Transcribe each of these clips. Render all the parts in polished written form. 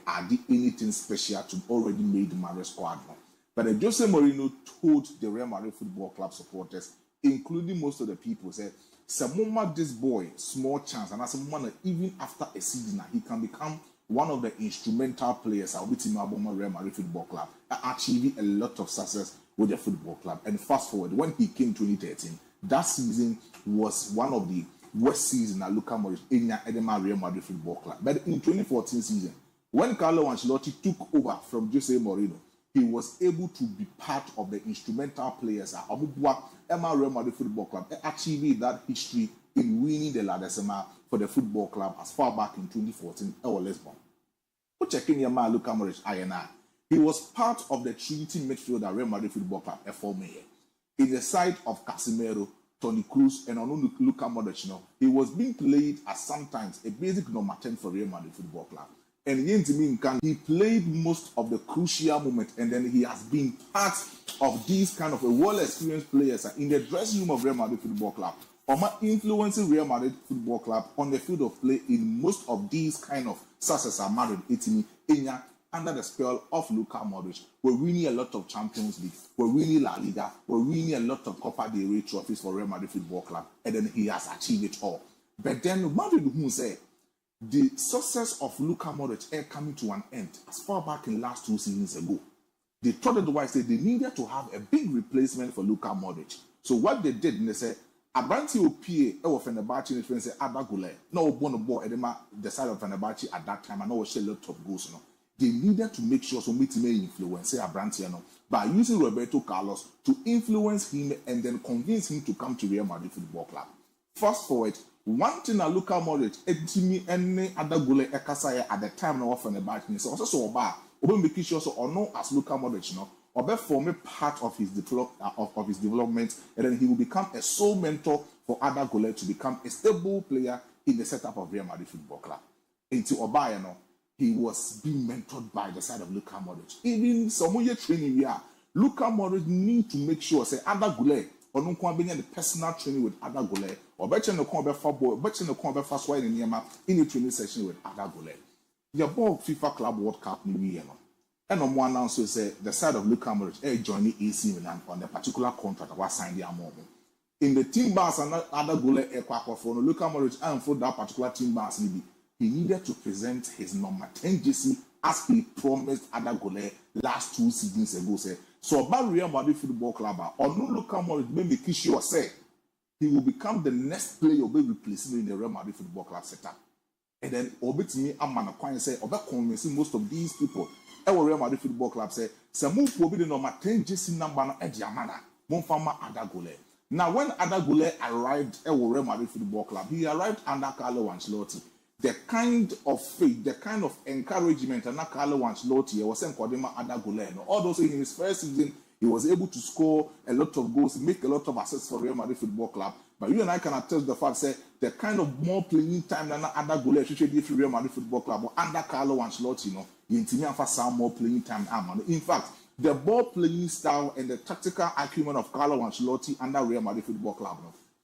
add anything special to already made Madrid squad. But Jose Mourinho told the Real Madrid Football Club supporters, including most of the people, said, "Samoma, this boy, small chance, and as a man, even after a season, he can become one of the instrumental players I'll be team Aboma Real Madrid Football Club, achieving a lot of success with the football club." And fast forward, when he came 2013, that season was one of the worst seasons that Luka Modric in Edema Real Madrid Football Club. But in 2014 season, when Carlo Ancelotti took over from Jose Mourinho, he was able to be part of the instrumental players at Emma Real Madrid Football Club, achieving that history in winning the La Decima for the football club as far back in 2014 or Lisbon. Checking your man Luka Modric INI. He was part of the Trinity midfield at Real Madrid Football Club, FOMA. In the side of Casemiro, Toni Kroos, and Luka Modric, he was being played as sometimes a basic number 10 for Real Madrid Football Club. And he played most of the crucial moment, and then he has been part of these kind of a well-experienced players in the dressing room of Real Madrid Football Club, or influencing Real Madrid Football Club on the field of play in most of these kind of success are Madrid, Italy, Enya, under the spell of Luka Modric. We're winning a lot of Champions League, we're winning La Liga, we're winning a lot of Copa del Rey trophies for Real Madrid Football Club, and then he has achieved it all. But then Madrid who said the success of Luka Modric coming to an end as far back in last 2 seasons ago. They thought otherwise they needed to have a big replacement for Luka Modric. So what they did, they said, Abranti Opie, Ewo Fenerbahce, and friends say Ada Gule. No one ball edema the side of Fenerbahce at that time, and no share a lot of goals. They needed to make sure so meet may influence Abranti by using Roberto Carlos to influence him and then convince him to come to Real Madrid Football Club. Fast forward, one thing that Luka Modric, Edimi, any other Gule Ekasaya at the time now for Fenerbahce, so also so bad, Oben making sure so or no as Luka Modric, or be form a part of his development, and then he will become a sole mentor for other Gule to become a stable player in the setup of Real Madrid Football Club. Until Obaya, he was being mentored by the side of Luka Modric. Even some year training, Luka Modric need to make sure say other Gule or no one being the personal training with other Gule, or better no come football, better no come fast wide in the training session with other Gule. Your ball FIFA Club World Cup new year. And on one answer say the side of Luka Modric joining AC Milan on the particular contract that was signed their moment. In the team bars and other Gule for Luka Modric and for that particular team bars he needed to present his number 10 jersey as he promised other Gule last 2 seasons ago. Say so about Real Madrid Football Club or no Luka Modric maybe Kishio say he will become the next player will be replacing in the Real Madrid Football Club setup. And then obit me I'm gonna quite say over convincing most of these people. Real Madrid Football Club say some move will be the number 10 jersey number no Ediamana Monfama Adagule. Now when Adagule arrived at Real Madrid Football Club, he arrived under Carlo Ancelotti. The kind of faith, the kind of encouragement and Carlo Ancelotti was saying Kodema Adagule. Although in his first season he was able to score a lot of goals, make a lot of assists for Real Madrid Football Club. But you and I can attest the fact say the kind of more playing time than other goal especially for Real Madrid Football Club or under Carlo Ancelotti, you for some more playing time. In fact, the ball playing style and the tactical acumen of Carlo Ancelotti under Real Madrid Football Club,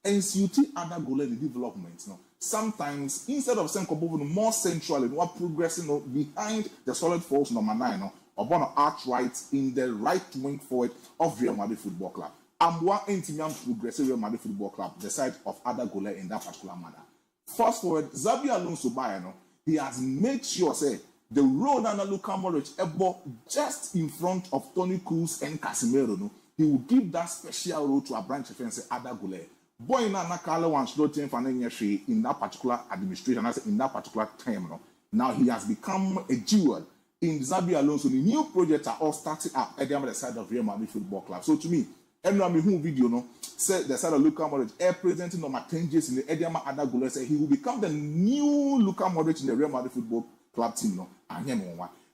and suiting other goal in the development. Sometimes instead of saying more central and more progressing behind the solid force number 9, or born arch right in the right wing forward of Real Madrid Football Club. I'm one intimate progressive Real Madrid Football Club, the side of other goal in that particular manner. Fast forward, Xabi Alonso Bayano, he has made sure say the road under Luka Modric just in front of Toni Kroos and Casemiro, he will give that special role to a branch defense other goal. Boy, na Carlo Ancelotti in that particular administration, in that particular time, now he has become a jewel in Xabi Alonso. The new projects are all starting up at the side of Real Madrid Football Club. So to me, everyone who video said the side of Luka Modric presenting number 10 years in the Ediama Adagula say he will become the new Luka Modric in the Real Madrid Football Club team.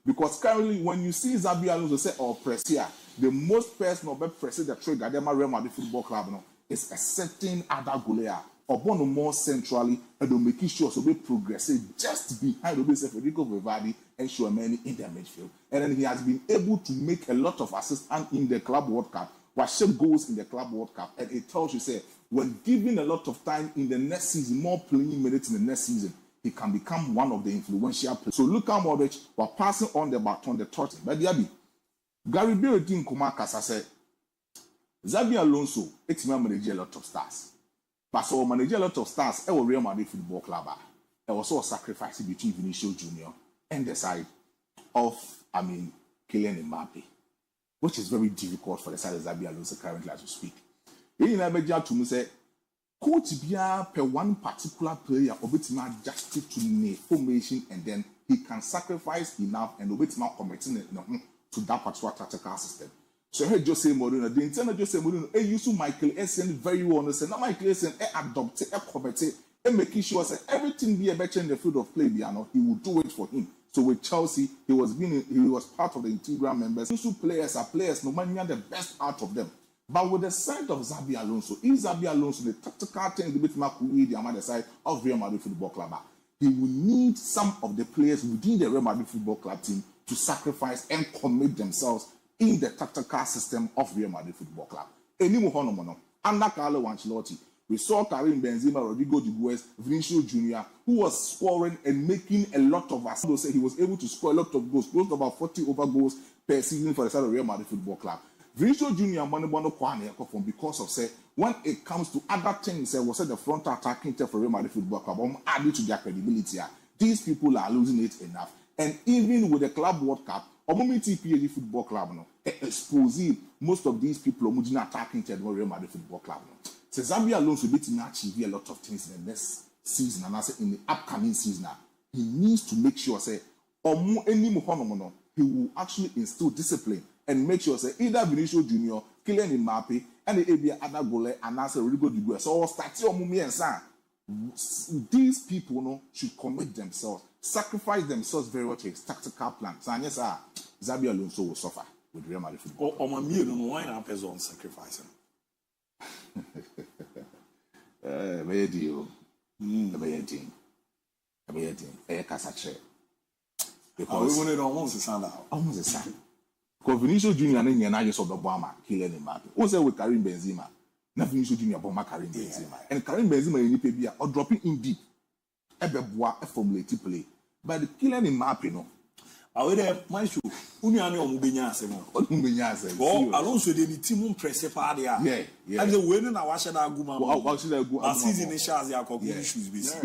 Because currently when you see Xabi Alonso say or press here, the most person or pressing the trade at the Real Madrid Football Club is a certain Adagulea or one more centrally and making sure so be progressive just behind Federico Valverde and Tchouaméni in the midfield. And then he has been able to make a lot of assists and in the Club World Cup. Washe goals in the Club World Cup, and it tells you, say, when given a lot of time in the next season, more playing minutes in the next season, he can become one of the influential players. So Luka Modric was passing on the baton, the torch. But DIABY, Gary Bill didn't come out as I said, Xabi Alonso, it's manage a lot of stars. But so manage a lot of stars, it was Real Madrid Football Club. There was also a sacrifice between Vinicius Junior and the side of, Kylian Mbappe, which is very difficult for the side of Xabi Alonso currently as we speak. In Nigeria, to me, say, coach Bia per one particular player, Obetima adjusted to the formation, and then he can sacrifice enough and Obetima committing to that particular tactical system. So here Jose Mourinho, the internal Jose Mourinho, use Michael Essien very well. And say, now Michael Essien adopted, committed, and making sure that everything be a better in the field of play, he will do it for him. So with Chelsea, he was part of the integral members. These players are players, no matter the best out of them. But with the side of Xabi Alonso, is Xabi Alonso the tactical thing the bit the other side of Real Madrid Football Club? He will need some of the players within the Real Madrid Football Club team to sacrifice and commit themselves in the tactical system of Real Madrid Football Club. Under Carlo Ancelotti, we saw Karim Benzema, Rodrigo de Boer, Vinicius Junior, who was scoring and making a lot of assists. He was able to score a lot of goals, close to about 40 over goals per season for the side of Real Madrid Football Club. Vinicius Junior because of say when it comes to other things, was the front attacking for Real Madrid Football Club, added to their credibility. These people are losing it enough. And even with the Club World Cup, PSG Football Club, exposing most of these people who are attacking the Real Madrid Football Club. So Xabi Alonso will be to achieve a lot of things in the next season and also in the upcoming season. He needs to make sure say he will actually instill discipline and make sure say either Vinicius Junior, Kylian Mbappe, and the ABOU other goalie and also Rodrigo de Boer. So these people should commit themselves, sacrifice themselves very much to his tactical plan. So yes, Xabi Alonso will suffer with Real Madrid Football. Why not person sacrificing? Because we wanted almost the sound out. Almost the sound. Because Vinicius Junior and then I just of the bomber, Kylian Mbappe. Also with Karim Benzema. Not Vinicius Junior bomber Karim Benzema. And Karim Benzema in the or dropping in deep. A formulated play. But the Kylian Mbappe, no. I would have my shoe. Unyani Mubenya. Well, Alonso did team press party. Yeah. And the winning I watched that Guma. Our season is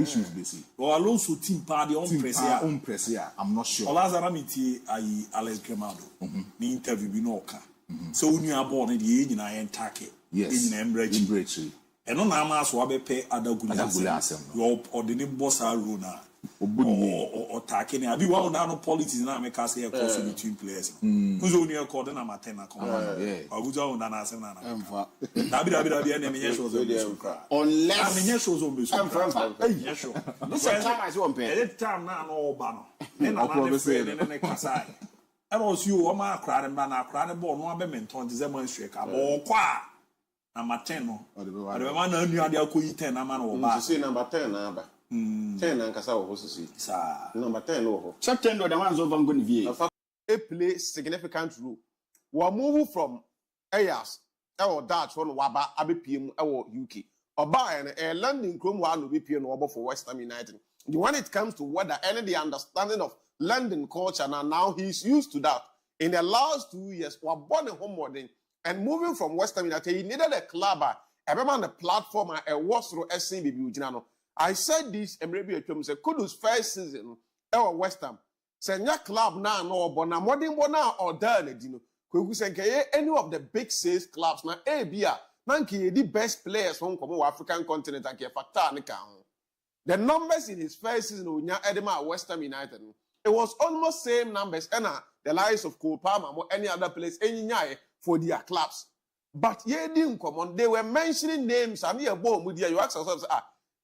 issues busy. Or Alonso team party on press. I'm not sure. Olazaramiti, Alex Gramado. The interview Binoka. So when you are born in the age in I take it. Yes. In Embrace. And on Amas Wabepe Adagulas. Your ordinary boss are Runa. Or taking a be one down politics now make us here cross between players. Who's only a cordon and Matena command? I was on Danasana. Unless shows on this time now, no banner. Then I'll say, I was you, Oma cried and banner, cried a ball, no Bementon, demonstrate, or qua. Number 10. I don't want to know the 10 a man or say number 10 number. 10 and Casao was number 10 September the ones over going to a play significant role. We're moving from Ayas, our Dutch one Waba, ABPM, our UK, or by a London Chrome one BPN over for West Ham United. When it comes to weather and the understanding of London culture, now he's used to that. In the last 2 years, we're born in homewarding and moving from West Ham United, he needed a club, a on the platform, a was through SCB. I said this, and maybe say, Kudu's first season, our West Ham. Senya club now, no, but now, modern bona or done, you know. Kudu say, any of the big sales clubs, now, ABOU, Nanki, the best players from the African continent, and factor. The numbers in his first season, Unya Edema, West Ham United, it was almost same numbers, and the likes of Cole Palmer, or any other place, any for their clubs. But ye didn't come on, they were mentioning names, and you ask yourselves,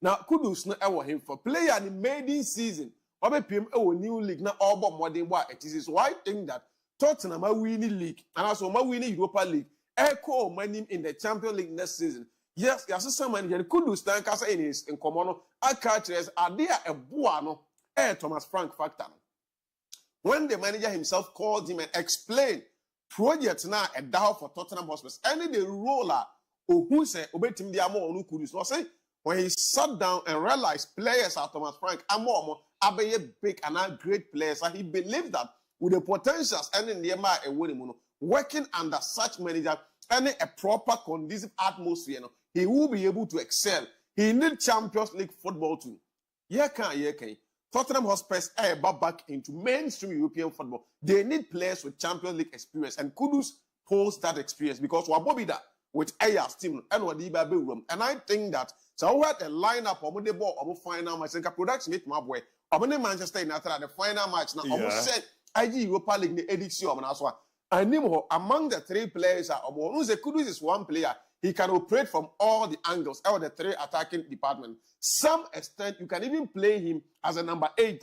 now, Kudus no ever him for player in the maiden season. Obe PM new league na all but modern boy. It is why I think that Tottenham are winning league and also ma winning Europa League. Echo money in the Champions League next season. Yes, someone here Kudus tank as in common. I catches are there a buano Thomas Frank factor. When the manager himself called him and explained projects now a down for Tottenham Hotspur, any the roller or who say obey him the amount of Kudus. No say when he sat down and realized players are Thomas Frank, Amomo, Abeye big and great players, and he believed that with the potentials and in the working under such manager and a proper conducive atmosphere, he will be able to excel. He needs Champions League football too. Tottenham Hotspur are back into mainstream European football. They need players with Champions League experience, and Kudus holds that experience because Wabobida with Ayers team and Wadiba room. And I think that so we had a lineup of the ball of final match and production it my boy. Manchester United at the final match now. Almost said IG Europa League the edition of I knew among the three players Kudus is one player. He can operate from all the angles, all the three attacking departments. Some extent, you can even play him as a number 8.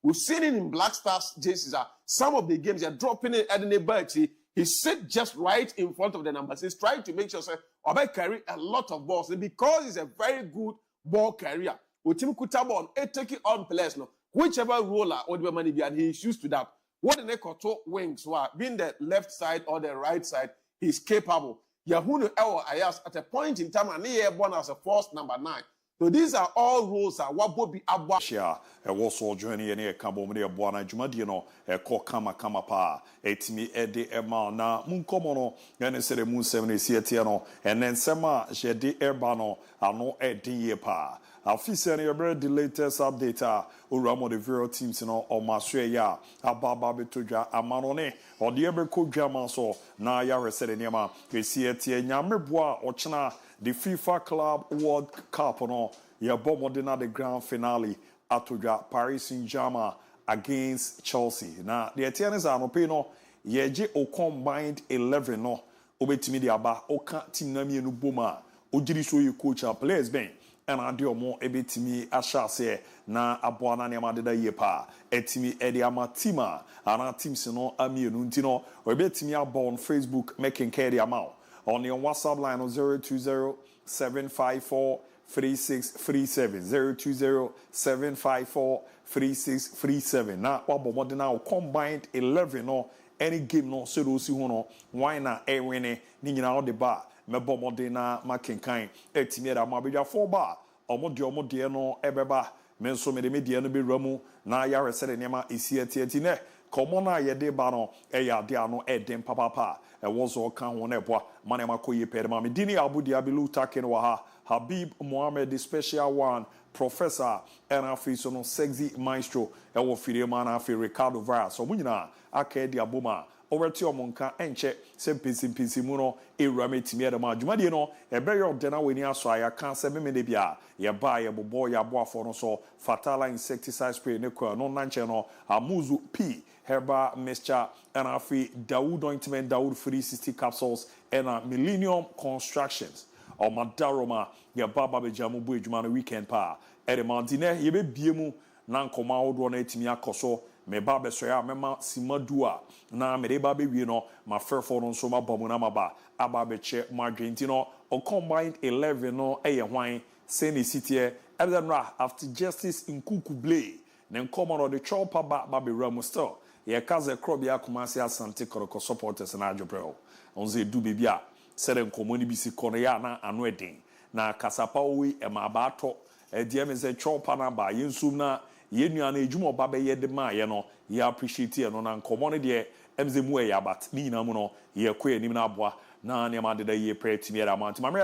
We've seen it in Black Stars jerseys. Some of the games, they're dropping it at the neighborhood. He sit just right in front of the number 6, trying to make sure Obai carry a lot of balls. And because he's a very good ball carrier, with him Kutabon, taking on players, whichever roller or the money and he is used to that. What the Nekoto wings were, being the left side or the right side, he's capable. Yahunu Ewa Ayas at a point in time and he born as a first number 9. So these are all rules that Wabobi Abba. Share a warsaw journey and a Cambodia Buana Jumadino, a Kokama Kamapa, Etimi Ede Emma, na Munkomono, and a Moon 70 Sietiano, and then Sema, Jedi Erbano, Ano Edi Yepa. Officially, the latest update Uramo the Vero teams or Masreya, Ababa Betuja, Amanone, or the Eberco Jamaso, Naya Resedeniama, Kesieti, Yameboa, Ochana, the FIFA Club World Cup, Yabomodina, the grand finale, Atuja, Paris Saint-Germain against Chelsea. Now, the Etianes are no pino, Yeji o combined 11, no, Obetimidiaba, Oka Tinami Nubuma, Ojiriso, you coach our players, Ben. And I do more ebitimi ashase na abuana ne amadeda yepa etimi ediama tima ana teams no amienu ntino ebetimi abo on Facebook making carry amount on your WhatsApp line on 020-754-3637 020-754-3637 na wabo modena combined 11 no any game no so do si ho no why na e win ni nyina o de ba mebo modena makenkan etimiera mabedwa 4 bar omode no ebeba menso me de media no bewramu na ya resere nema esiatiati ne komo na yede ba no eya de ano edem papa e wozo kan ho na eboa manema koye pere ma me dini ABOU taken wa ha Habib Mohammed the special one professor and afiso no sexy maestro e wo fire ma na afi Ricardo Vara so munyina aka di aboma overti omonka enche se pinsi mu no ewrame timi eda ma adwumade no e be yo de na weni aso aya kan se me de bia ye ba ye bobo ya boafo no so fatala insecticide spray ne kwa no nanche no amuzu p herba mixture and afi Dawood ointment Dawood 360 capsules and Millennium Constructions or Madaroma ye baba be jamu bu edwuma no weekend pa e de mantine ye be biemu na nkoma wodo na etimi akoso me ba be so ya mema simadua na me de ba be wie no ma ferfo no so ma bomu na maba aba be che Madrid no o combined 11 no eye hwan seni sitie edenra after justice in Kukuble then come on the chopper ba be ramu still ye kaze krobia kumasi asante koroko supporters na adwobrel onze du bibia sere nkomo ni bisi kono ya na anu eden na kasapa owi e ma ba to e me se chopper na ba yensum na ye nua na ejuma oba be ye de ma ye no ye appreciate ye no na nkomo ne de emze mu e ya bat ni na mu no ye kwe nim na aboa na ne ma de ye pray timi era ma ntima me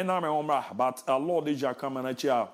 na me omra but Lord deja come na chia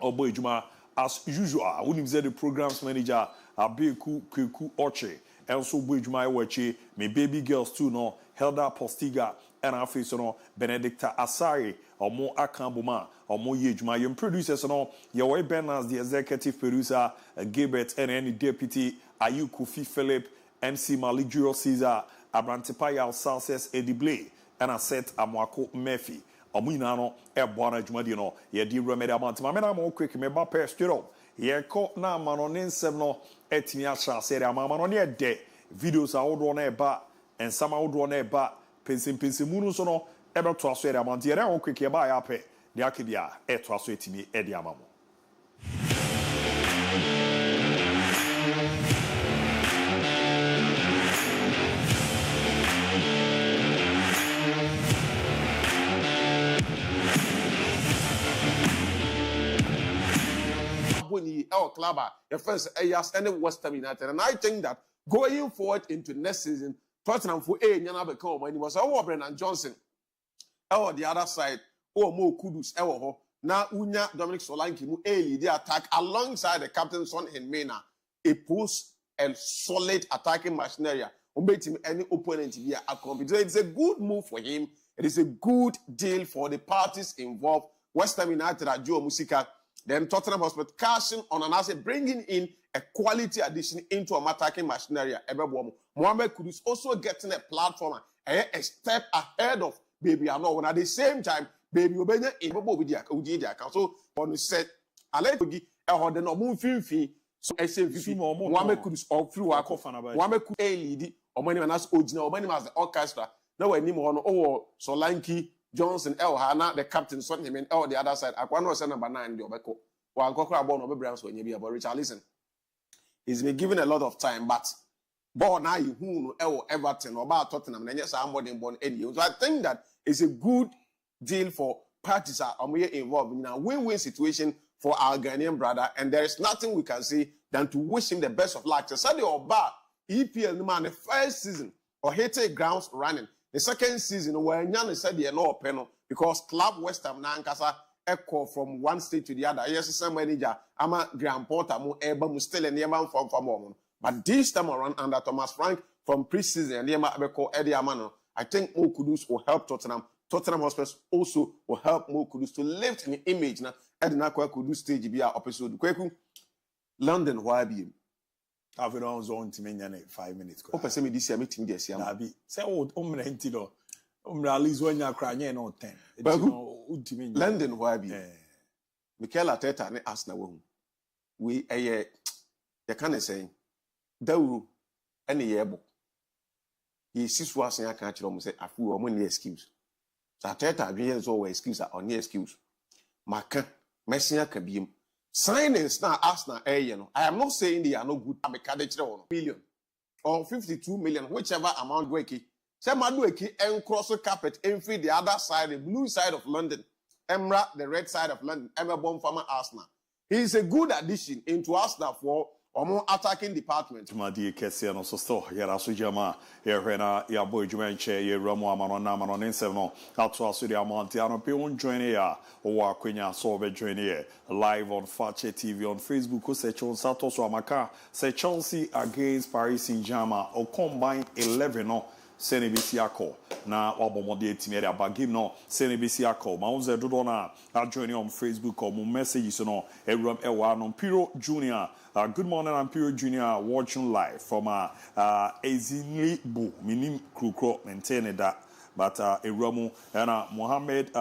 obo ejuma as usual unim ze the programs manager abeku kweku oche also obo ejuma e wachi me baby girls too no Helda Postiga and afisa no Benedicta Asari omo akambuma omo yejuma yem producers no your Ben as the executive producer Gilbert and any deputy Ayuku Philip MC Malik Juro Caesar Abrantipaya Salses Edible and a set Amwako Murphy omo ina no e boana jumadi no ye di remedy amount ma me na mo quick me ba pair straight up ye ko na mano ne nsem no etimi asha sere amama no ne de videos a wodo na e ba and some wodo na e ba pensim munu so no ebe to aso ere amount ye re wo quick ye ba ya pe de akibia e to aso etimi e de amamo. our club, the first AS and West Ham United. And I think that going forward into next season, Tottenham for Nyana become when he was our Brennan Johnson. Our the other side, Mo Kudus, our now Unya Dominic Solanke, mu lead the attack alongside the captain Son and Mena. It puts a solid attacking machinery. Any opponent to be a competitor. It's a good move for him. It is a good deal for the parties involved. West Ham United at Joe Musica. Then Tottenham Hotspur cashing on an asset, bringing in a quality addition into a attacking machinery. Mohamed Kudus also getting a platform, a step ahead of Baby Ano. At the same time, Baby Obenya in Bobo with the account. So when we said, I let you get the normal fee. So I say, Mohamed Kudus all through our coffin. Mohamed Kudus lead. Or many man as original, or many man as the orchestra. No one anymore. Oh, Solanke, Johnson, El Hana, the captain, son him in the other side. I want to number 9, the Obeko. While Cocker born over Browns when you be about Richard. Listen, he's been given a lot of time, but born now you who know Everton or about Tottenham, and yes, I'm more than born Eddie. So I think that it's a good deal for parties are involved in a win-win situation for our Ghanaian brother, and there is nothing we can say than to wish him the best of luck. So Sadio Oba. EPL man the first season or hit grounds running. The second season where Nyan said the no panel because Club West Ham Nankasa echo from one state to the other. Yes, some manager ama Grand Porter mo eba mu still in the man from moment. But this time around under Thomas Frank from preseason and the Abeko Eddie Amano, I think Mo Kudus will help Tottenham. Tottenham Hotspur also will help Mo Kudus to lift the image now. Edna Kudus stage be our episode. Kweku London why be I've been on zone to me 5 minutes. Open semi this year meeting this year. Nabi say old renti do. At least when you cry no 10. London why be? Mikel Arteta ne Arsenal we you can say Dauru any yearbook. He sees was in a country almost say I feel only excuse. So Arteta be always excuse or any excuse. Maka Messia can be signings now Arsenal I am not saying they are no good. I'm a million or 52 million, whichever amount weki. Say Madueki and cross the carpet and free the other side, the blue side of London, Emra, the red side of London, Emma Bomb Farmer Arsenal. He is a good addition into Arsenal for or more attacking department. My dear Kessian, so still here as we jama here when your boy Jumanche, your Ramo Amanon Namanon in 7. That's why Sudia Montiano Pion join here or Quenya Sorbe join here live on Fakye TV on Facebook. Who say Santos Amaka say Chelsea against Paris Saint-Germain or combine 11 no. Senebisi ako na wabomode etimi area bagim no Senebisi ako ma unze dodo na join on Facebook or messages no ewram ewa no Piro Junior good morning I'm Piro Junior watching live from Ezinli Bu minim krukro maintain that but Ewramu and Mohammed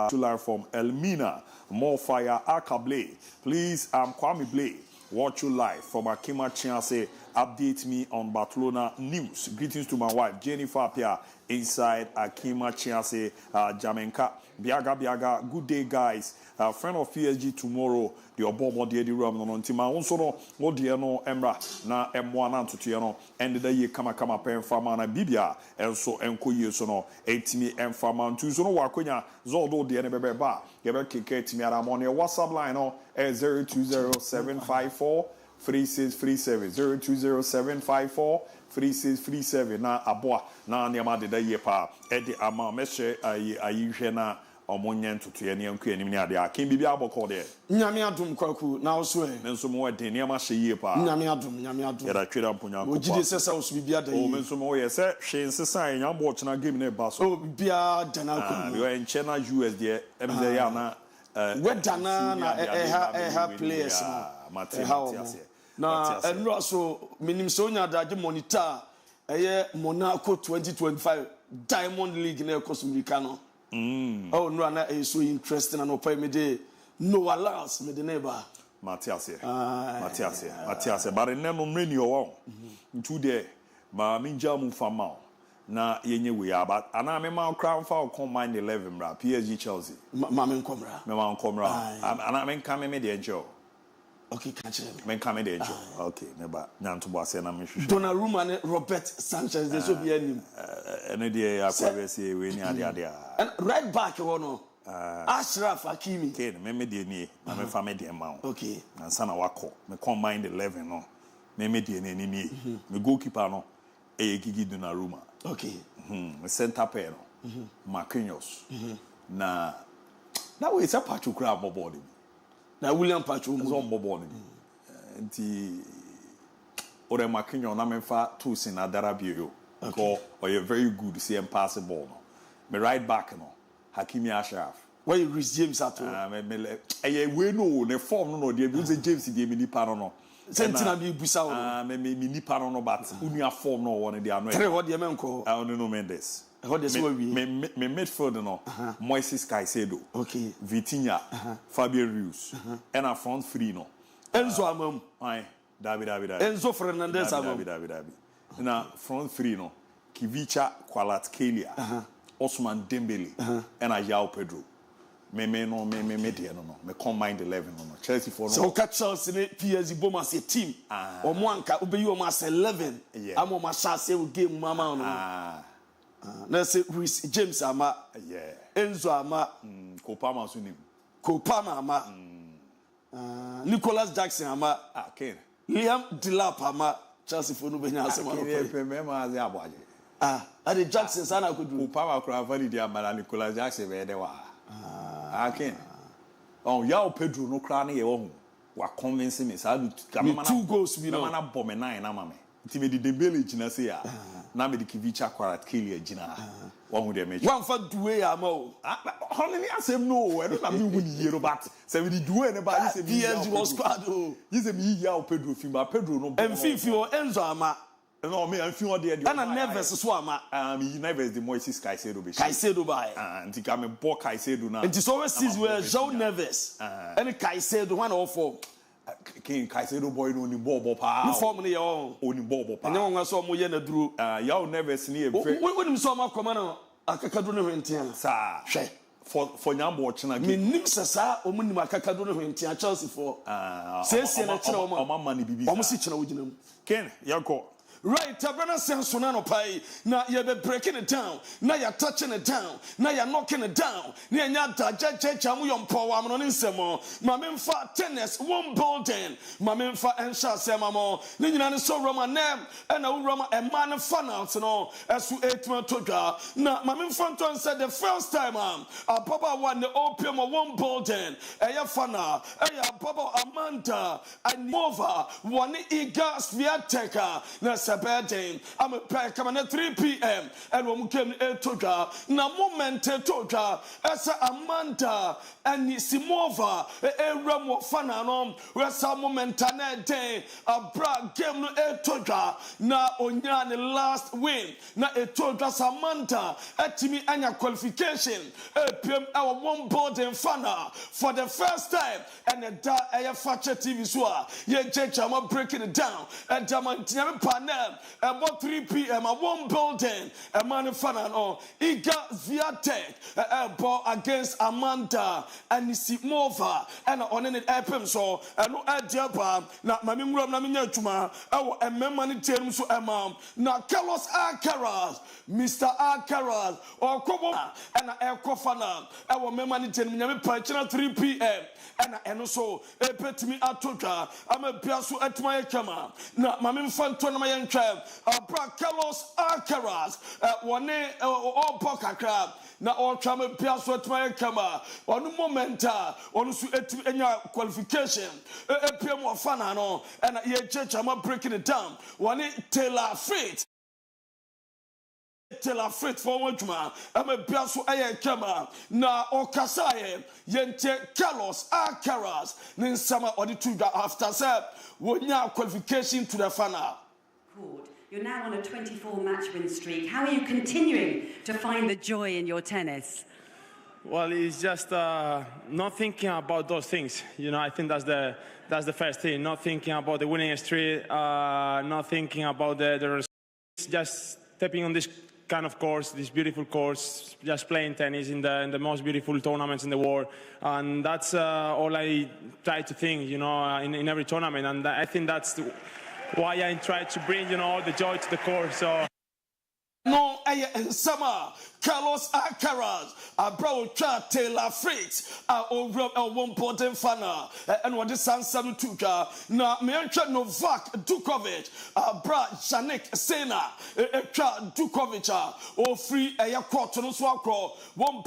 July from Elmina MON-FRI Akable please Kwame Blay watch you live from Akima Chiase. Update me on Barcelona news. Greetings to my wife Jennifer Pia inside Akima Chiase Jamenka. Biaga. Good day, guys. Friend of PSG tomorrow. The Obomo de Ram non Tima. Also no Modiano Emra na M1 to Tiano. And the year kama pen farmer na Bibia. And so enko so no 8 and farmer to so no wakonya Zoldo de Nebeba. Gebe keke timiara money WhatsApp line no 020754 3637 020754 3637 na aboa na niama de ye pa e de ama meshe ayi hwe na omonyen tutu ye ne anku anim ne ade akin bibia aboko de nyame adum kwaku na oso e menso mo de niama hye ye pa nyame adum ya da tweda mponya ko ogide sesa oso bibia da ye o menso mo ye se hwe nsesa nyambo chena game ne ba so o bibia da na ko yo en chena US de em de ya na wedana na eha players Matias na enro so minim so nya daje monitor Monaco 2025 Diamond League na Costa no oh no na so interesting and opa me de no allows me de neighbor Matias bare nem no mreni o ntu de ma minja mu fama na yenye we about ana me ma crown fa combine 11 bra PSG Chelsea ma me nkomra ana me nka me de enjoy. Okay, catch him. Men come de enjoy. Okay, neba nyanto boase na me hwehwe. Donnarumma and Robert Sanchez they so be anim. Ene de ya kwabese we ni ade a. And right back one no. Ashraf Hakimi. Okay, me DNA, me family DNA. Okay. And sana wako, me combine 11 no. Me DNA ni. Me goalkeeper no. Gigi Donnarumma. Okay. Me center pair no. Marquinhos. Na that way it's a Patrick Crab body. Na William Patrick is on body. Nti ore Marquinhos na me fa tools in Adarabio. Okay. Or you're very good to see him pass the ball no. Me right back no. Hakimi Ashraf. Why you Rhys James at all? We know the form no dey be James dey me nipa no. Sentina bi busa wo. Me nipa no but unia form no one dey ano. Three what dey menko. No Mendes. What dey so we? Me midfield no. Moises Caicedo. Okay. Vitinha, Fabio Ruiz. And a front three no. Enzo Amam. Aye. David. Enzo Fernandez Amam. David. Na front three no. Kivicha Kvaratskhelia. Osman Dembele and a João Pedro. Me combine 11 no. Chelsea for no. So catch Chelsea PSG Bomas a team. Or Mwanka ube you mas 11. I'm on my shot say we game mama no. Let's say Rhys James ama. Yeah. Enzo ama. Kopama sunim. Kopama ama. Nicholas Jackson ama. Ken. Liam Delap ama. Chelsea for no benya asema no. The Jackson sana could do. Power Cravali dia Mara Nicolas Jackson be de wa. Ken. Oh, João Pedro no cry na ye wo. Wa convince me say 2 goals we no. Na bomb 9 na mama. Ti me di Dembele gina say ya. Na me di Kivicha Kvaratskhelia gina. Wa hu de me. One for duwe ama o. Honey asem no, e no na me hu ni yero but say we di duwe ne ba you say me. PSG was squad o. You say me João Pedro Fimba Pedro no. Mfifi o Enzo ama. No, me and few there. And Neves so ama. Neves the Moises Caicedo be. Caicedo by. And think I'm a boy Caicedo now. It is always sees where João Neves. And Caicedo one or four. King Caicedo boy no ni ball pa. No form ni your own ball pa. And no one saw mo ye na duro. João Neves ni e very. When you saw my command akakadu no hwentia. Sa. For nyambo china gi. Me nim sasa o mu nim akakadu no hwentia Chelsea for. Say na chira o ma. O ma mani bibi. O mo si chira wo ginam. Ken, yanko. Right, Tabrana Sansona no pay. Now you're breaking it down. Now you're touching it down. Now you're knocking it down. Near Yata, Jamu Power, I'm on Insemo. Mamma tennis, one bolden. Mamma and Sha Samamo. Nina so Roman name and a Roma and man of fun out and all. As we ate my toga. Now, Mamma Fanton said the first time, Papa won the opium of one bolden. Aya Fana, Aya Papa Amanda, and Mova, one egas via taker. I'm a pack coming at 3 p.m. and when we came to na moment to as Amanda and Simova, a Ramo Fananom, where some moment day a bra game to na onyan last win. Na a toga Samantha at Timmy and your qualification. A PM our one board and fana for the first time and a da a facha TV swa. Ye church I'm breaking it down and Diamant panel. About 3 p.m. I won building a man fan and all. He got Viatek a ball against Amanda and Simova and on an FM so and no idea not my memory of Naminatuma. I remember the so amount. Now Carlos Alcaraz, Mr. Alcaraz or Kobo and a Kofana. I will remember the 3 p.m. and also a pet me at Toka. I'm a piasso at my camera. Now my infant to my young child. Carlos Alcaraz, one all poker crab. Now all travel piasso at my camera. One moment, on any qualification. A PM of fun and a church. I'm breaking it down. One Taylor Fate. Tell a freight forward man. I'm a piasso a camera. Na Okasaye, Yente Carlos Alcaraz, then summer or the 2 after that. What now qualification to the final? You're now on a 24-match win streak. How are you continuing to find the joy in your tennis? Well, it's just not thinking about those things. You know, I think that's the first thing. Not thinking about the winning streak. Not thinking about the results. Just stepping on this kind of course, this beautiful course, just playing tennis in the most beautiful tournaments in the world, and that's all I try to think, you know, in every tournament, and I think that's why I try to bring, you know, all the joy to the course. So. No, and summer Carlos Alcaraz, Abra Taylor Fritz, over 1 fana, and what the San Tuka, na Miancha Novak Djokovic, Abra Janik Sena, Djokovic, or free a quarter no swako, 1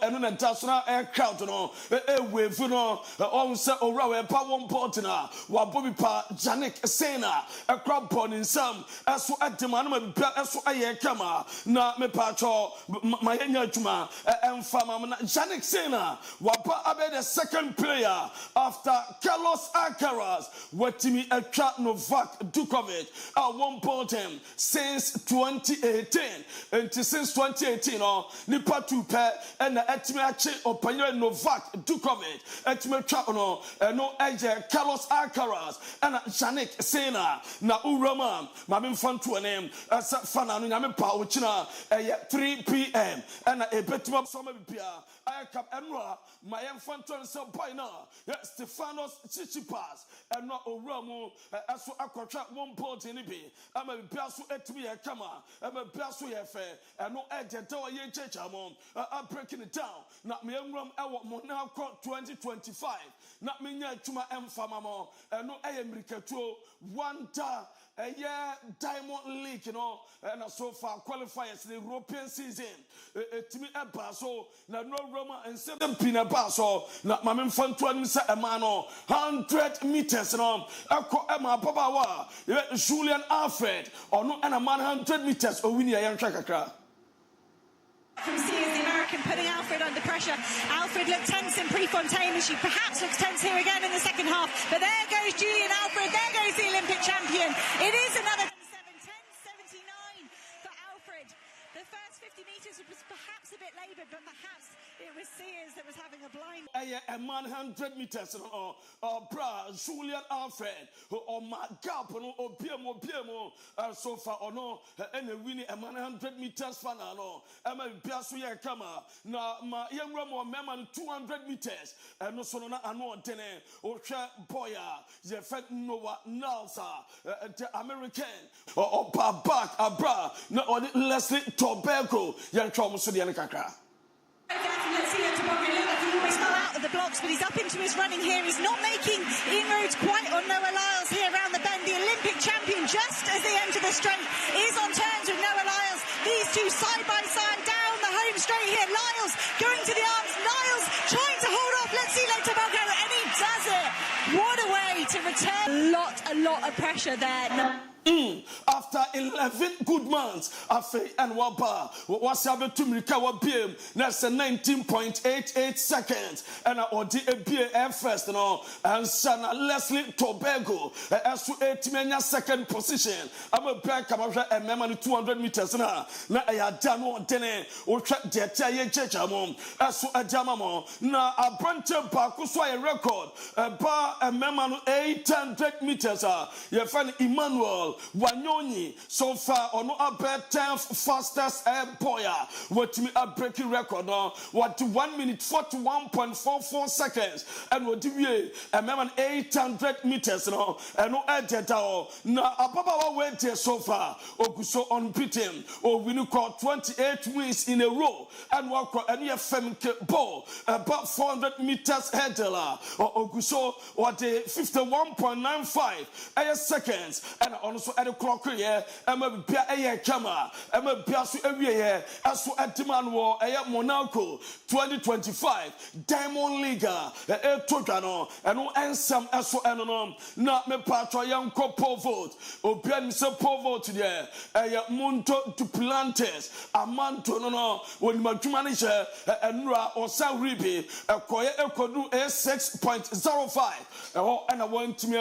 and an international aircraft, with on set or Rawe, 1 portina, while Bobby Pa, Janik Sena, a crab pond in some, as so at the man, as so I kama, na me patro, my Juma, and Fama, Janik Sena, Wapa Abe, the second player after Carlos Alcaraz, what me a chat Novak Djokovic, at 1 portin since 2018, and since 2018, Nipa Tupe, and the Etmiachi or Panya Novak Djokovic, Etme Chapano, and no Aja Carlos Alcaraz, and Janik Sena, na Urama, Mamin Fantu and name, as Fanan Yamin Pauchina, 3 p.m. and a betima summer pia. I cap Emra, my Fantu and Sampaina, Stefanos Chichipas, and not Uramo, as I contract 1 point in Ibi. I'm a Piasu Etmi a Kama, I'm a Piasu Efe, and no Edge Tower Yen Chechamon. I'm breaking it down. Not me Emram, I want Mona Court 2025. Not me Tuma M Famamo, and no America 1 ta. A year Diamond League, and so far qualifiers the European season. To me, a basso, no Roma and 7 pina basso, not Mamma Fantuan Samano, 100 meters, Echo Emma Babawa, Julian Alfred, or no, and a 100 meters, or Winnie and Chakakra. From Sears, the American, putting Alfred under pressure. Alfred looked tense in Prefontaine, as she perhaps looks tense here again in the second half. But there goes Julian Alfred, there goes the Olympic champion. It is another 10.79 for Alfred. The first 50 metres was perhaps a bit laboured, but perhaps it was Sears that was having a blind. A 100 meters, Julian Alfred, or my gap, or Piemo, so far, or no, and winning a 100 meters fanano, and my Piasuya Kama, now my young Ramo Memon 200 meters, and no Sonona Ano Tene, or Boya, Jeffet Noah Nalsa, the American, or Babak Abra, no, or Leslie Tobacco, young Thomas Sudianaka. He's not out of the blocks, but he's up into his running here. He's not making inroads quite on Noah Lyles here around the bend. The Olympic champion, just as they enter the straight, is on terms with Noah Lyles. These two side by side down the home straight here. Lyles going to the arms. Lyles trying to hold off. Let's see Tobacco, and he does it. What a way to return. A lot of pressure there. After 11 good months, Afe and Waba was able to make our beam. That's 19.88 seconds, and I ordered a beer first, and Sana Leslie Tobago as to 8 second position. I'm a back and memory 200 meters now. Now I had done one day or track the Taye Chechamon as to a Jamamo. Now a branch of Bakusway record, a bar and memory 800 meters. You find Emmanuel Wanyoni so far on about 10th fastest boy. What me a breaking record now? What 1 minute 41.44 seconds, and what do we a man 800 meters now? And no edita now Ababa went there so far. Okuso unbeaten or we call 28 wins in a row and walk and your femke ball about 400 meters header or Okuso what the 51.95 seconds and on so at the clock here, I'm a beer camera, I'm a beer here, as for at the man war, Monaco 2025, Diamond League, a Togano, and no answer as for Anon, not me patro young couple vote, or Ben so vote today, a Monto to Plantes, a Manto no, when my manager and Ra or San Ribi, a quiet Ecodu 6.05, and I want to me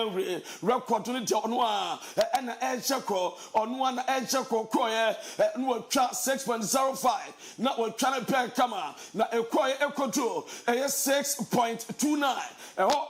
record to the Noir, and Edgeko on one Edgeko Koya, and we'll chat 6.05. Now we're trying to pay camera. Now a quiet Ecodu, a 6.29.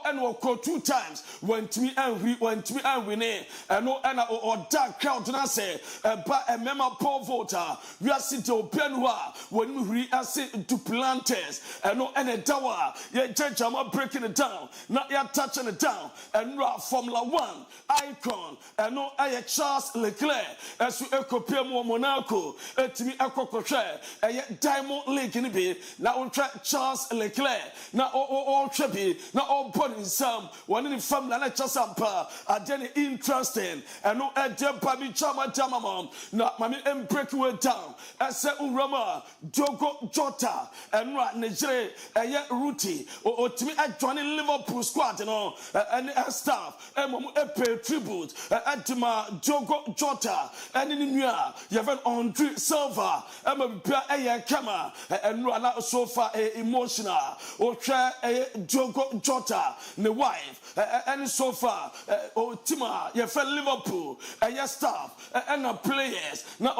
And we'll call 2 times. Went me and we went me and we name. And no, and or dark crowd, and I say, but a member poor voter. We are sitting to Benoit when we are sitting to Plantes, and no, and a tower. Yet, judge, I'm not breaking it down. Not yet touching it down. And Formula 1 icon, and no. aye Charles Leclerc esu ekopia mu Monaco etimi ekokotwe aye Diamond League ni bi na ontwa Charles Leclerc na o bi na o body sam one ni family na chasampa adeni interesting eno ede pa mi chama mom na mami break way down ese urama Diogo Jota enra Nigeria aye Ruti otimi adwane Liverpool squad no and staff mom pay tribute adima Diogo Jota and in nua yeven Andre Silva bia aye kama enra na so far emotional o twa Diogo Jota ne wife and so far Tima yefen Liverpool aye staff and players na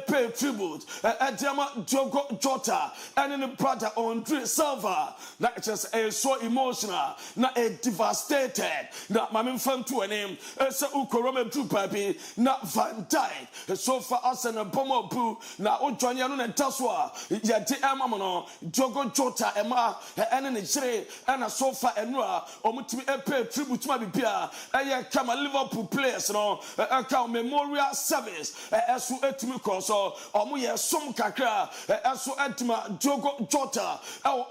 pay tribute adima Diogo Jota and in the brother Andre Silva that just so emotional na devastated na mame fanto anem se ukoroma du papi na Van Dijk so far Arsenal bomobu na odwane no na taso a ye de emam no Diogo Jota ema ene ne jire na so far enu a omutimi pay tribute ma bibia eye kama Liverpool players no ka memorial service esu etimi koso omo ye som kakra esu etima Diogo Jota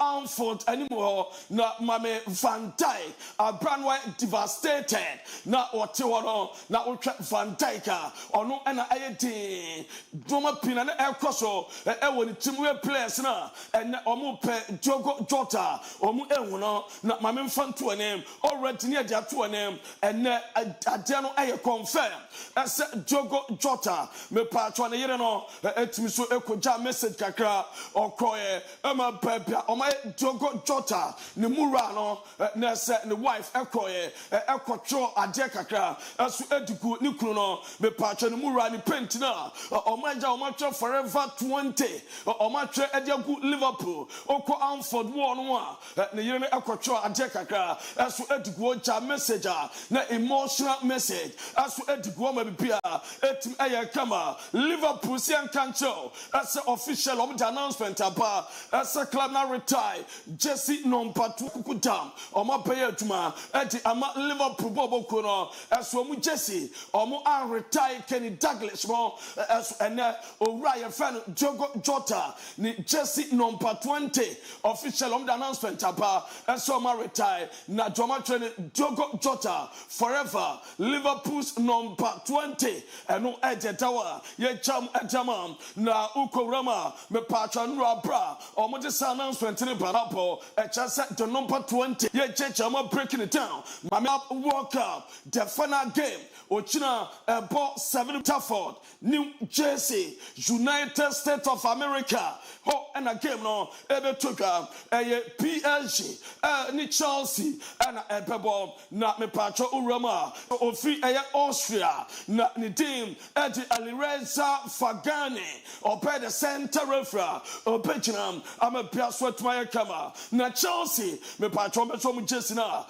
Anfield anymore na mame Van Dijk Branway devastated na otewono na otwa Van Dijk ono na ayedin doma pina na ekoso woni timwe players na ene omo pe Diogo Jota omo ehunu na mame mfanto anem already ne dia to anem ene ade no aye confirm ese Diogo Jota me patro na yere no etimi so ekoja message kakra okoye ema pepia oma Diogo Jota ne mura no na se ne wife ekoye ekotro ade kakra asu edigu ni kunu no me patro ne mura ni paint na oma ja oma tro forever 20 oma tro edigu Liverpool oko Anfield no a ne yere ne ekotro ade kakra asu edigu oja message na emotional message asu edigu ma bibia etim aye kama Liverpool sian kancho as official of the announcement about as a club now retire Jesse number 2 kukudam oma pay aduma eti ama Liverpool bobo kono as omu Jesse omu an retire Kenny Douglas mo as ene Orion fan Diogo Jota ni Jesse number 20 official of the announcement about as oma retire na Joma train Diogo Jota forever Liverpool's number 20 eno ejetawa ye cham ejama na ukorama me patron rabra omo de announcement ni barapo echase the number 20 ye chechama breaking it down mama World Cup the final game ochina ball 7 Trafford New Jersey United States of America ho and a game no ebe toka PSG ni Chelsea and ebebo na me patron urama ofi Austria na ni team Edi Alireza Fagane ope the center referee opejinam ama piaso atmaya kama na Chelsea me patron beso mu Jesse na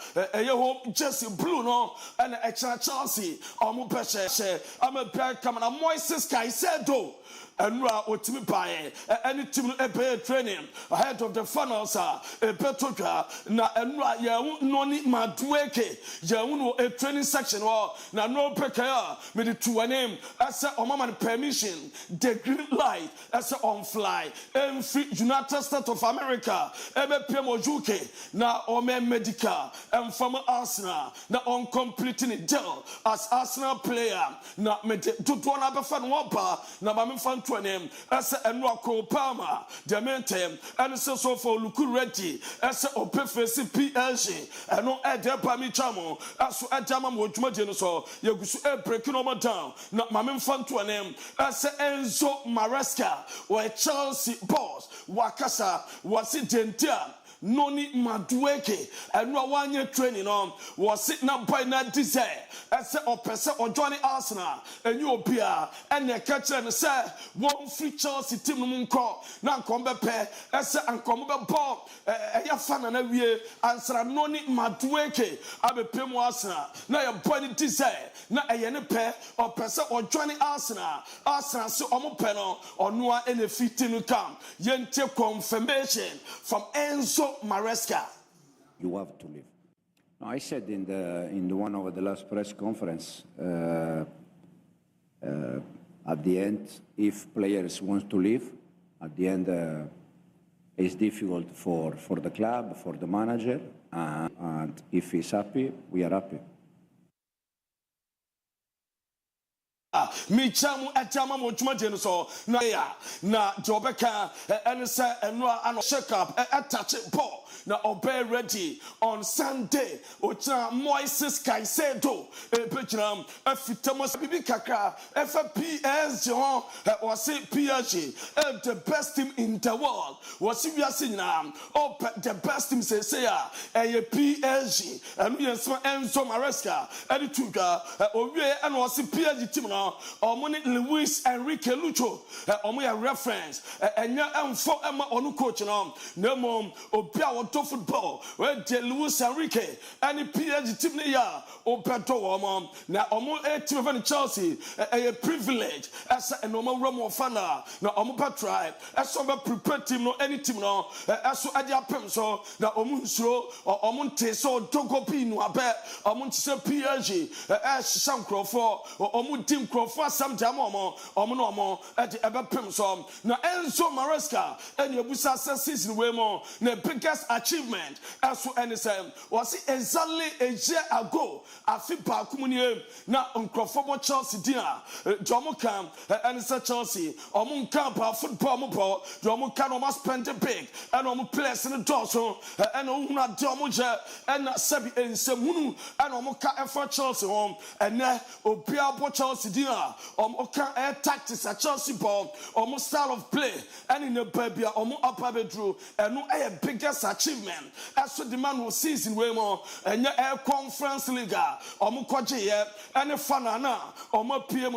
home Jesse blue no and extra Chelsea omu peshe ama pia kama na Moises Caicedo Enra otimi bae any team ebe training ahead of the finals epetoja na enra ya noni madueke ya no a training section na no pekaya me the two name as omama permission the green light as on fly free United States of America ebe pmojuke na ome medical and from Arsenal na on completing the deal as Arsenal player na me to na be fan wapa na mame fan as a Nwako Palmer, Dementem, and so for Luka ready as a Opefesi PSG, and no Ede Pamichamo, as to Adama Mojumajenoso, Yagusu breaking over down, not Mamim Fantuanem, as Enzo Maresca, or Chelsea boss, Wakasa, was it Dentia. Noni Madueke and no 1 year training on was sitting up by that desire as a oppressor or Johnny Arsenal and you appear and the catcher and say one free Chelsea team munko now come back as and come back ball a fan and every answer Noni Madueke I be Pemo Arsenal now your body desire now a yenepe oppressor or Johnny Arsenal so omopeno or no any fitting come yente confirmation from Enzo Maresca. You have to leave. No, I said in the one of the last press conference, At the end, if players want to leave, at the end it's difficult for the club, for the manager, and if he's happy, we are happy. Me chamu etama mo dwuma de no so na ya na Jobeka and say enwa ano shake up touch ball na obey ready on Sunday ocha Moises Caicedo pejram afitamos bibi kakra FPSG or say PSG the best team in the world was we are seeing now the best team say ya PSG and we so Enzo Maresca edituga owie and was PSG team now Omoni Luis Enrique Lucho omo reference enya emfo ema onu coach no mom obia woto football where de Luis Enrique any PSG team ya obeto omo na omo team of Chelsea a privilege as a normal Romo fana na omo try as some prepare team no any team no as so adia pem so na omo nsuro omo nte so dogo pi no abe omo nte PSG sham crofo omo team crofo some jam omo at the ever pim so na Enzo Maresca and your busa season way more the biggest achievement as to NSM was exactly a year ago afi ba kumuni na uncrofo Chelsea dia jomo kam and Chelsea omo kan ba football mo ball jomo kan omo spend big and omo players in the door so and omo jomo je and sabi ensemunu and omo ka effort Chelsea home and na obia bo Chelsea dia can tactics at Chelsea ball, almost style of play, and in the baby, almost upper bedroom, and no biggest achievement. As for the man who sees in way more, and your air conference league, almost quadria, any fanana, almost PM,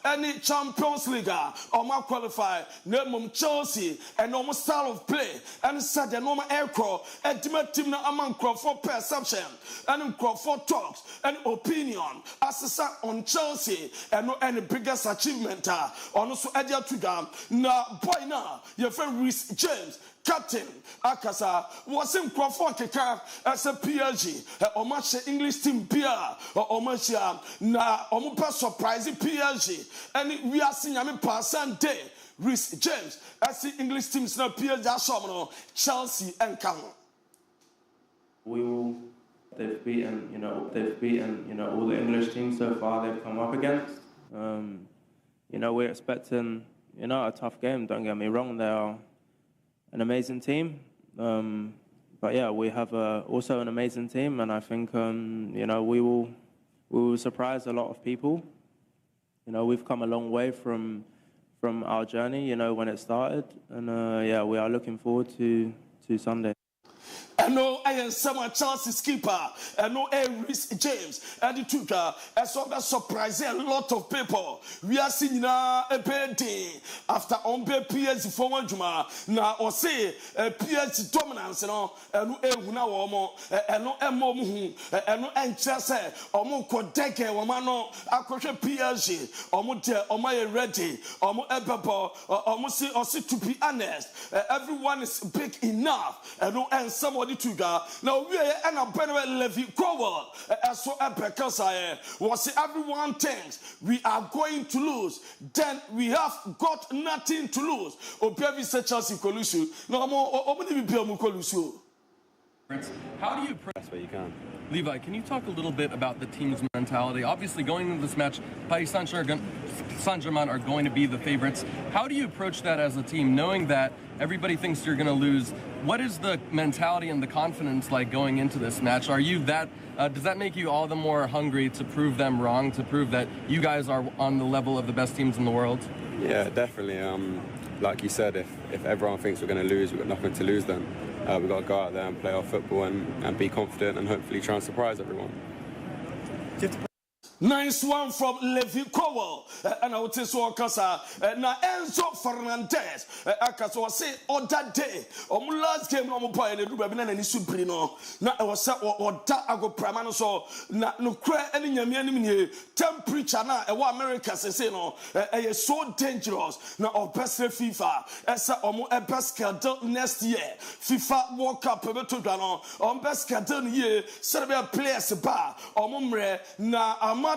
any Champions League, almost qualify, no Chelsea, and almost style of play, and said the normal aircraft, and team among for perception, and for talks, and opinion, as on Chelsea, and no any biggest achievement also Edia Tuga na boy na your friend Reece James captain akasa was in Crawford keka as a PSG omache English team pia omache na omupa surprise PSG and we are seeing am pasan day Reece James as the English teams na PSG asomno Chelsea and Cam they've beaten all the English teams so far they've come up against. We're expecting, a tough game. Don't get me wrong, they are an amazing team. But yeah, we have also an amazing team, and I think, we will surprise a lot of people. We've come a long way from our journey, when it started, and we are looking forward to Sunday. I know I am someone Chelsea skipper. I know Reece James. And the Tuka. I saw that surprising a lot of people. We are seeing now a bad day after on PSG for 1 Juma. Now or say PSG dominance, and no now and no MON-FRI and no Chelsea or more Kodeke or Mano Akoshe PSG or more ready or more Ebebo or see to be honest. Everyone is big enough and no and somebody to go. Now we are and a better Levy Crowell as so because was everyone thinks we are going to lose, then we have got nothing to lose. Or Chelsea Colusu. No more how do you press where you can? Levi, can you talk a little bit about the team's mentality? Obviously, going into this match, Paris Saint-Germain are going to be the favorites. How do you approach that as a team, knowing that everybody thinks you're going to lose? What is the mentality and the confidence like going into this match? Are you that? Does that make you all the more hungry to prove them wrong, to prove that you guys are on the level of the best teams in the world? Yeah, definitely. Like you said, if everyone thinks we're going to lose, we've got nothing to lose then. We've got to go out there and play our football and be confident and hopefully try and surprise everyone. Nice one from Levi Crowell. And I would say so, Casa. Now, Enzo Fernandez. Akasa say, on that day, on last game, no more and the Ruben and Suprino. Now, I was set or that I go primano so. Now, no cry any Yamian temperature now, and what America says, no, is so dangerous. Now, of best FIFA, as a best schedule next year. FIFA World Cup, on best schedule year, Serbia players bar, or Mumre, now,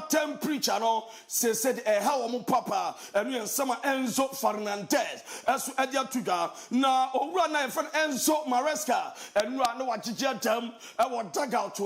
temperature no said how papa and some Enzo Fernandez as Edia Tuga na owura na friend Enzo Maresca and run what them our dugout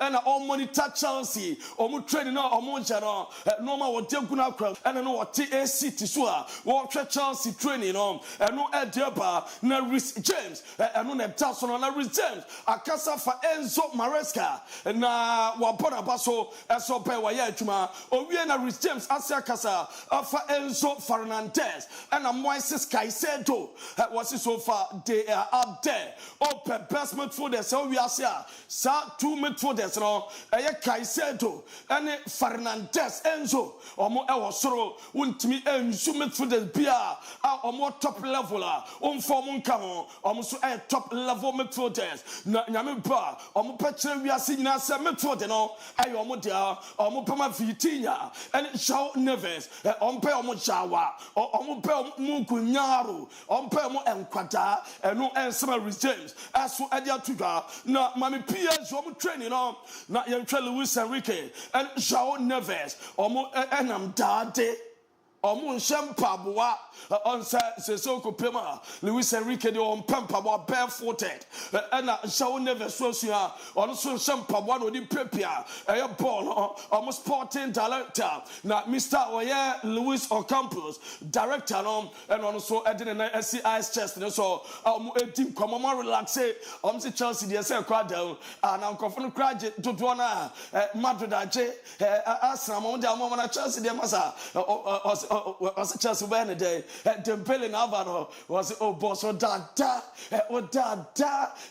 and all monitor Chelsea or training or Monjano normal what Diaguna crowd and I know what TAC Tisua what Chelsea training on and no Ediaba na Rhys James and no Neptason on Rhys James Akasa for Enzo Maresca na wapona baso eso pe wa ya adwuma owie na Rhys James asia kasa for Enzo Fernandez and Moises Caicedo was so far they are up there open best midfielders so we are sa 2 midfielders no Caicedo and Fernandez Enzo omo e wo soro wontimi ensu midfielders bia omo top level form nka ho omo so top level midfielders na nyame ba omo pekere wi ase nyina se midfield no ayo omo dia omo pama Vitinha and João Neves omo pe omo jawa omo pe omo kunyaro omo pe omo enkwada eno ensema Rhys James aso edia tuga na mami PSG omo training no na yentwa Luis Enrique and João Neves omo enam dade omo nshempaboa on Sesoko Pema, Luis Enrique de on Pampa barefooted, and João Neves Sosia, on Shampa one of the Prepia, a ball almost sporting director, now Mr. Oye Luis Ocampos, director, and also adding an SCI's chest, and so a team come on relax, the Chelsea, the SL Cradle, and I'm confident graduate to Dwana, Madrid, Asram, on the moment Chelsea, the Massa, was Chelsea Wednesday. Dembele Navarro was boss or dada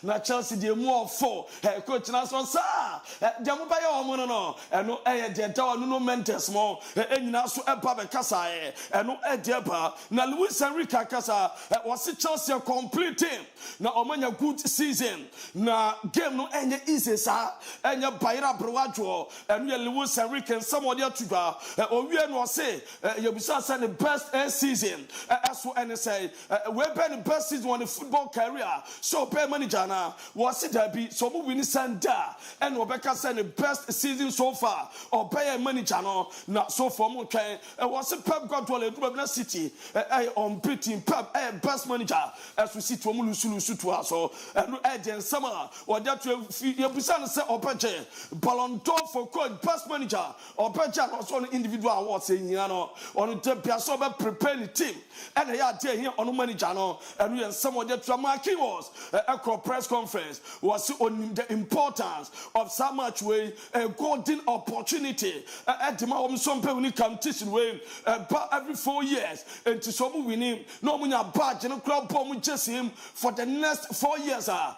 na Chelsea the more for coach na so sa dem ba ya omo no eno de da no Mendes mo enyina so eba be kasa eno de ba na Luis Enrique kasa was Chelsea completing na omanya good season na game no enye easy sa enye bayra browadwo eno Luis Enrique somebody atuga owie no say yebisa say the best season as well and say we been the best season on the football career so pay manager now was it be so we win sanda and Rebecca said the best season so far or pay manager no na so for mo twen was it Pep Guardiola do City on beating Pep best manager as we see to mo lusu to us so and agent summer or that you bisa say opeje Ballon d'Or for coach best manager or opeje also on individual awards you know on the piaso be prepare the team and they are here on manager no and we some of the Tramarkin was a press conference was on the importance of so much way a golden opportunity at the moment some people competition way every 4 years and to some winning no when a badge and club bomb just him for the next 4 years a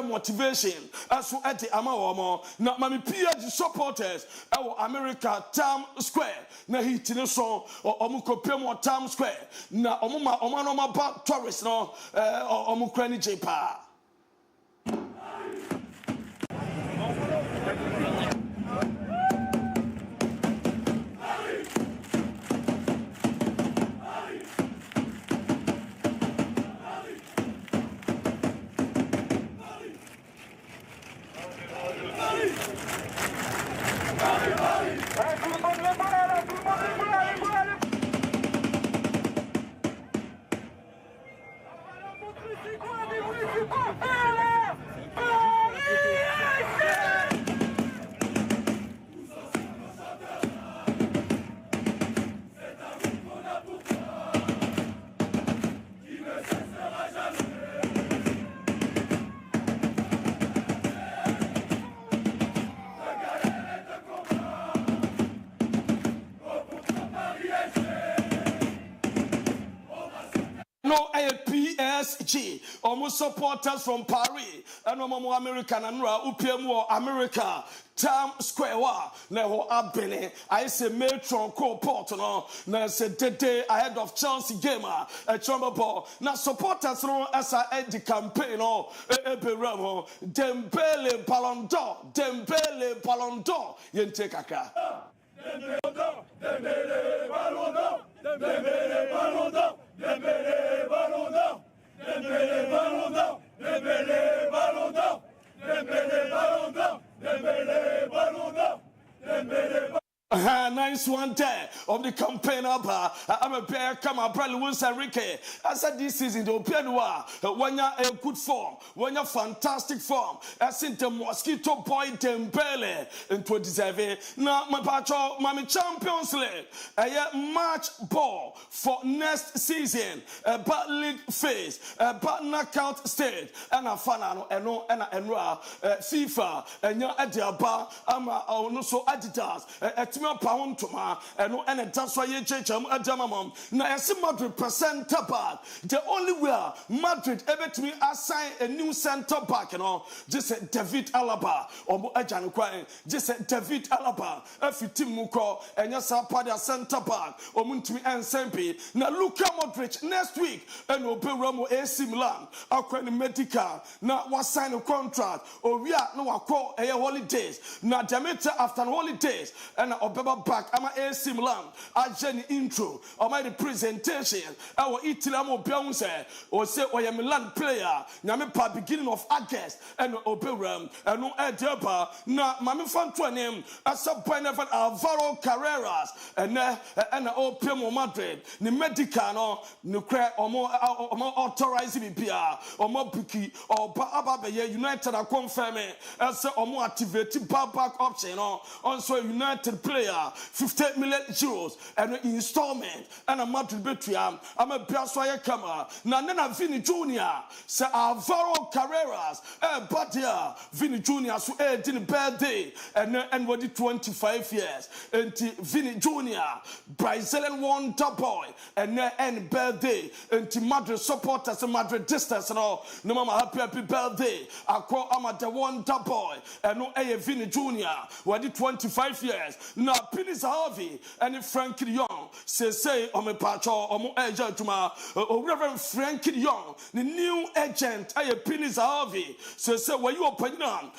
motivation as so at the Amawomo now mami PSG supporters our America Times Square na hit no so omuko pemo Times Square na omama ba tourist no omukra ni jepa no PSG almost supporters from Paris and no American and UPM America Times Square wa na ho abene I say Metron Port no na say day ahead of Chelsea game a chamba ball na supporters no as a the campaign no eberam Dembele Ballon d'Or yente kaka Dembele Ballon d'Or Dembele Ballon d'Or Dembele Ballon d'Or Dembele Ballon d'Or Dembele Ballon d'Or Dembele Ballon d'Or Dembele Ballon d'Or Dembele this one day of the campaign I'm a pair come up Lewis Enrique. I said this season the Opianwa when you're a good form, when you're fantastic form. I sent the mosquito boy Dembele in 27. Now my patro, my Champions League. A match ball for next season. A bad league phase, a bad knockout stage, and a fanano and enra FIFA and your Adiaba. I'm also Adidas. Etime pound to ma and that's why you change Adamam. Now I see Madrid center back. The only way Madrid ever to me assign a new center back, just David Alaba or Ajan Quine, just David Alaba, if you team Muko and your Sapada center back or Muntimi and Sempi. Now Luka Modric next week and Oberomo AC Milan. I'll call the medical. Now what sign a contract or we are no call a holidays. Now Demeter after holidays and I'll be back. I'm a AC Milan. I Jenny intro or my presentation. I will eat till I'm Beyonce or say or a Milan player. Now beginning of August and Oberam and no Edeba. Now my fan to a name as a pineapple Alvaro Carreras and Opium Madrid. The medical no crack or more authorized BPR or more Piki or Bababe United are confirming as a more activated back option also United player 50 million euros and installment and a Madrid Betriam. I'm a Piaswaya Kama. Nana Vini Jr. Say Alvaro Carreras, Badia Vini Jr. so in birthday and what 25 years. And Vini Jr. Brazilian wonder boy and birthday and Madrid supporters and Madrid distance and all. No mama happy birthday. I call the wonder boy and no A Vini Jr. what 25 years. Now Pinis Harvey and Frankie Young say on my patch or my agent or Reverend Frankie Young, the new agent, I Pinis Harvey. Say where you open on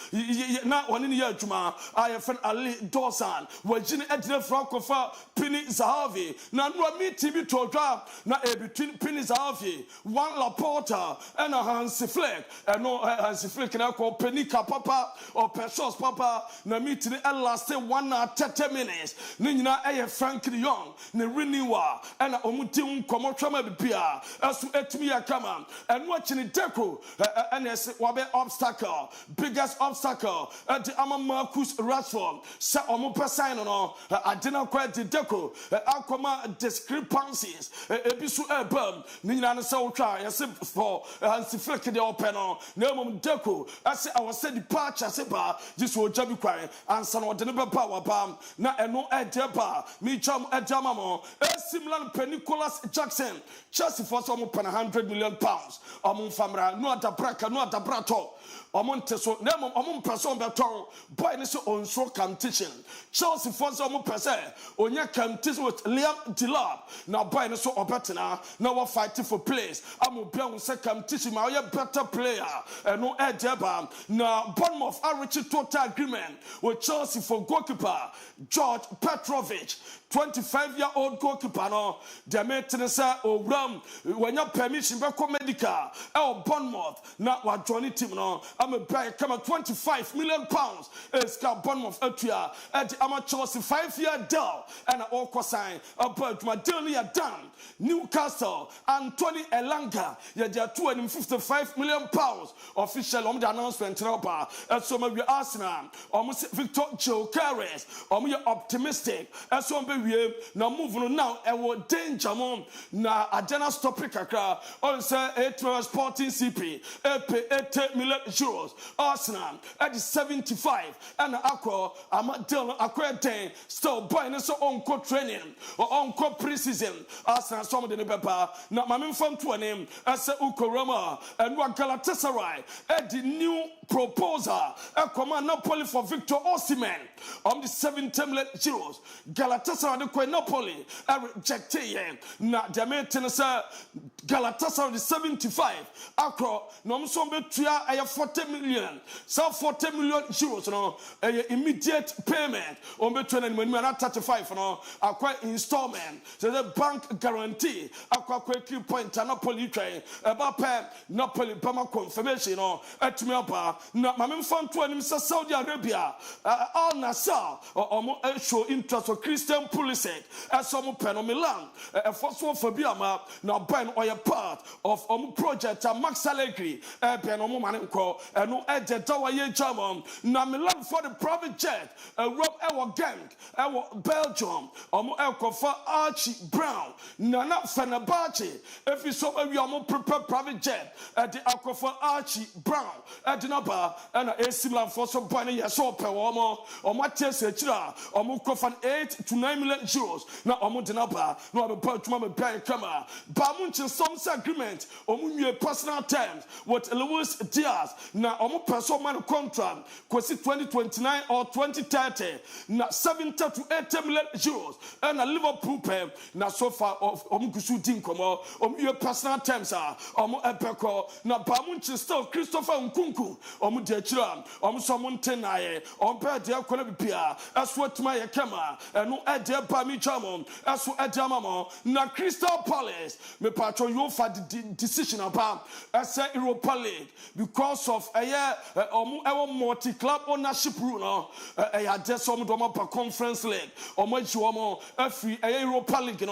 not one in the year Juma. I have friend Ali Dawson, where Jenny Edna Francofa, Pinis Harvey. Now me TV to drop now between Pinis Harvey, one Laporta and a Hansi Fleck, and no Hansi Fleck and I call Penica Papa or Persos Papa. Now meeting the last 1 hour 30 minutes. Nina A Frankie Young, the Renewa, and a Omutim Comotrama Pia, as to Etmia Kama, and watching it deco, and as Wabe obstacle, biggest obstacle, at the Ama Marcus Rashford, Sa Omopasino, I didn't quite the deco, Alcoma discrepancies, Ebisu Ebum, Nina Sautra, as if for Hansi Fleck the open on, no deco, as I was said departure, Seba, this will Jabby Quine, and son of the power bomb, not a no Edeba, me chum Edamamo, Simlan Nicholas Jackson, Chelsea for some £100 million, among Famra, no at the braca, no at the brato. Omonteso, Nemo, Omon Person Baton, boy, on so competition. Chelsea for some person, on your competition with Liam Dilab, now boy, so Obertina, now we're fighting for place. I'm a brown second competition, my better player, and no Edeba. Now, Bournemouth are reaching total agreement with Chelsea for goalkeeper George Petrovic. 25-year-old goalkeeper, no, the maintenance or rum when your permission back medical, or Bournemouth, not what Johnny Tim, no, I'm a buy come at £25 million. It's got Bournemouth Atria at the amateur 5-year deal and an all sign about my daily done. Newcastle, Anthony Elanga, yeah, they are £255 million official on the announcement. And so maybe Arsenal, almost Victor Gyokeres, or optimistic, and so now moving on now, and what danger mom now Adena stop it kakra on say 8 Sporting CP 80 million euros Arsenal at the 75 and Aqua Amadel Aqua 10 still buying so on training or on pre-season Arsenal some of the paper now my from to a name as Ukoroma and what Galatasaray at the new proposal a command Napoli for Victor Osimhen on the 70 million euros Galatasaray the Napoli rejected na the maintenance Galatasaray the 75 Accra no so betua a 40 million so 40 million euros no immediate payment on between and 35 no Accra installment so the bank guarantee Accra quick point Napoli train about Napoli Bama confirmation no at me up na my fan to him Saudi Arabia Al Nassr or show interest for Christian Pulisic, some Peno Milan, a first one for Biama, now Ben or a part of project Max Allegri, Peno Manenko, and no Edge Tower German, now Milan for the private jet, Rob Ewa Gang, Ewa Belgium, Elko for Archie Brown, Nana Fenerbahce, if you saw a Yamo prepare private jet at the Elko for Archie Brown, at the number, and a similar for some point, yes, or Pewomo, or Matthias Echira, or Moko from 8 to 9 million euros, now Omotinapa, no other part to my bank camera, Bamunch some agreement, Omunia personal terms, what Luis Diaz, now Omo personal contract, Kwesi 2029 or 2030, now 70 to 80 million euros, and a Liverpool pay, now so far of Omgusu Dinkomo, Omunia personal terms are, Omo Epeko, now Bamunch still Christopher Nkunku, Omu Dechira, Someone tenaye on bed there Pia, as what my camera, and no idea by me Jamon, as what Adamamo, na Crystal Palace, me patron you for the decision about as a Europa League because of a year multi club ownership rule, a had just some Doma Conference League, or much more a free Europa League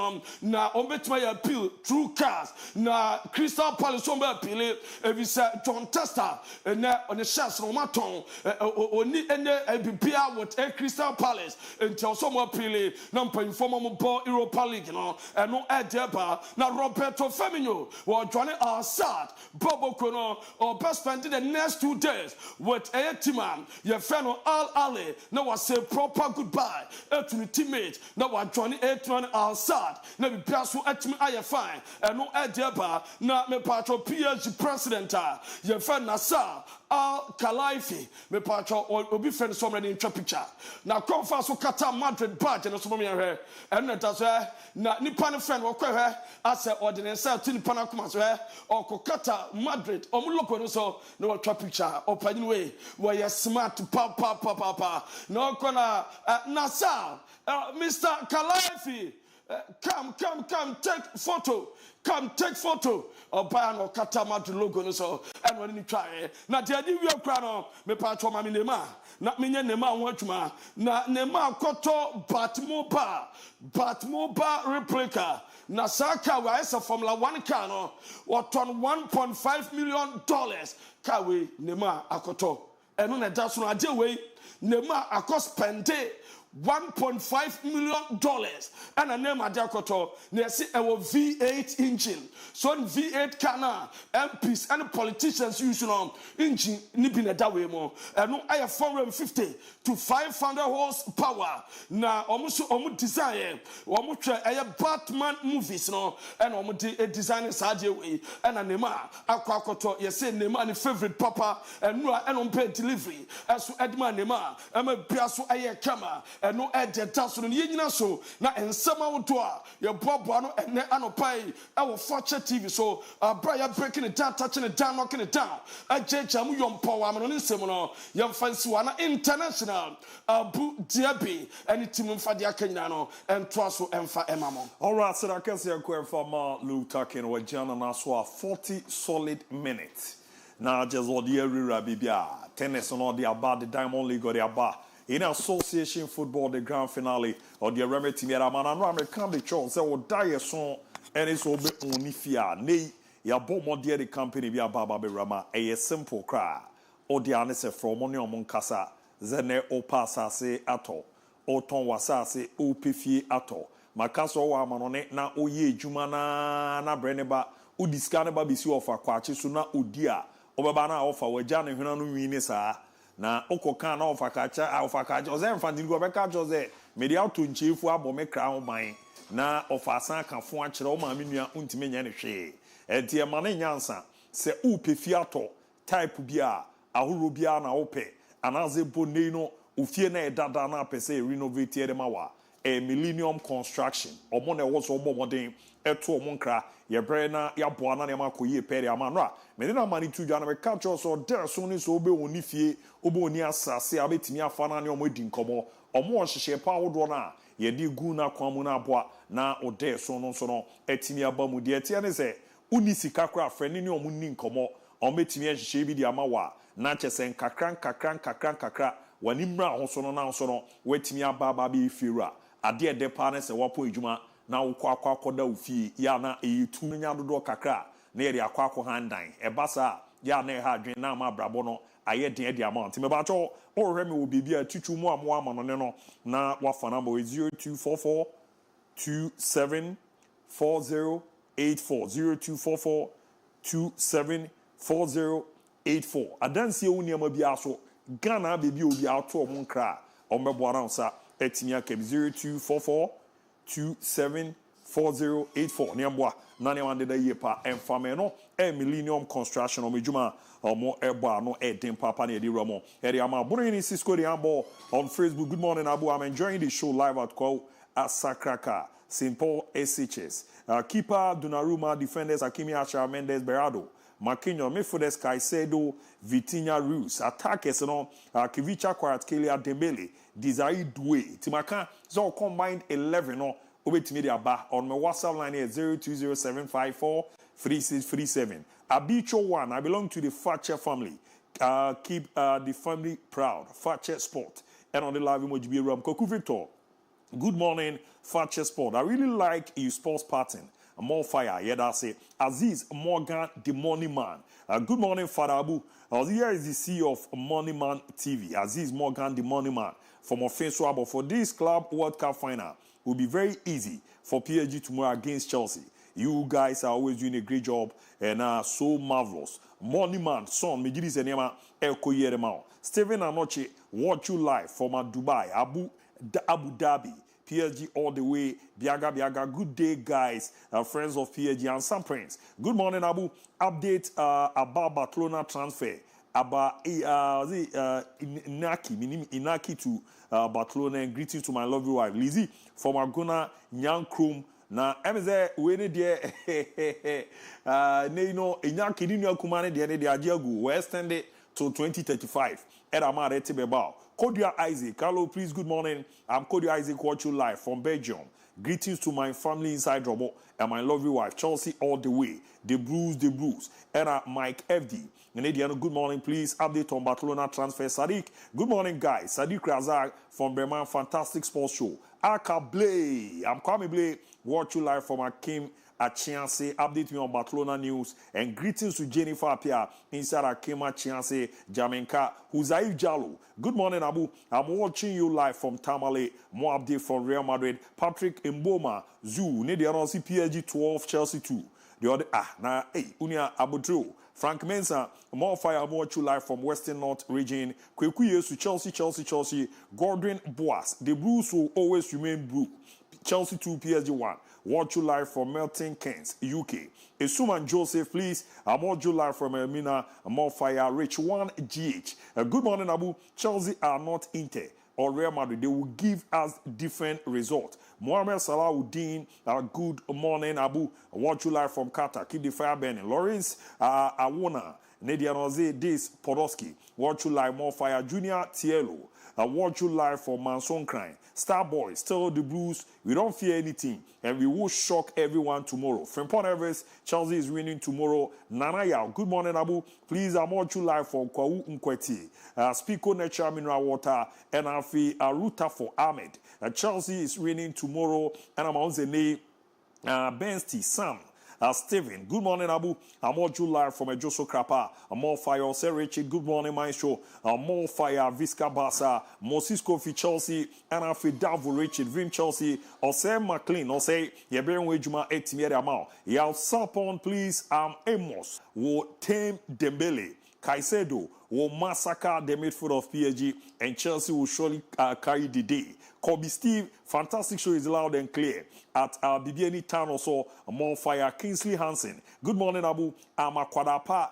na on bet my appeal through cars, na Crystal Palace on appeal, if you say John Tester, and on the chance no maton. Only ABOU with a Crystal Palace until some appeal, number informal ball Europa League, and no Adeba, now Roberto Firmino, or Johnny Assad, Bobo Kono, or best spending the next 2 days with a team, your friend Al Ali, now I say proper goodbye to the teammate, now I Johnny Etron Assad, now we pass to at me I fine, and no Adeba, now me patro PSG president, your friend Nassar. Al Khalifi, me patron or be friends somebody in picture. Now come fast so Qatar Madrid badge and some here. And that's where na nipa friend or here as a ordinance to Nipa come here or Qatar Madrid or look so no picture or anyway where you're smart papa. No corner Nassar, Mr. Khalifi. Come, take photo. Come, take photo. Or buy an Qatar Madrid logo so. And when you try, now the idea we are crying, me patron mami nema. Not me nema watchma. Na nema koto Batmobile replica. Na saka wa esa Formula 1 car no. What on $1.5 million. Kawe nema akoto. Eno na daso no ade we nema akos pende. $1.5 million and a name Adakoto, they say a V8 engine. So in V8 car MPs and politicians use engine nibina that way more. And no I have 450 to 500 horsepower. Now almost design almost a Batman movies no and almost a designer Sadia way and a nema Aquakoto, you say nema favorite papa and no and on pay delivery as to Edman nema I'm a piasso a camera. No edge tasso no yina so na ensema wotoa ye bobo no ene anopai our fortune TV so braya breaking it down touching it down knocking it down ajeja mu yompo wa no nsem no ye fancy wa na international ABOU DIABY any team mfa dia kanyina no entwa so emfa emamo. All right, so I can say for Luka ken wa jana na so 40 solid minutes na just what the area bibia tennis no the about the Diamond League or the about in association football, the grand finale or the remedy team, man, and American the choice. So, what die son and it's all be only fear. Nay, ya bomb dear the company via Baba Rama, a simple cry. Or the answer from Money on Moncasa, Zene o pasa se ato, o ton wasase o pifie ato. Makaso wa manone na oye jumana na breneba, u discaneba bisi offer quachi suna udia, obabana offer wajana hunanu winisa. Na okoka na ofakacha oze mfandini go beka jose media to nchefu abome kra ho man na ofasa kafo a kire o ma menua untime nya ne hwe enti e mane nyansa se upefi ato type bia ahoro bia na ope anaze bonei no ofie na edada na pese renovate ere mawa millennium construction omo na wo so obo moden eto omo nkra ye bre na ya boa na ne makoyi pere amanra me na mani tu dwa na me catch so there so ni so obe woni fie obe oni asase abetimi afa na ne omo di nkomo omo ohihye pa wodo na ye di gu na kwamu na aboa na ode so no etimi abamu de etia ne se uni sika kra freni ne omo ni nkomo omo etimi ahihye bi di amawa na chese nkakran wani mra ho so no na so no wetimi aba bi fiura ade de pa na se wapo ejuma na akwa da ofie ya na eyitu nya dodo kakra na ye de akwa handan eba sa ya na ha adwen na ma brabo no aye den de amount me ba cho o hwe me wo bibia tutu mu amo ama no ne no na wafa number 0244 274084 0244 274084 adansi ewu niam bia so Ghana baby obi ato omo nkra ombebo around sa etimi akam 0244 274084 niamboa na ne wande da yepa enfame no Millennium Construction omejuma omo eba no eden papa na edi romo eri ama buru ni Cisco de ambo on Facebook. Good morning Abu, I'm enjoying the show live at Sakraka St. Paul SHS. Keeper Donnarumma, defenders Hakimi Asha, Mendes Berardo, Marquinhos, midfielders Caicedo, Vitinha, Rus, attackers Kivicha, Kvaratskhelia, Dembele, Desiree Doué, Timaka, so combined 11 no obet media ba on my WhatsApp line here 0207543637. Abicho one, I belong to the Fakye family. Keep the family proud. Fakye Sport. And on the live emoji Ram Koku Victor. Good morning, Fakye Sport. I really like your sports pattern. MON-FRI. Yeah, that's it. Aziz Morgan, the Money Man. Good morning, Father Abu. Here is the CEO of Money Man TV. Aziz Morgan, the Money Man. From Offensive for this club World Cup final will be very easy for PSG tomorrow against Chelsea. You guys are always doing a great job and are so marvelous. Money Man, son, Madrid Zenema, Elko Yeremao. Steven Anoche, watch you live from Dubai, Abu Dhabi. PSG all the way. Biaga. Good day, guys. Friends of PSG and some friends. Good morning, Abu. Update about Barcelona transfer. About Inaki to Barcelona. And greetings to my lovely wife, Lizzie, from Argona, Nyankrum. Na emze we ne de ne no Inaki ni akumane de ne de agiagu we extend it to 2035. Era ma rete beba. Kodia Isaac, hello, please, good morning. I'm Kodia Isaac, watch you live from Belgium. Greetings to my family inside Robo and my lovely wife, Chelsea, all the way. The Blues. And Mike FD. Canadian, good morning, please. Update on Barcelona transfer. Sadiq, good morning, guys. Sadiq Razak from Bremen, fantastic sports show. Aka Blay, I'm Kwame Blay. Watch you live from Akim Achianse. Update me on Barcelona news. And greetings to Jennifer Apia inside Akim Achianse, Jamenka, Huzaif Jallo. Good morning, Abu. I'm watching you live from Tamale. More update from Real Madrid. Patrick Mboma, Zoo, Nedianosi PSG 12, Chelsea 2. The other, Unia Abudro. Frank Mensah, MON-FRI, I'm watching you live from Western North region. Kwekuye to Chelsea. Gordon Boas. The Blues will always remain blue. Chelsea 2, PSG 1. Watch you live from Milton Keynes, UK. Esuman Joseph, please. I'm watching you live from Elmina, MON-FRI, Rich 1GH. Good morning, Abu. Chelsea are not Inter or Real Madrid. They will give us different results. Mohamed Salahudeen, good morning, Abu. Watch you live from Qatar. Keep the fire burning. Lawrence Awona, Nedianoze, Dis Podolski. Watch you live, MON-FRI, Junior Tielo. Watch you live for Manson Crime. Starboy, still the Blues. We don't fear anything. And we will shock everyone tomorrow. Frimpon Everest, Chelsea is winning tomorrow. Nanaya, good morning, Abu. Please, I'm watching you live for Kwau Nkweti. Spico Natural Mineral Water. And Afi Aruta for Ahmed. Chelsea is winning tomorrow. And I'm on the name Bensty, Sam. Steven, good morning, Abu. I'm watching you live from Joso Krapa. MON-FRI, Ose Richard, good morning, my show. MON-FRI, Visca Basa, Mosisco for Chelsea, and Afi Davo Richard, Vim Chelsea, Ose McLean, Ose, Yaberen Wejuma, Etimiere Amau. Yal Sapon, please, Amos, wo Tame Dembele, Caicedo, will massacre the midfield of PSG, and Chelsea will surely carry the day. Kobe Steve, fantastic show is loud and clear. At Bibiani Town also, MON-FRI, Kingsley Hansen. Good morning, Abu. Amakwadapa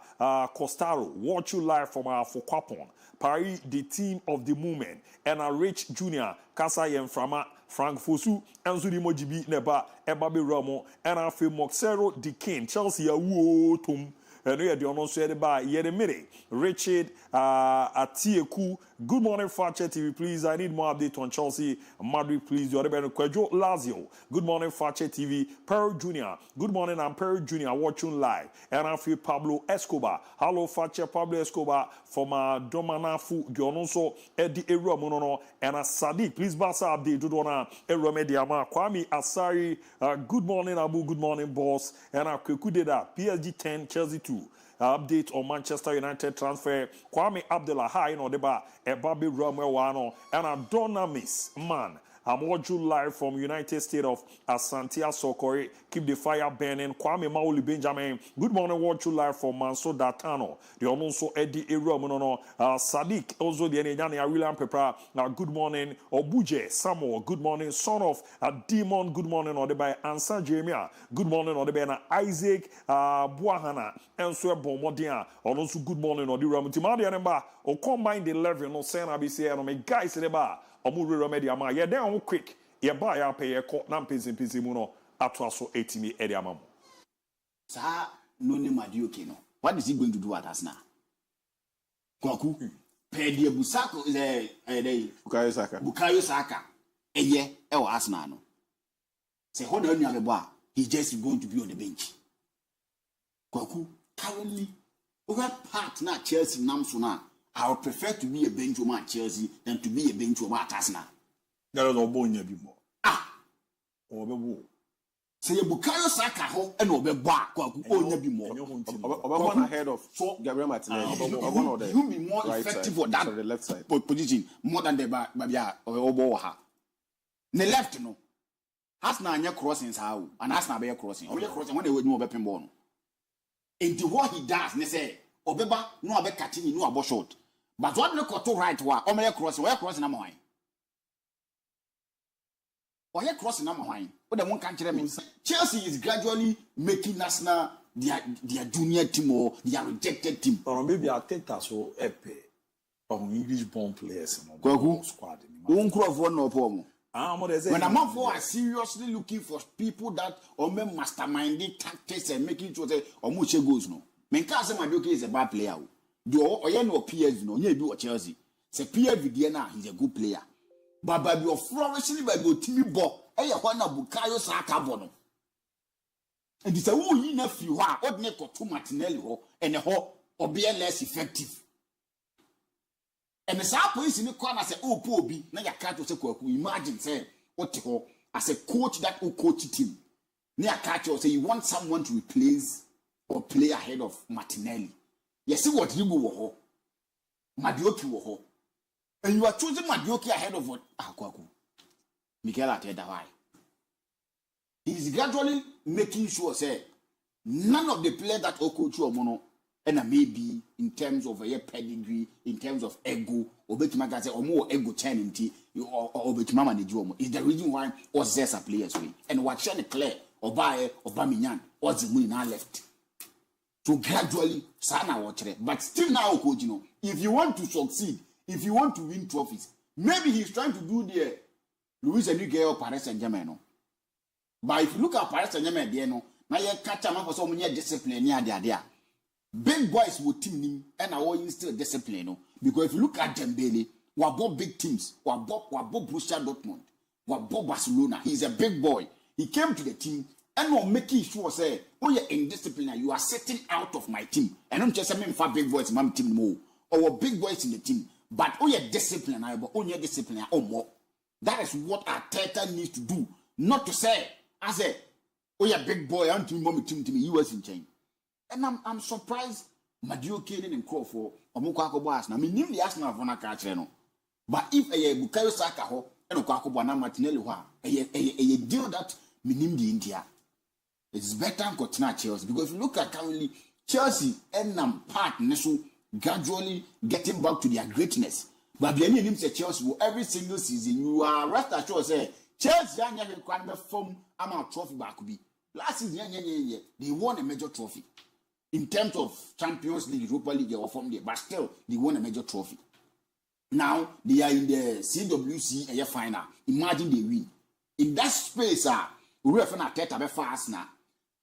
Costaro. Watch you live from Fokwapon. Paris, the team of the movement. And Rich Jr., Kasa Yemframa, Frank Fosu, Anzuri Mojibi Neba, Ebabe Ramo, and Afi Moxero, the King, Chelsea, Tum. and we are the honor share by Yedemire, Richard Atieku. Good morning, Fakye TV, please. I need more update on Chelsea, Madrid, please. You are the Kwejo Lazio. Good morning, Fakye TV. Pearl Jr. Good morning, I'm Pearl Jr. watching live. And I feel Pablo Escobar. Hello, Fakye, Pablo Escobar from Domanafu, Gionoso, Eddie Eru Monono, and Sadiq. Please, Basa update. Dudona Eru Mediama. Kwame Asari. Good morning, Abu. Good morning, boss. And I Kudeda. PSG 10, Chelsea 2. Update on Manchester United transfer. Kwame Abdullah High no deba Ebabe Ramwano and Adonna Miss man. I'm watching live from United States of Asantia Sokore. Keep the fire burning. Kwame Mauli Benjamin. Good morning, watching live from Manso Datano. The also Eddie Eromono. Sadiq also the Enejani William Pepra. Good morning. Obuje Samuel. Good morning. Son of Demon. Good morning. Odeba Ansa Jeremiah. Good morning. Odeba Isaac Buahana. And so Bomodia. Also good morning. Odira Mutimadi Anemba. Or combine the 11. No Sena BC. And me guys in the bar. Omuri remedy ama ye den on quick ye buy ya pay ye ko na mpinsi mu no ato aso 80 edi ama mo sa no ne Madioke no what is he going to do at Arsenal Kwaku Pedro Busako Bukayo Saka eye e wa Arsenal no say hold on you a he just going to be on the bench Kwaku currently over part na Chelsea namso na I would prefer to be a benchwoman at Chelsea than to be a benchwoman at Arsenal. There is no bone here more. Or say Bukayo Saka ho and obe back or be more. One ahead of Gabriel Martinelli. You'll be more effective for that the left side position more than the Babia or Oboha. The left no. Arsenal near crossings how and Arsenal be crossing. Only crossing when they would know weapon born. Into what he does, they say Obeba no abe cutting no abo short. But what look to right wa o me crossing na mo hwan o ye crossing na mo hwan o de won kan kire me Chelsea is gradually making Arsenal their junior team or their rejected team or maybe I take that so epe on English born players no squad won crofo no pomo when a man for are are seriously looking for people that or masterminding tactics and making sure say omuche goals no men ka say Madioke is a bad player do oye no PSG no nya bi o Chelsea say PSG die na he's a good player but by your flourishing by your team ball e ye ho na Bukayo Saka bo no and say wo yi na fi ho a odne ko to Martinelli ho ene ho obe less effective and the sa police ni ko na say o po obi na ya ka to say Kwaku imagine say what ho as a coach that will coach team na ya ka to say you want someone to replace or play ahead of Martinelli. You see what you go Madioke wo ho. And you are choosing Madioke ahead of what Kwaku. Mikel Arteta why? He is gradually making sure say none of the players that coach you mono and maybe in terms of a pedigree, in terms of ego, or betima say or more ego chanity or betima manage is the reason why all Zesa players win. And what Shane Claire or Baye or Bamignan or Zimu now left. So gradually, sana watch it. But still now, coach, you know, if you want to succeed, if you want to win trophies, maybe he's trying to do the Luis Enrique or Paris Saint-Germain. No? But if you look at Paris Saint-Germain, there no, now you catch a man for so many discipline there. Big boys will team him and I will instill discipline. No? Because if you look at Dembele, we are both big teams. We are both Borussia Dortmund. We are both Barcelona. He's a big boy. He came to the team. And we're making sure, say, oh, you're indisciplined, you are setting out of my team. And I'm just saying, for big boys in my team more, or big boys in the team. But oh, you're disciplined, oh, you're disciplined, or more. That is what Arteta needs to do. Not to say, I say, oh, you're big boy, I'm to my team, you was in chain. And I'm surprised, Madioke and Crawford, or Mukako Boss. I mean, the Arsenal of Vonaka, but if a Bukayo Saka ho, and Okako Bana Martinelli, a deal that minim the India. It's better to continue Chelsea because if you look at currently Chelsea and part so gradually getting back to their greatness. But the name say Chelsea every single season you are rest assured say Chelsea and you can form amount trophy back be. Last season they won a major trophy in terms of Champions League, Europa League or from there, but still they won a major trophy. Now they are in the CWC final. Imagine they win in that space. We refer to Arteta be fast now.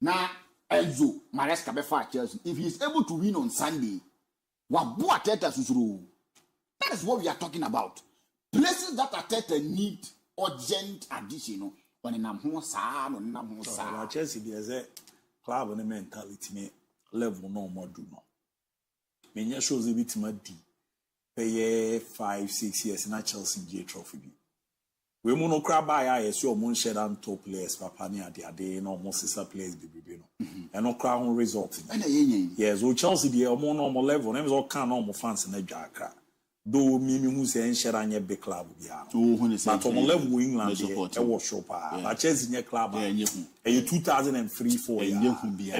Now, Enzo Maresca befa Chelsea. If he is able to win on Sunday, what Arteta susuru. That is what we are talking about. Places that Arteta need urgent addition. On in Namhosa, Chelsea there's a club and a mentality level no more do no. Many shows a bit mad pay 5-6 years in a Chelsea J trophy. We mono crab by as your moon shed and top players, Papania, the day, no more sister players, baby, and no crown resulting. Yes, well, Chelsea, the more normal level, names all can normal fans in a jacker. Though Mimi who say, share on your big club, but on level England, I was shop, but Chelsea in your club, and you 2003 4 and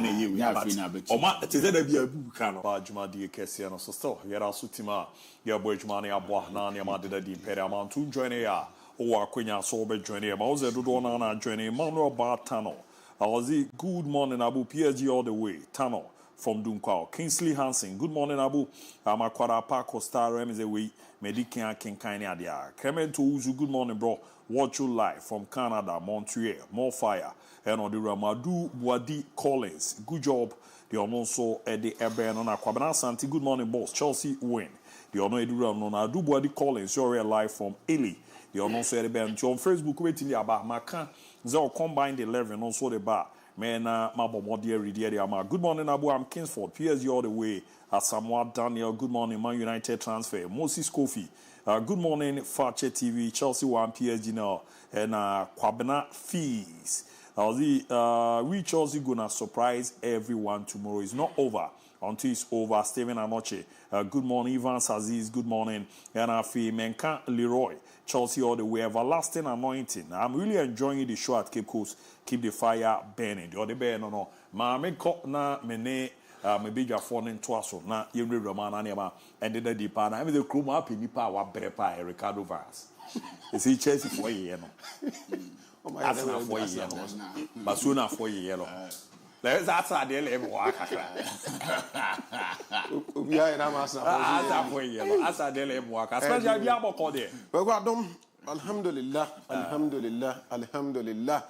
a year we have it is a be a book can of Juma de Cassiano, so still, you're also Tima, your boy Jumani Abuahna, your mother, the Imperial to join a or Quenya sober journey, Mauser Dudona journey, Manuel Bar Tunnel. I was good morning, Abu PSG all the way, Tunnel. From Dunkao, Kingsley Hansen. Good morning, Abu. Amakwara Park Costa Remzewe, Medican Kinkani Adia. Clement Uzu, good morning, bro. Watch you live from Canada, Montreal, more fire. And on the Ramadou Boadi Collins. Good job. The also Eddie Eben on Aquabana Santi. Good morning, boss. Chelsea win. The honor Eddie Ramadou Boadi Collins. You're live from Ely. The also Eddie Ben. On Facebook, waiting about Macan. They'll combine the 11 also the bar. Man, good morning, Abu. I'm Kingsford. PSG all the way. Samuel Daniel. Good morning, Man United transfer. Moses Kofi. Good morning, Fakye TV. Chelsea 1 PSG now. And Kwabena fees. We Chelsea gonna surprise everyone tomorrow. It's not over until it's over. Steven Anoche. Good morning, Ivan Saziz. Good morning. And Afi Menka Leroy. Chelsea all the way. Everlasting anointing. I'm really enjoying the show at Cape Coast. Keep the fire burning. The other bear no. Ma me ko na mene me bigger phone in twaso na yemre Roman anema and the deeper na me the crew ma pe nipa wa brepa Ricardo Vaz. Is Chelsea for year no. Oh my God, that's for year no. But soon for year no. Let's ask the level akaka. We are in Amasa. Asa for year no. Asa the level akaka. Especially bi aboko there. We go dom. Alhamdulillah. Alhamdulillah. Alhamdulillah.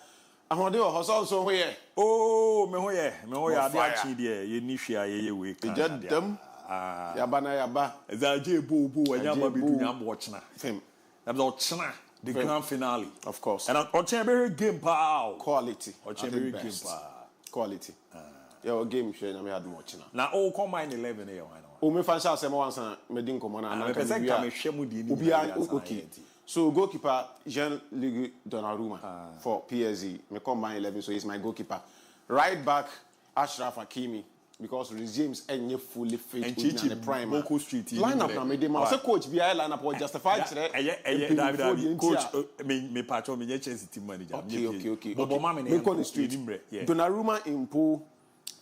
Ahode o hoso so ho ye. Oh, me ho ye ade achi de ye ni hwia ye we kan. Jedam. Yaba na yaba. Za je bo anya ba bedu nya bo chena. Fem. That was chena the grand finale. Of course. And on chamber game pa quality. On chamber game pa quality. Your game share na me had more chena. Na all combine 11 here why no. O me fan sha say mo wan san me din komo na na kan me hwemu di ni. Okay. So goalkeeper Jean-Luc Donnarumma for PSG. Me combine 11, so he's my goalkeeper. Right back Achraf Hakimi because regimes ain't fully fit in the prime. Lineup na me dey ma. Say coach be lineup or justify David coach me patch me Chelsea team manager. Okay. Me call the street. Donnarumma in pool,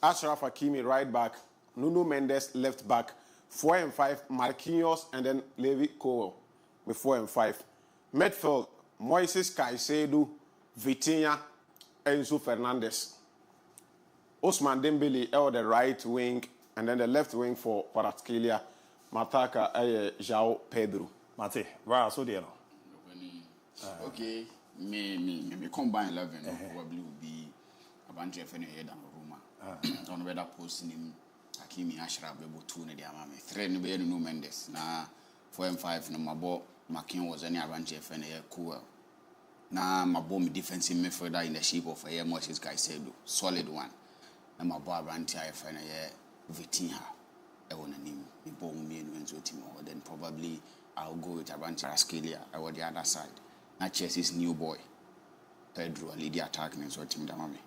Achraf Hakimi right back, Nuno Mendes left back, 4 and 5 Marquinhos and then Levi Colwill with 4 and 5. Midfield, Moises Caicedo, Vitinha, Enzo Fernandez. Ousmane Dembele on the right wing, and then the left wing for Kvaratskhelia, Mataka, João Pedro. Mate, where so there now? Okay, me combine 11 probably would be Abanje Fene and Roma. On whether posting him, Hakimi, Achraf, Bebo 2 ne dia mame. 3 no be no Mendes. Na 4 and 5 no mabo. Makin was any Abanje Fene cool. Na mabo me defensive midfielder in the shape of a Moises Caicedo, solid one. Na mabo Abanje Fene Vitinha. I want to name me bomb me and team. Then probably I'll go with Abanje Kvaratskhelia. I want the other side. Na Chelsea's new boy. Pedro, a lady attacking and so team damame.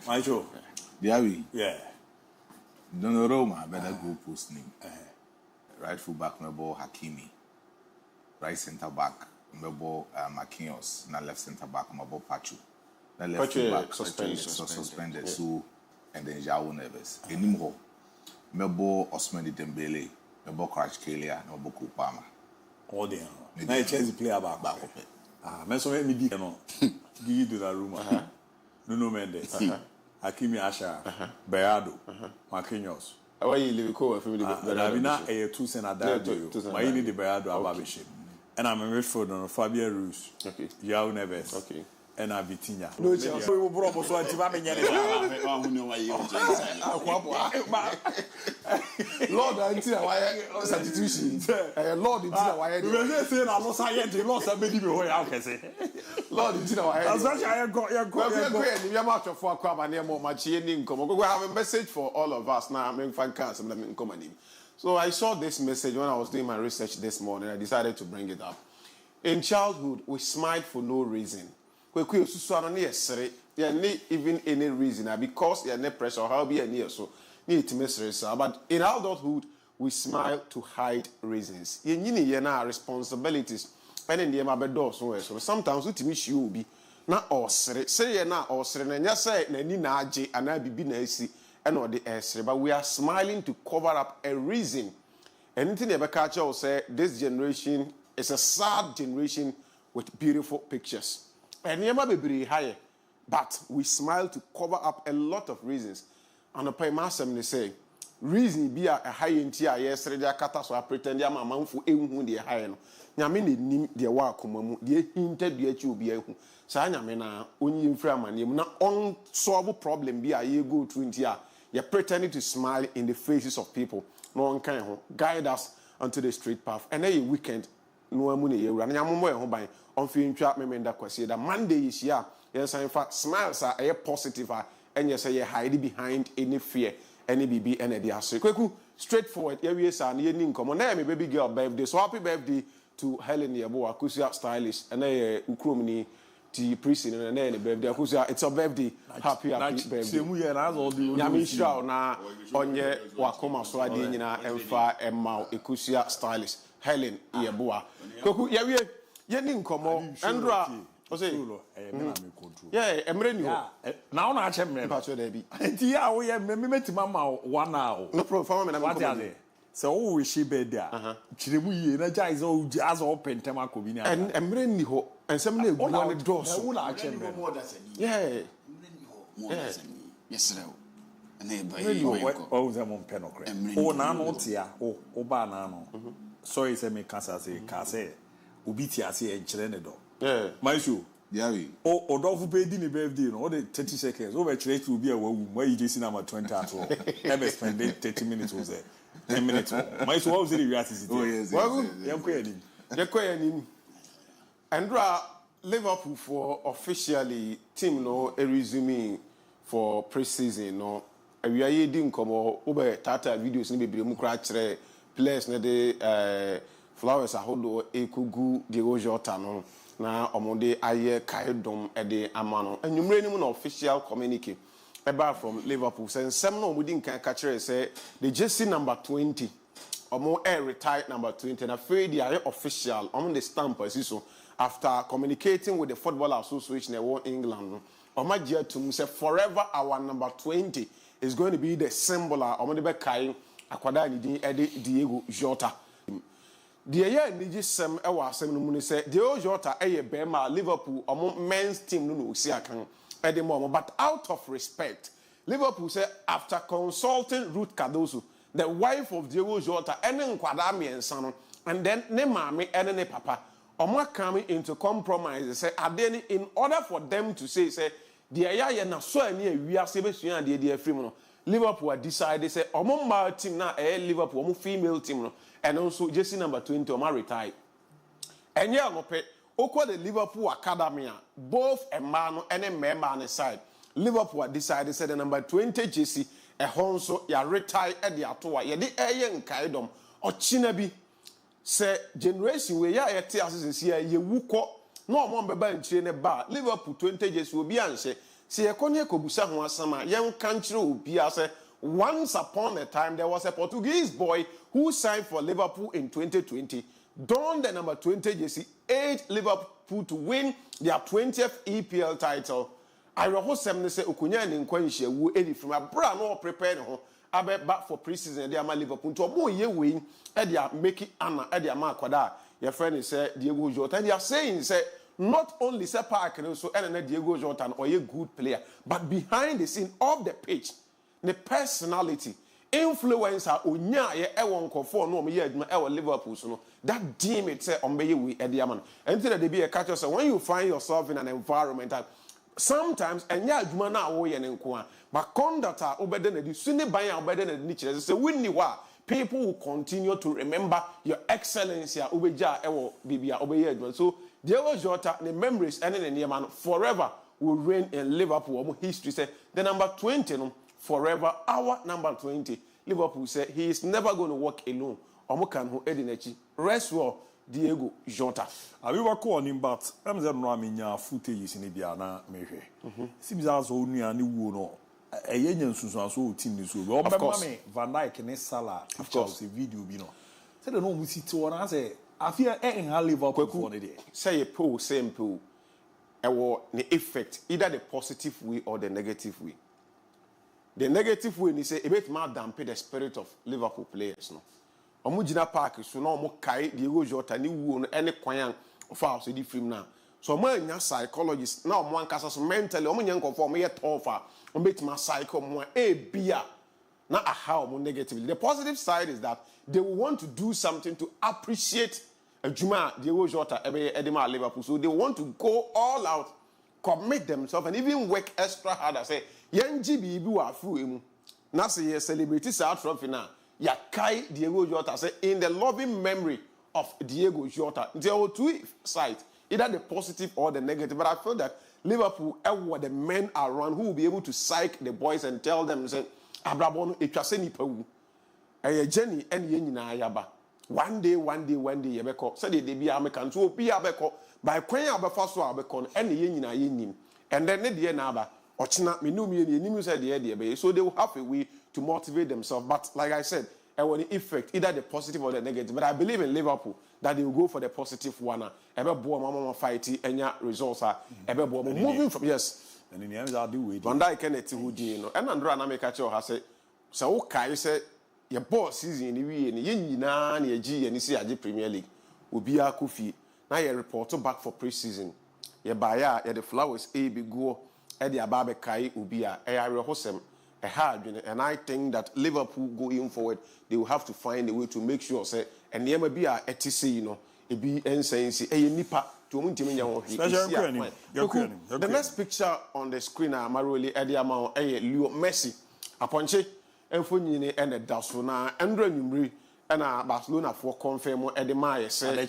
Macho. DIABY. Yeah. Donnarumma better go post name. Right full back my ball Hakimi. Right centre back my ball Marquinhos. Na left centre back my ball Pachu. Na left back suspended. So and then João Neves. Anymore. My ball Ousmane Dembele. My ball Kvaratskhelia. My ball Kupama. All there. Now Chelsea player back. Me so me di no. Give you Donnarumma. Nuno Mendes. Hakimi Achraf, Bernardo, Marquinhos. Why you leave go for me? Davina a 2 cent at that. Why you need the Bernardo Ababishim? And I'm a midfielder on Fabio Ruiz. Okay. João Neves. Okay. and Avitinia. No, so we brought us one to Lord, until I substitution. Lord, until I say I lost science, lost a baby boy. Lord, until I have a message for all of us now. So I saw this message when I was doing my research this morning. I decided to bring it up. In childhood, we smiled for no reason. Even any reason, because you no pressure, how be any so need to miss. But in adulthood, we smile to hide reasons. You know responsibilities, and in the Mabedo so sometimes we miss you be not all say you not all and just say Nani Naji and I be na and all the essay, but we are smiling to cover up a reason. Anything ever catch us say this generation is a sad generation with beautiful pictures. And never be higher, but we smile to cover up a lot of reasons. And the Paimasam they say, reason be a high in tia yesterday, kata so I pretend ya mamma for a de high no. Yamini nim de wa kumamu, de hinted de you be a who. Sanyamena, only in Framan, na unsolvable problem be a ye go to India. You pretending to smile in the faces of people. No one can guide us onto the straight path. And a weekend, no money, you run your by on feeling trap me that question. The Monday is here. Yes, in fact, smiles are a positive, and yes, I hide behind any fear, any BB, and a diaster. Quick, straightforward. Here we are, and you come on, my baby girl birthday. So happy birthday to Helen Yaboa, Kusia stylish, and a Ukrumini. The prison and then birthday. It's a birthday. Happy birthday. Yamisha na onye wakoma so ade nyina emfa emma ekusia stylish Helen Yeboa. Koku yawie yeni nkomo Andra o say yeah emre ni ho na ona ache mre ba so da bi enti ya wo ye metima ma one now no problem na me so wo wish birthday kiremu ye na jai so as open tema ko bi ni and emre ni ho ensem na egu na dos wo na ache mre yeah yes sir and oh ze mo mpeno kre o na no tia o ba na no sorry say me cancer say ka say obi tia say e kire ne do my show DIABY o odofu pe di ni birthday no o de 30 seconds o be kire to obi e wawu why you just number 20 at all ever spend 30 minutes was there 10 minutes my show was the reality oh yes well yanko Andra Liverpool for officially team no resuming for pre-season no we are yedin komo obe tata videos ni bebre mu kra kire players na de flowers ahodo ekugu Diego Jota no na omonde aye kaidom e de amano anwumre ni mu na official communique about from Liverpool say sem no omudi nkan ka kire say the jersey number 20 omo retire number 20 na fe di aye official on the stamp so after communicating with the Football Association in England Omagia to say forever our number 20 is going to be the symbol of the Kai Akwada ni Diego Jota. The year Niji Sem Ewa Sem say Diego Jota Bema Liverpool among men's team no see akan Edimom. But out of respect, Liverpool said after consulting Ruth Cardoso, the wife of Diego Jota, and then Kwadami and son, and then ne mami and ne papa. Omo coming into compromise say adeni in order for them to say the aya na so ani wi ase besua de afrim no Liverpool decided say omo male team na Liverpool omo female team no and also jersey number 20 omo retire enye anope okwa the Liverpool academy both a man and a member on the side Liverpool decided say the number 20 jersey e honso ya retire e de atoa ye de nkaidom ochina bi say generation we ya yete asese ya ye wuko no mo beba nchire ne ba Liverpool 20 jersey obi anse say ye konye kobusa ho asama ye nka nchire obi ase once upon a time there was a Portuguese boy who signed for Liverpool in 2020 donned the number 20 jersey aided Liverpool to win their 20th EPL title. I rehearsed them say okunya ni nkwanhia wu edi from abra no prepare ho abe back for pre-season they am Liverpool to omo ye win e dia make it ana e dia ma akwada your friend is say Diego Jota and they are saying say not only say Park so and Diego Jota or a good player but behind the scene of the pitch the personality influencer onya ye e won kofo no ye adwuma e wo Liverpool so no that deem it say ombeye we e dia man enti that dey be a catch us when you find yourself in an environment that sometimes enya adwuma na wo ye ne nko a but conduct a obede na di suni ban a obede na ni kire say winni wa people will continue to remember your excellency a obeja e wo bibia obeye adwuma so Diego Jota the memories and the near man forever will reign in Liverpool history say the number 20 no forever our number 20 Liverpool said he is never going to walk alone omo kan ho edinachi rest well Diego Jota abi wako on him but am say no amenya footage ni bia na mehwe sibza zo onua ni wuo no eye nyansusu so team ni so be obema me Van Dijk ne Salah pictures video bi no say the no mu city wona say afia en Liverpool for the day say a pool same pool the effect either the positive way or the negative way. The negative way is say a bit more dampen the spirit of Liverpool players no. Omujina Park so no mo kai Diego Jota ni wu no any kwan of our so di film now. So mo nya psychologist now mo ankasa so mentally mo nya nkonfo mo ye tougher mo bit ma psycho mo e bia na how mo negatively. The positive side is that they want to do something to appreciate Juma Diego Jota Edema Liverpool. So they want to go all out, commit themselves, and even work extra hard. I say, young GB wa fu emu. Na say celebrity sa trophy na ya kai Diego Jota say in the loving memory of Diego Jota. There are two sides, either the positive or the negative. But I feel that Liverpool were the men around who will be able to psych the boys and tell them say, Abrabono etwase nipa wu. Eye journey and ye nyina yaba. One day, yebeko. Said they be American to be abeko. By Queen Abafaso Abecon, and the yin yin. And then the naba, or china, me said the idea. So they will have a way to motivate themselves. But like I said, I want the effect, either the positive or the negative. But I believe in Liverpool that they will go for the positive one. Ever boy mama fighting and ya results are ever boy moving from yes. And in the end, I'll do it. One day can it who do and Andra Namekacho has said, so okay, said. Your boss season ni we ni nyina na agi ani si agi Premier League obi akofi na ye report back for pre-season ye baya ye the flowers ABOU go e the ababe kai obi a e arehosem e hard and I think that Liverpool going forward they will have to find a way to make sure say and niam bi a etise you know e bi ensensi e nipa to muntimi nya ho the next picture on the screen amaroli e the amount e Leo Messi aponche Enfonyini and the Dasuna, Andrew Numri, and a Barcelona for confirm at the Maya said,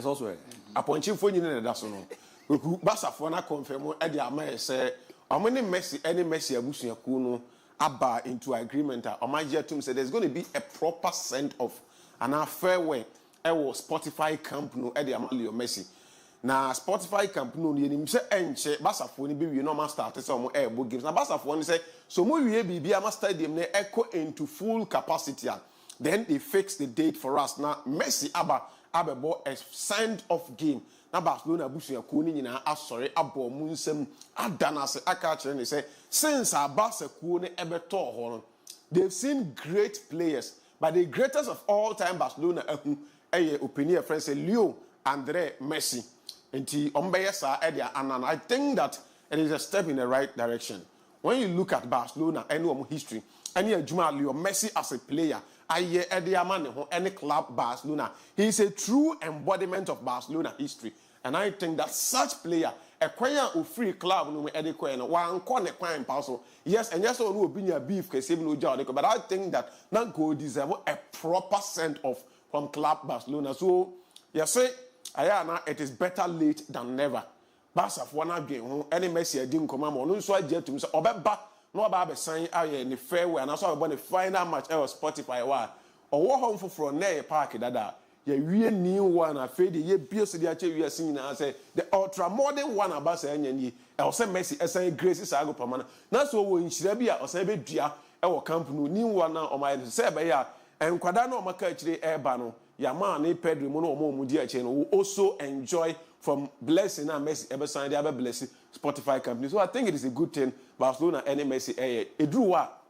also a ponchi for you in the Dasuno. Basafona confirm at the Amaya said, how many Messi, any Messi, Abusia Kuno, Abba into agreement. Omaja Tum said there's going to be a proper send off and a fair way. I was Spotify camp no at the Amalio Messi. Now Spotify camp no ni say enche basafo ni be we normal start some airboat games na basafo ni say so mo we be ama stadium na echo into full capacity then they fix the date for us now Messi abebo a send off game na Barcelona busu ko ni nyina asori abo mu nsam adana se aka kire ni say since Barca ko ni ebeto ho they've seen great players but the greatest of all time Barcelona opinion friend say Leo Andre Messi. And I think that it is a step in the right direction. When you look at Barcelona, any history, any Juma Leo Messi as a player, any club Barcelona, he is a true embodiment of Barcelona history. And I think that such player, a choir of free club, one corner crime parcel. Yes, and yes, no opinion beef, but I think that not go deserve a proper send off from club Barcelona. So, yes, say. Ayana, it is better late than never. Barca for one game, any Messi didn't come on. No, so I get to me. Obeba, no about the sign in the fairway, and I saw about the final match. I was Spotify. Or walk home for near park. Dada, ye real new one. I feel the ye bills the actually we are seeing. I say the ultra modern one about saying ye. I was say Messi, I say Gracie Sago Pamana. That's what we in Shirabia or say be dear. Our company new one now on my say by ya and Quadano Macachi Airbano. Yaman, Pedro, Mono, Mudia chain will also enjoy from blessing and Messi ever signed the other blessing Spotify company. So I think it is a good thing. Barcelona any Messi a drew what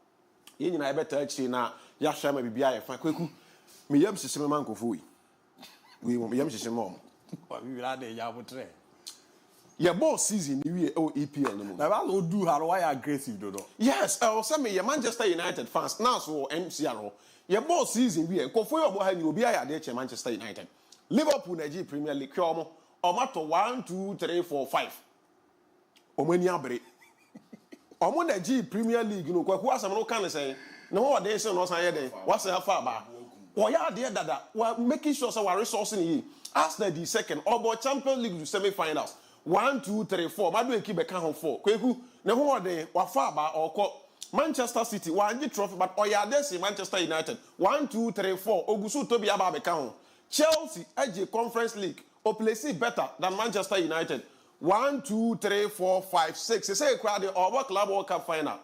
in I better now. Yashama be a faku. Me yam system man kofui. We will yam system mom. We will add a yabutre. Your ball season we EPL no more. Now all do how why aggressive do. Yes, I was saying your Manchester United fans now so MCR. Your ball season we ko for your boy you be aya dey Manchester United. Liverpool Nigeria Premier League kyo omo to 1 2 3 4 5. Omo ni abre. Omo Nigeria Premier League no kwaku asam no kan say no what dey say no san ye den. What say afa ba. Oya dey dada. We making sure say we resourcing yi. Arsenal the second or Champions League to semi-finals. 1 2 3 4. Madu eki beka hon 4. Kweku ne ho dey wafa ba or Manchester City one trophy but oya dey say Manchester United 1 2 3 4 ogusu to be aba beka hon. Chelsea AJ Conference League or place better than Manchester United 1 2 3 4 5 6. They say crowd or club World Cup final.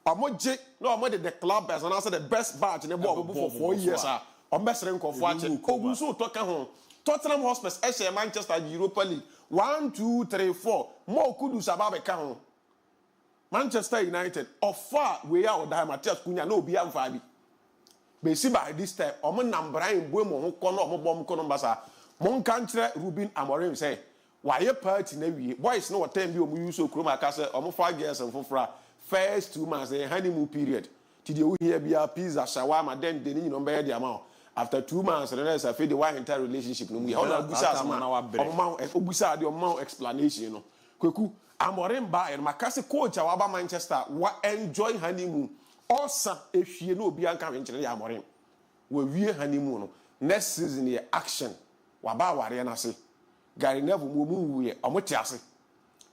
Omoje no omo the club best and also the best batch in the ball for 4 years ah. Best rank of watch ogusu to ka hon. Tottenham Hotspur Manchester Europa League 1 2 3 4 more kudu sababe ka hon. Manchester United offer we are die Matthias Cunha no be am fabi. Be see by this time omo nambra in boy mo ho kono omo bom kono mbasa. Mon kantre Ruben Amorim say why party na wie boys no what time bi omo use okroma ka say omo 5 years and fofra first 2 months the honeymoon period. Ti dey here bia pizza shawarma then dey no be the amount. After 2 months, the rest of the whole entire relationship. No, we all obusa the amount explanation. You know, kweku Amorim ba and Makasi coach awaba Manchester wa enjoy honeymoon. Awesome if you know Bianca enjoy Amorim. We honeymoon. Next season the action. Waba wariana say. Gary Neville mumu we omotiase.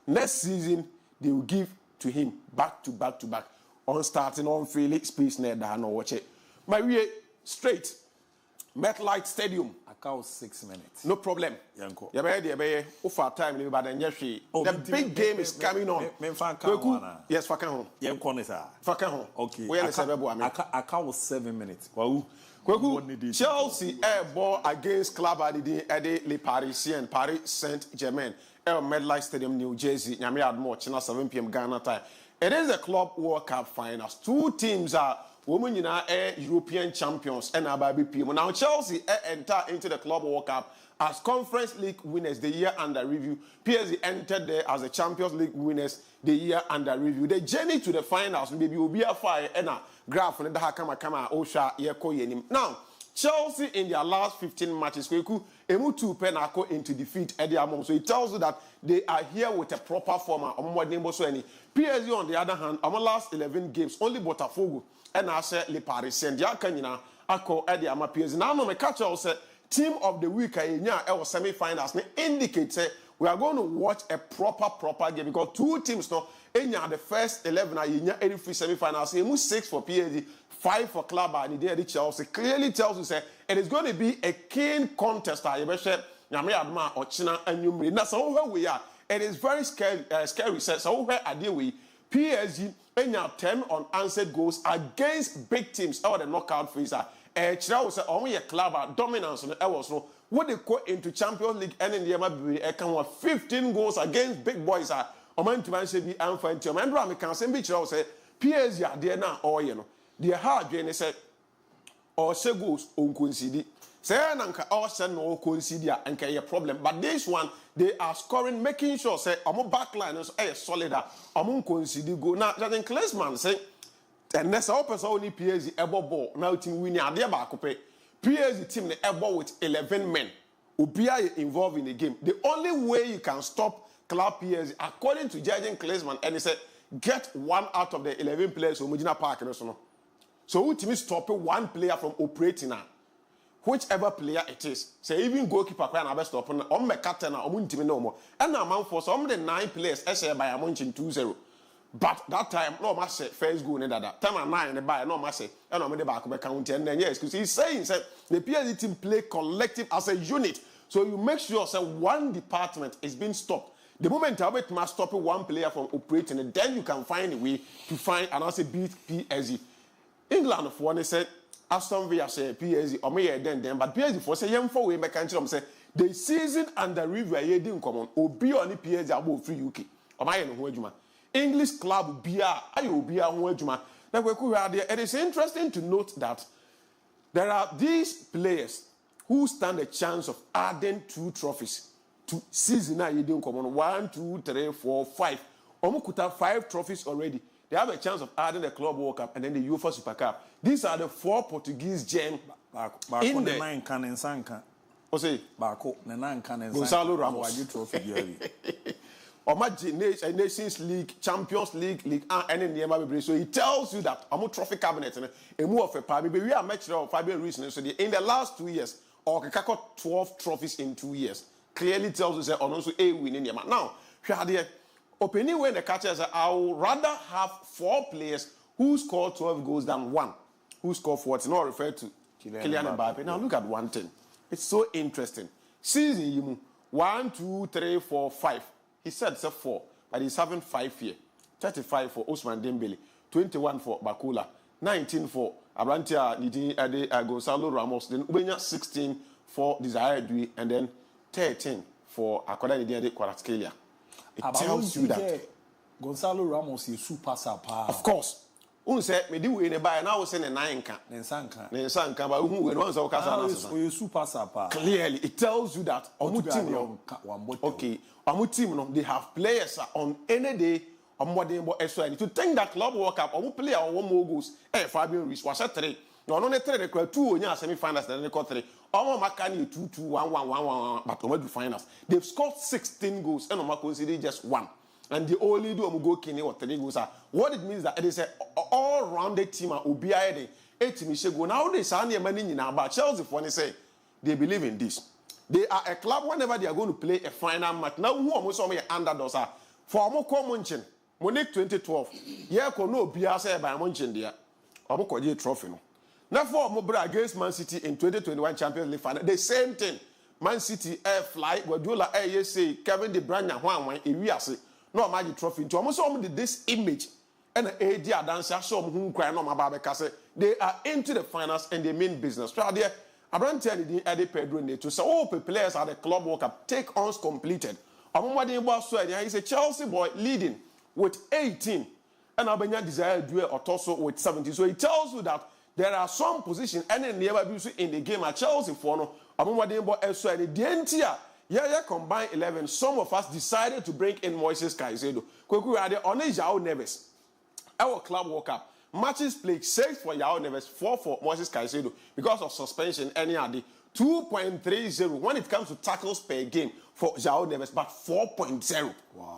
Next season they will give to him back to back. On starting on Felix Space net da no watch it. My way straight. MetLife Stadium. I count 6 minutes. No problem. Yanko. Yabe. Ofa time but then the big game is coming on. Yes, Fakye. Yanko nisa. Fakye. Okay. We are the I count 7 minutes. Wow. Chelsea air ball against Club Adi Le Parisien, Paris Saint-Germain. MetLife Stadium, New Jersey. Nyame Admo, China 7 p.m. Ghana time. It is the Club World Cup finals. 2 teams are women European champions and ABOU people. Now Chelsea enter into the Club World Cup as Conference League winners the year under review. PSG entered there as the Champions League winners the year under review. The journey to the finals maybe will be a fire and a graph and the Hakama Osha Yeko Yenim. Now Chelsea in their last 15 matches, Emu 2 penako into defeat Eddie Amon. So it tells you that they are here with a proper format. PSG on the other hand, our last 11 games only Botafogo. And I said, Le Parisien, Diakanina, Ako, Eddie Ama PSG. Now, no, my catcher also team of the week, our semi-finals, indicates we are going to watch a proper game because 2 teams now, the first 11 are any free semi-finals. 6 for PSG, 5 for Club and Chelsea. Clearly tells you say it is going to be a keen contest. Or China and you. That's how we are. It is very scary. So where are we? PSG 10 unanswered goals against big teams out the knockout phase. Chira was only a club dominance on the airways. What they go into Champions League and in the MON-FRI 15 goals against big boys. Oman to man be unfine to remember I can say Chira say PSG are there now or you know. They hard when they said or say goals on concede. Say nanka or send no concede and can a problem. But this one they are scoring, making sure say our backline is solid. Among concede go now. Just in Klinsmann say, and that's our person only PSG able ball now team winning. Are there back PSG team the able with 11 men. Ubia involved in the game. The only way you can stop Club PSG, according to judging Klinsmann, and he said get 1 out of the 11 players who Medina Park. So who team stop 1 player from operating now. Whichever player it is, say even goalkeeper can have stop on my captain or team no more. And now man for some of the 9 players essay by a munching 2-0. But that time no mass first goal in that time and 9 in the buy no mass and I'm the back of the county and then yes because he's saying that the PSG team play collective as a unit. So you make sure say one department is being stopped. The moment I must stop 1 player from operating, and then you can find a way to find and also beat PSG. England for one said Aston Villa say PSG or me then but PSG for say yam for we make country say the season under review ye din common obi on PSG above free UK or my no ho adwuma English club bia ayo obi a ho adwuma na kweku there. It is interesting to note that there are these players who stand a chance of adding 2 trophies to season now you don't come on 1, 2, 3, 4, 5. Omo could have 5 trophies already. They have a chance of adding the Club World Cup and then the UEFA Super Cup. These are the 4 Portuguese gems in the 9 can in Sanka. O say Bako, the 9 can in Gonzalo Ramos. Trophy. Or Nations League, Champions League, League and in the so it tells you that I'm a trophy cabinet and a move of a party. But we are matched of Fabian reasons. So in the last 2 years, or Kakako 12 trophies in 2 years. Clearly tells us that also a win in the man. Now, opening when the catcher says, I would rather have 4 players who score 12 goals than 1 who score 40. Not referred to Kylian Mbappe. Now look at one thing. It's so interesting. Season 1, 2, 3, 4, 5. He said it's 4, but he's having 5 here. 35 for Ousmane Dembele, 21 for Bakula, 19 for Abrantia Gonzalo Ramos, then Ubenya 16 for Desire Dui, and then 13 for Akoda Nidia Kvaratskhelia. It tells you that Gonzalo Ramos is super sapa. Of course. Who said me do we buy now send a 9 can. Nensanka, but who wants to cast you super sapa. Clearly, it tells you that okay, team they have players on any day on more than to think that Club World Cup or player or 1 more goals. Fabian Ruiz was a 3. No, no, 3 they 2 in your semi-finals, then they got 3. Omo Makani 2-2, 1-1, but Omo do finals. They've scored 16 goals and Omo considered just 1. And the only do Omo go Kini or 3 goals are what it means that it is an all-rounded team and Obiade 8 go. Now they say money in about Chelsea for they say they believe in this. They are a club whenever they are going to play a final match. Now who almost saw me underdogs are for Omo Munchen, Munich 2012. Yeah, no Bia say by Munchen there. Omo Koji trophy no. Now for Mobra against Man City in 2021 Champions League final, the same thing. Man City air fly, Guardiola air say Kevin De Bruyne one we say no magic trophy. To almost almost this image and a dear dancer show whom cry no my say they are into the finals and they mean business. So there, I don't tell you the Pedro to say all players are the Club World Cup take ons completed. He's a Chelsea boy leading with 18 and Albania Desire Due or Torso with 17. So it tells you that there are some positions and never in the game at Chelsea for no. The combined 11. Some of us decided to bring in Moises Caicedo. We are the only João Neves. Our Club World Cup matches played 6 for João Neves, 4 for Moises Caicedo because of suspension. Any other 2.30 when it comes to tackles per game for João Neves, but 4.0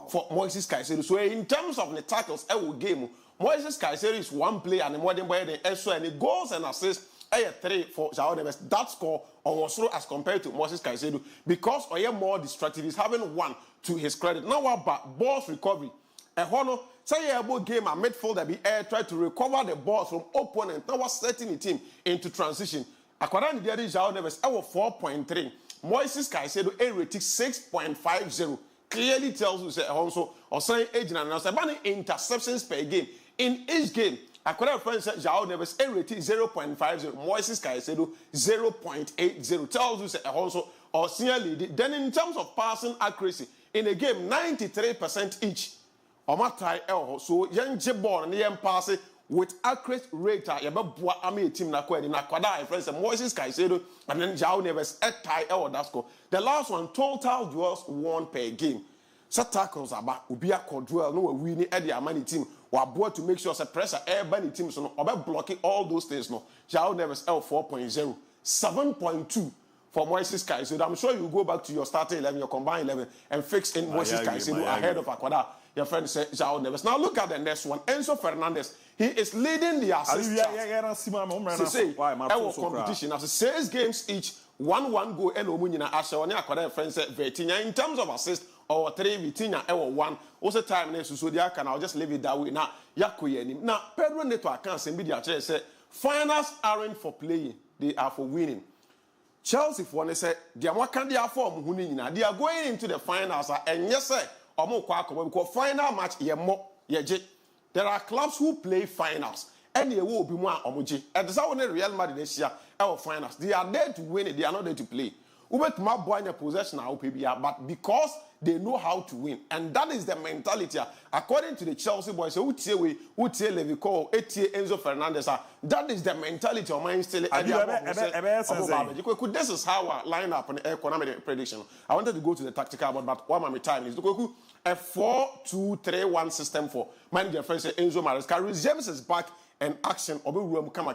for Moises Caicedo. So in terms of the tackles, every game. Moises Caicedo is 1 player and more than by the extra and the goals and assists 3 for João Neves. That score was low as compared to Moises Caicedo because more distracted. He's having 1 to his credit. Now about balls recovery. Hono say about game a midfielder be try to recover the ball from opponent. Now was setting the team into transition. According to the João Neves, 4.3. Moises Caicedo rating 6.50. Clearly tells you say also or saying agent and interceptions per game. In each game, according to João Neves, rating 0.50. Moises Caicedo 0.80. Tells you say also or senior lead. Then in terms of passing accuracy, in a game 93% each. So young ball and young pass with accurate rate. Team na friends Moises Caicedo and then João Neves that score. The last one total duels won per game. Set tackles about Ubia Cordwell no winning at the Amani team. We brought to make sure the pressure air bunny team so no blocking all those things no. João Neves 4.0, 7.2 for Moises Caicedo. I'm sure you go back to your starting 11, your combined 11, and fix in Moises Caicedo ahead of Akwada. Your friend said João Neves. Now look at the next one. Enzo Fernandez. He is leading the assist competition. After 6 games each, 1-1 goal and Omunina Asha on Akwada friend said Vertinha. In terms of assist, or 3 Vitinha, 1. Also time next to Sodia can I'll just leave it that way. Now Yakuyenim. Now Pedro Neto accounts and media said finals aren't for playing, they are for winning. Chelsea for one said they are form they are going into the finals and yes sir. Because final match there are clubs who play finals and they will be more omoji. And that's how Real Madrid this year our finals. They are there to win it, they are not there to play. my boy in a possession now, but because they know how to win, and that is the mentality. According to the Chelsea boys, so Levi Cole, Enzo Fernandez, that is the mentality of mine still. This is how I line up an economic prediction. I wanted to go to the tactical, but one of my time is a 4-2-3-1 system for manager friend Enzo Maresca. James is back and action. Obi come.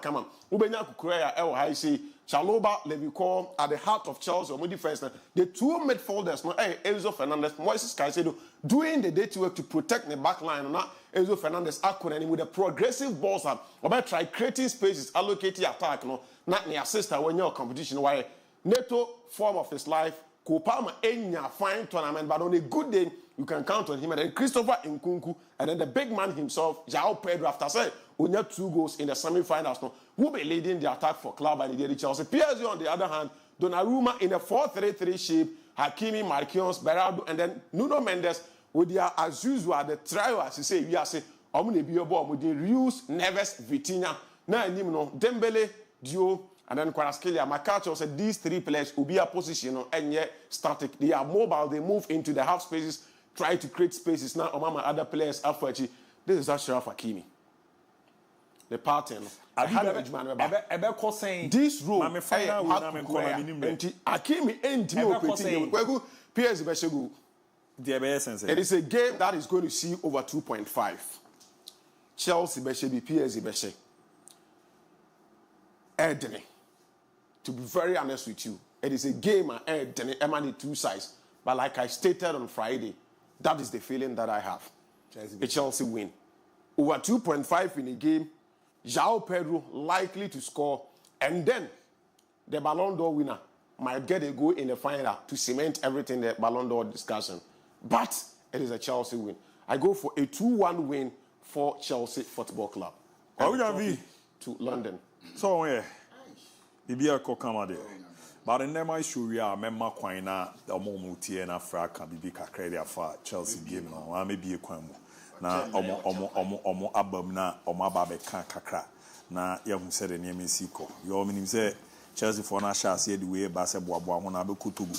Ubenya Kukureya El Haisi. Chaloba, Levico at the heart of Chelsea or defense. The two midfielders, Enzo Fernandez, Moises Caicedo, doing the dirty work to protect the back line. Enzo Fernandez, Akunen with the progressive balls. About try creating spaces, allocating attack. Not the assistant when you're competition. Why Neto form of his life. Kopama Enya fine tournament, but on a good day you can count on him. And then Christopher Nkunku, and then the big man himself, João Pedro. After say, we need 2 goals in the semi-finals. No, will be leading the attack for club and the Chelsea. PSG on the other hand, Donnarumma in a 4-3-3 shape, Hakimi, Marquinhos, Berardo, and then Nuno Mendes with their as usual the trio as you say. We are say, I'm going to be a ball with the Rius, Neves, Vitinha, Dembele, Dio. And then Kvaratskhelia, Makacho said these 3 players will be a position and yet static. They are mobile. They move into the half spaces, try to create spaces. Now, Omama, other players, Afachi. This is Ashraf Hakimi. The pattern. This role, Hakimi ain't it is a game that is going to see over 2.5. Chelsea, PSG, PSG. Edney. To be very honest with you, it is a game and Emily 2 sides. But like I stated on Friday, that is the feeling that I have. A Chelsea win. Over 2.5 in a game, João Pedro likely to score, and then the Ballon d'Or winner might get a goal in the final to cement everything the Ballon d'Or discussion. But it is a Chelsea win. I go for a 2-1 win for Chelsea Football Club. To London. So yeah. Bibia ko kama de. But in them I show we are member kwina the omomutie na fraka bibi kakra de afa Chelsea game no. Wa me bie kwan mu. Na omo abam na omo aba be kan kakra. Na ye hu se de ne emisi ko. Yo minim se Chelsea for na sha se de we ba se boaboa ho na be kotogu.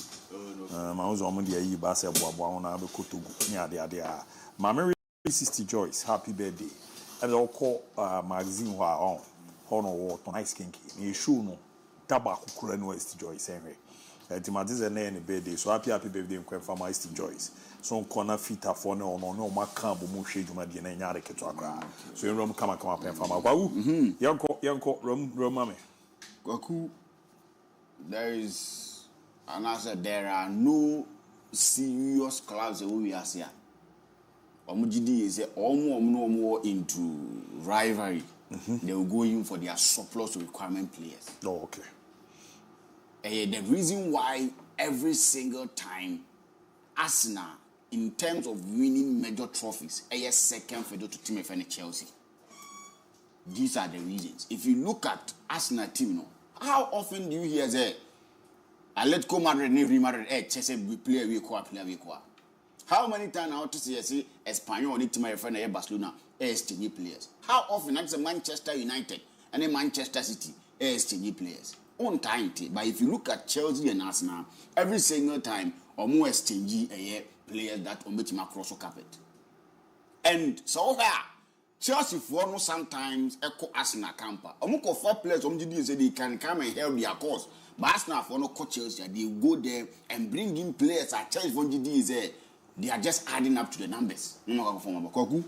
Ma uzo omo de yi ba se boaboa ho na be kotogu. Ni ade a. Ma me 60 Joyce, happy birthday. And I'll call magazine ho on. Hono wo to nice kinky. Ni show no taba kukura no East Joyce enwe. Timatize na any birthday. So happy birthday nkwen fama East Joyce. So corner fit afo ne ono no maka bo mu hwe dwuma de na nya de keto akra. So enrom kama pen fama. Kwawu. Yanko rom me. Kwaku, there is an answer. There are no serious clubs that we are here. Omujidi is omo into rivalry. They will go in for their surplus requirement players. Oh, okay. The reason why every single time Arsenal, in terms of winning major trophies, second for to team of Chelsea. These are the reasons. If you look at Arsenal team, how often do you hear say, Atletico Madrid, Real Madrid, Chelsea player we qua. How many times now to see Espanyol need to my friend Barcelona exchange players? How often that's Manchester United and then Manchester City exchange players? On time, but if you look at Chelsea and Arsenal, every single time or more exchange players that on which across the carpet. And so Chelsea for no sometimes echo Arsenal camper. Omuko 4 players say they can come and help their cause. But Arsenal for no coach Chelsea, they go there and bring in players at Chelsea for GD they are just adding up to the numbers. No matter from Koku.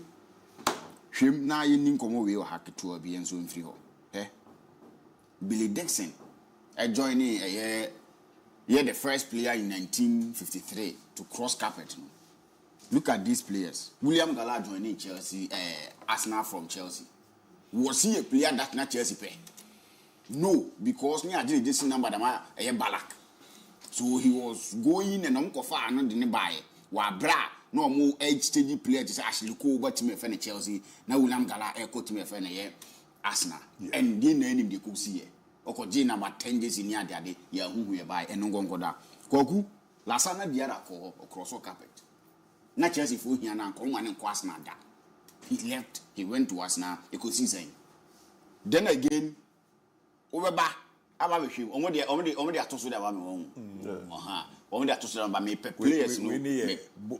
Him na yin komo we hack to be and so in free. Billy Dixon joining the first player in 1953 to cross carpet. Look at these players. William Gala joining Chelsea, Arsenal from Chelsea. Was he a player that not Chelsea pay? No, because me I did this number that Balak. So he was going and Uncofa and didn't buy. Wa bra no more age stage player just actually go over to me for Chelsea. Now William Gala echo to me for Arsenal. And then name they could see. Oko J number 10 days in yard ya who we buy and no go da. Koku Lasana diara ko across the carpet. Na Chelsea for here na come and Arsenal da. He left, he went to Arsenal, you could see saying. Then again over back aba be hwem omo de atoso da ba me won omo de atoso da ba me players no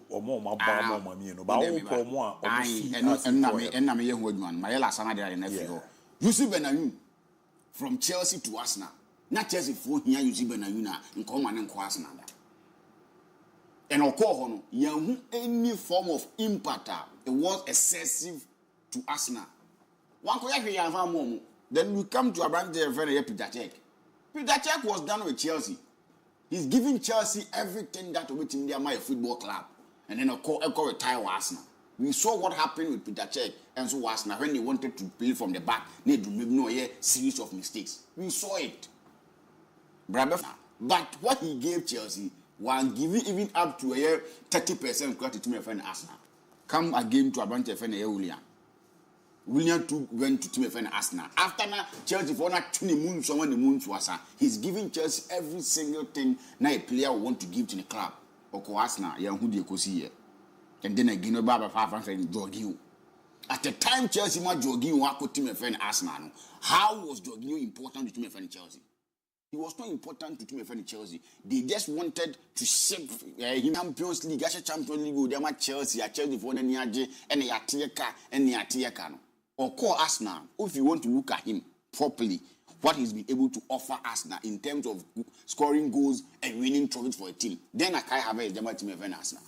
omo ba mi no ba wo ko omo a omo fi enna me ye ho adwuma no ma ye la sana de na fi ho Yusuf Benayoun from Chelsea to Arsenal na Chelsea for hia Yusuf Benayoun na nko ma ne nko Arsenal da and ho no yan any form of impact it was excessive to Arsenal one ko ya hwe yan fa mo then we come to Abrante friend Peter Cech. Peter Cech was done with Chelsea. He's giving Chelsea everything that will be in my football club. And then of course retire Arsenal. We saw what happened with Peter Cech and so Arsenal when they wanted to play from the back, they do no series of mistakes. We saw it. But what he gave Chelsea was giving even up to 30% credit to my friend Arsenal. Come again to Abrante friend William too went to team friend Arsenal. After na Chelsea for na 20 months when the months was he's giving Chelsea every single thing na a player want to give to the club. Oko Arsenal ya who dey kosi here. And then again no baba fa friend Jorginho. At the time Chelsea ma Jorginho wa team friend Arsenal no. How was Jorginho important to team friend Chelsea? He was not important to team friend Chelsea. They just wanted to shape him Champions League, Champions League they ma Chelsea for the niaje and ya tieka no. Or call Arsenal, if you want to look at him properly, what he's been able to offer Arsenal in terms of scoring goals and winning trophies for a team, then I can't have a team event Arsenal.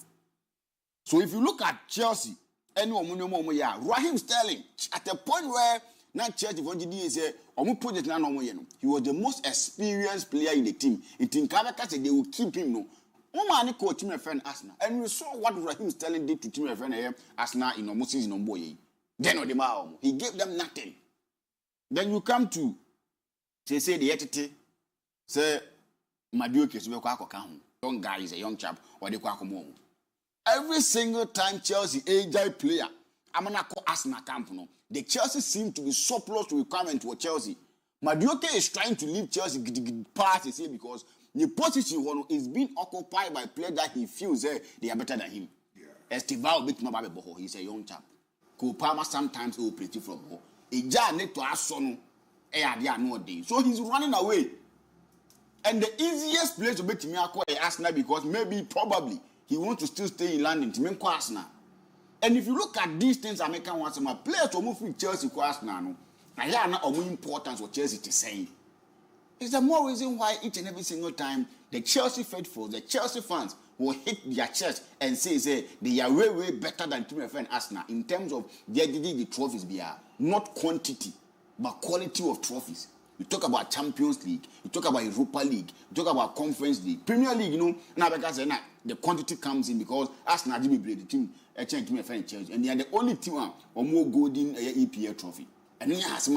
So if you look at Chelsea, Raheem Sterling, at the point where not Chelsea for GD is he was the most experienced player in the team. In team they will keep him no. Woman called team event Arsenal, and we saw what Raheem Sterling did to team event Arsenal in almost season on boy. Then he gave them nothing. Then you come to say the entity say Madrid young guy is a young chap or they every single time Chelsea AJ player I'm gonna call Arsenal camp no. The Chelsea seem to be surplus to requirement for Chelsea. Madioke is trying to leave Chelsea past here because the position is being occupied by players that he feels they are better than him. Estival he's a young chap. Kupama sometimes will play from home. A need to ask son, so he's running away. And the easiest place to beat him is Arsenal because maybe probably he wants to still stay in London to make Arsenal. And if you look at these things, American wants my players to move with Chelsea to Arsenal. I hear not of importance what Chelsea to say. It's the more reason why each and every single time the Chelsea faithful, the Chelsea fans will hit their chest and say they are way better than team friend Arsenal in terms of the trophies not quantity but quality of trophies. You talk about Champions League, you talk about Europa League, you talk about Conference League, Premier League. Now because the quantity comes in because Arsenal didn't play the team team friend Chelsea, and they are the only team or more golden EPL trophy. And then has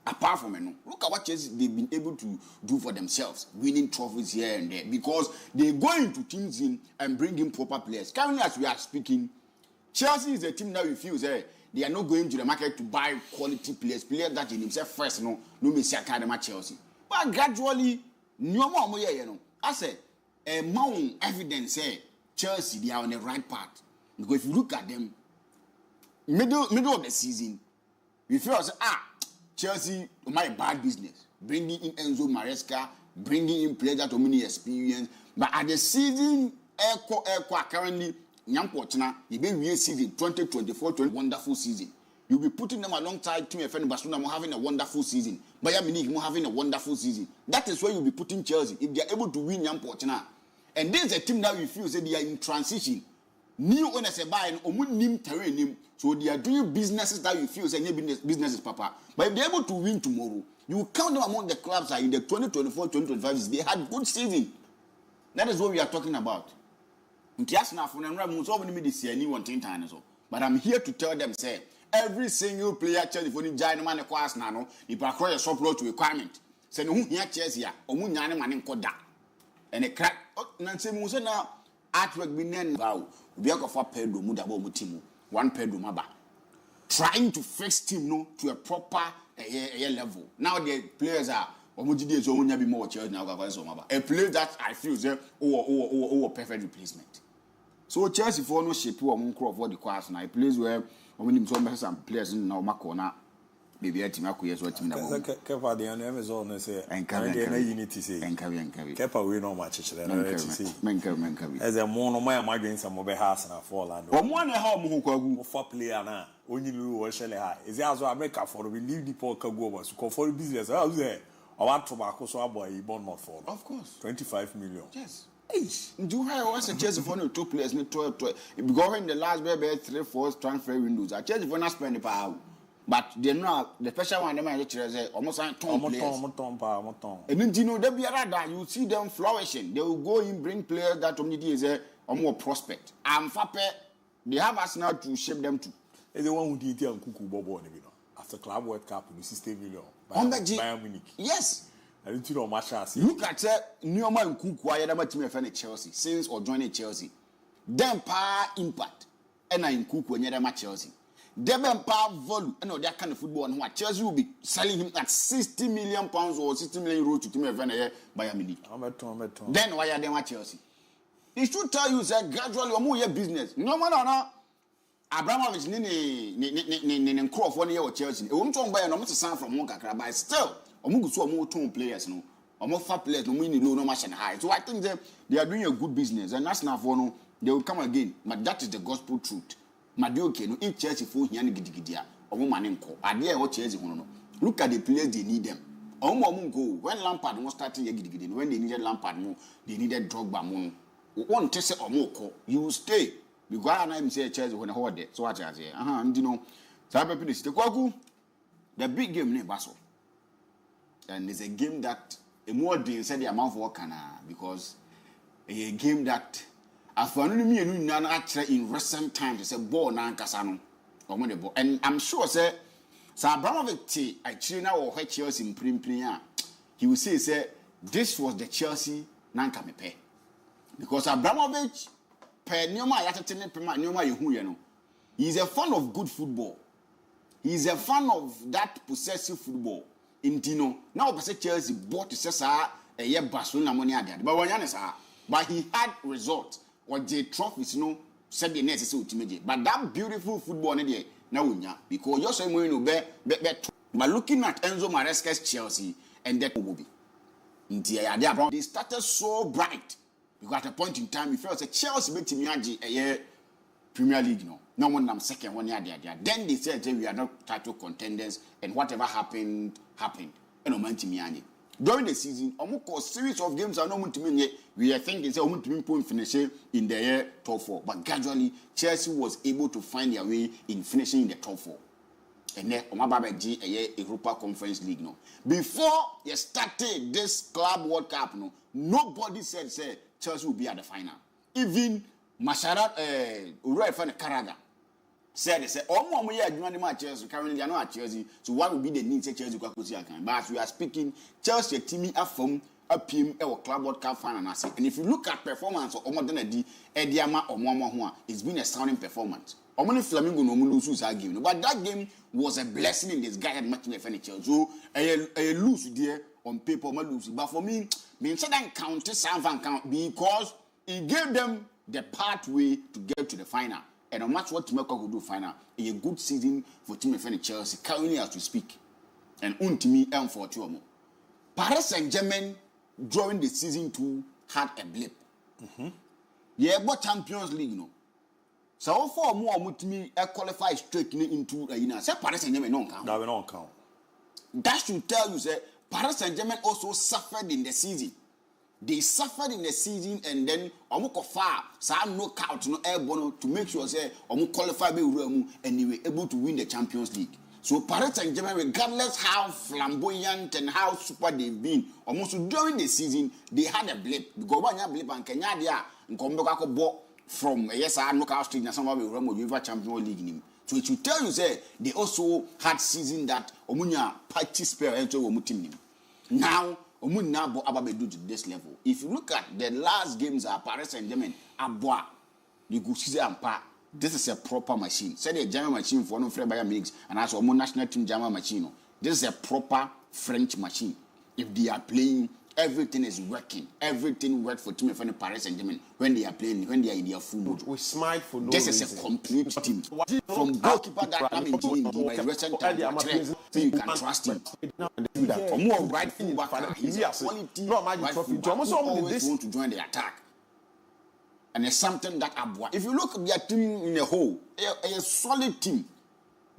apart from look at what Chelsea they've been able to do for themselves, winning trophies here and there because they go into teams in and bring in proper players. Currently, as we are speaking, Chelsea is a team that refuses. They are not going to the market to buy quality players that in themselves first. No me see academy Chelsea, but gradually, I say a mountain evidence Chelsea they are on the right path because if you look at them, middle of the season, we feel Chelsea my bad business, bringing in Enzo Maresca, bringing in players that have many experience. But at the season, currently, you be season 2024-20 wonderful season. You'll be putting them alongside Team FN Barcelona having a wonderful season. Bayern Munich having a wonderful season. That is where you'll be putting Chelsea if they are able to win Yampochina. And this is a team that we feel they are in transition. New owners are buying nim terrain, so they are doing businesses that you feel say businesses, Papa. But if they're able to win tomorrow, you count them among the clubs in the 2024-2025. They had good season. That is what we are talking about. But I'm here to tell them, say every single player Chelsea for the giant man across now, if I call a support to requirement. Say no here Chelsea, or Munyana man in Koda. And a crack Nancy Musa now artwork binen vow. We are for Pedro Mudabo Mutimu, one Pedro Maba. Trying to fix team to a proper level. Now the players are Omujidi is only be more Chelsea now. A player that I feel is a perfect replacement. So Chelsea for no shape or moon crop for the class now. Plays where when some players in now Macona Baby, I think I what team now. Kepa the Amazon say and unity say. And carry. Kepa we no match each other. Men. As a mono my imagine some of house na fall and. One how mu kwagu for player na. Only lu wo shele high. Is as I make for we leave the Paul Kago was for business. I was there. I want tobacco so boy born not for. Of course. 25 million. Yes. Do I was a Chelsea for no 2 players, no 12. Because in the last 3-4 transfer windows, I Chelsea for not spend the power. But they know the special one, they might say almost 10 players. And then you know, they be rather you see them flourishing. They will go in, bring players that only is a more prospect. I'm happy they have us now to shape them too. The one who did and Kuku Bobo, after Club World Cup, 60 million. Bayern Munich. Yes. I didn't know much as look at Neoma and Kuku, I never team a Chelsea since or joining Chelsea. Then power impact, and I in Kuku and Yadama Chelsea. Then power volume, and that kind of football, and what Chelsea will be selling him at 60 million pounds or 60 million euros to team a Bayern Munich. Then why are they at Chelsea? It should tell you that gradually or more your business. No man, no. Abramovich ni crop 1 year with Chelsea. It won't talk by no sign from one kakra, but still. More tone players, no, or more fat players, no winning low, no much and high. So I think they are doing a good business, and that's not for no. They will come again, but that is the gospel truth. Madrid, no, in Chelsea for Yanni Gidia, or woman in co. I dare what Chelsea no. Look at the players they need them. Go when Lampard was starting Gidigidi, when they needed Lampard more, they needed Drogba more. One test or more call, you will stay. Because I say Chelsea when I hold it. So what I say, and you know, the big game near Basel. And it's a game that a more than said the amount of work because a game that I've found me in recent times it's a ball nan kasano or money ball. And I'm sure say Abramovich actually now or Chelsea in Premier he will say this was the Chelsea nan kamepe. Because Abramovich per Nyoma Yatene Premier Nyoma Yehu. He's a fan of good football. He's a fan of that possessive football. Intino now Chelsea bought a year Barcelona money at but he had results or the trophies said the necessary ultimate. But that beautiful football now because you're saying but looking at Enzo Maresca's Chelsea and that will be they started so bright because at a point in time you felt Chelsea beat a year Premier League no one I'm second 1 year there. Then they said we are not title contenders and whatever happened. And during the season, almost series of games are not we are thinking finishing in the year top 4. But gradually, Chelsea was able to find their way in finishing in the top 4. And then a Europa Conference League. Before they started this Club World Cup, nobody said Chelsea will be at the final. Even Masharat Urefan Karaga said oh yeah Chelsea currently they are not at Chelsea, so what will be the need Chelsea go can. But as we are speaking, Chelsea team from a PM or Club World Cup final and if you look at performance of Omodena Ediama or Mama, it's been a sounding performance. Omoni Flamingo no lose that game, but that game was a blessing in this guy had matching the furniture. So a lose there on paper, lose. But for me said that counted some count because it gave them the pathway to get to the final. And no matter what Timeka could do final, a good season for Team Defending Chelsea currently as we speak. And Untimi for 2 more. Paris Saint-Germain during the season 2 had a blip. Yeah, but Champions League So for more Mutimi qualify straight into say Paris Saint-Germain don't count. That will not count. That should tell you say Paris Saint-Germain also suffered in the season. They suffered in the season and then far knockout airborne to make sure say qualify and they were able to win the Champions League. So Paris Saint-Germain, regardless how flamboyant and how super they've been, almost during the season they had a blip. Because when you blip and Kenya and come bought from knockout stage and somebody will run UEFA Champions League. So it will tell you say they also had season that omunya party spell into omutim. Now Omunabo Ababedu to this level. If you look at the last games at Paris Saint-Germain, Aboua, you could see this is a proper machine. Say the German machine for no Bayern Munich and also national team German machine. This is a proper French machine. If they are playing everything is working. Everything works for team from Paris Saint-Germain when they are playing, when they are in their full mode. We smile for no reason. This is a complete team. From goalkeeper that come in by recent time, so you can trust him. For more right full back, he's a quality right full back who always want to join the attack. And it's something that ABOU. If you look at their team in a whole, a solid team.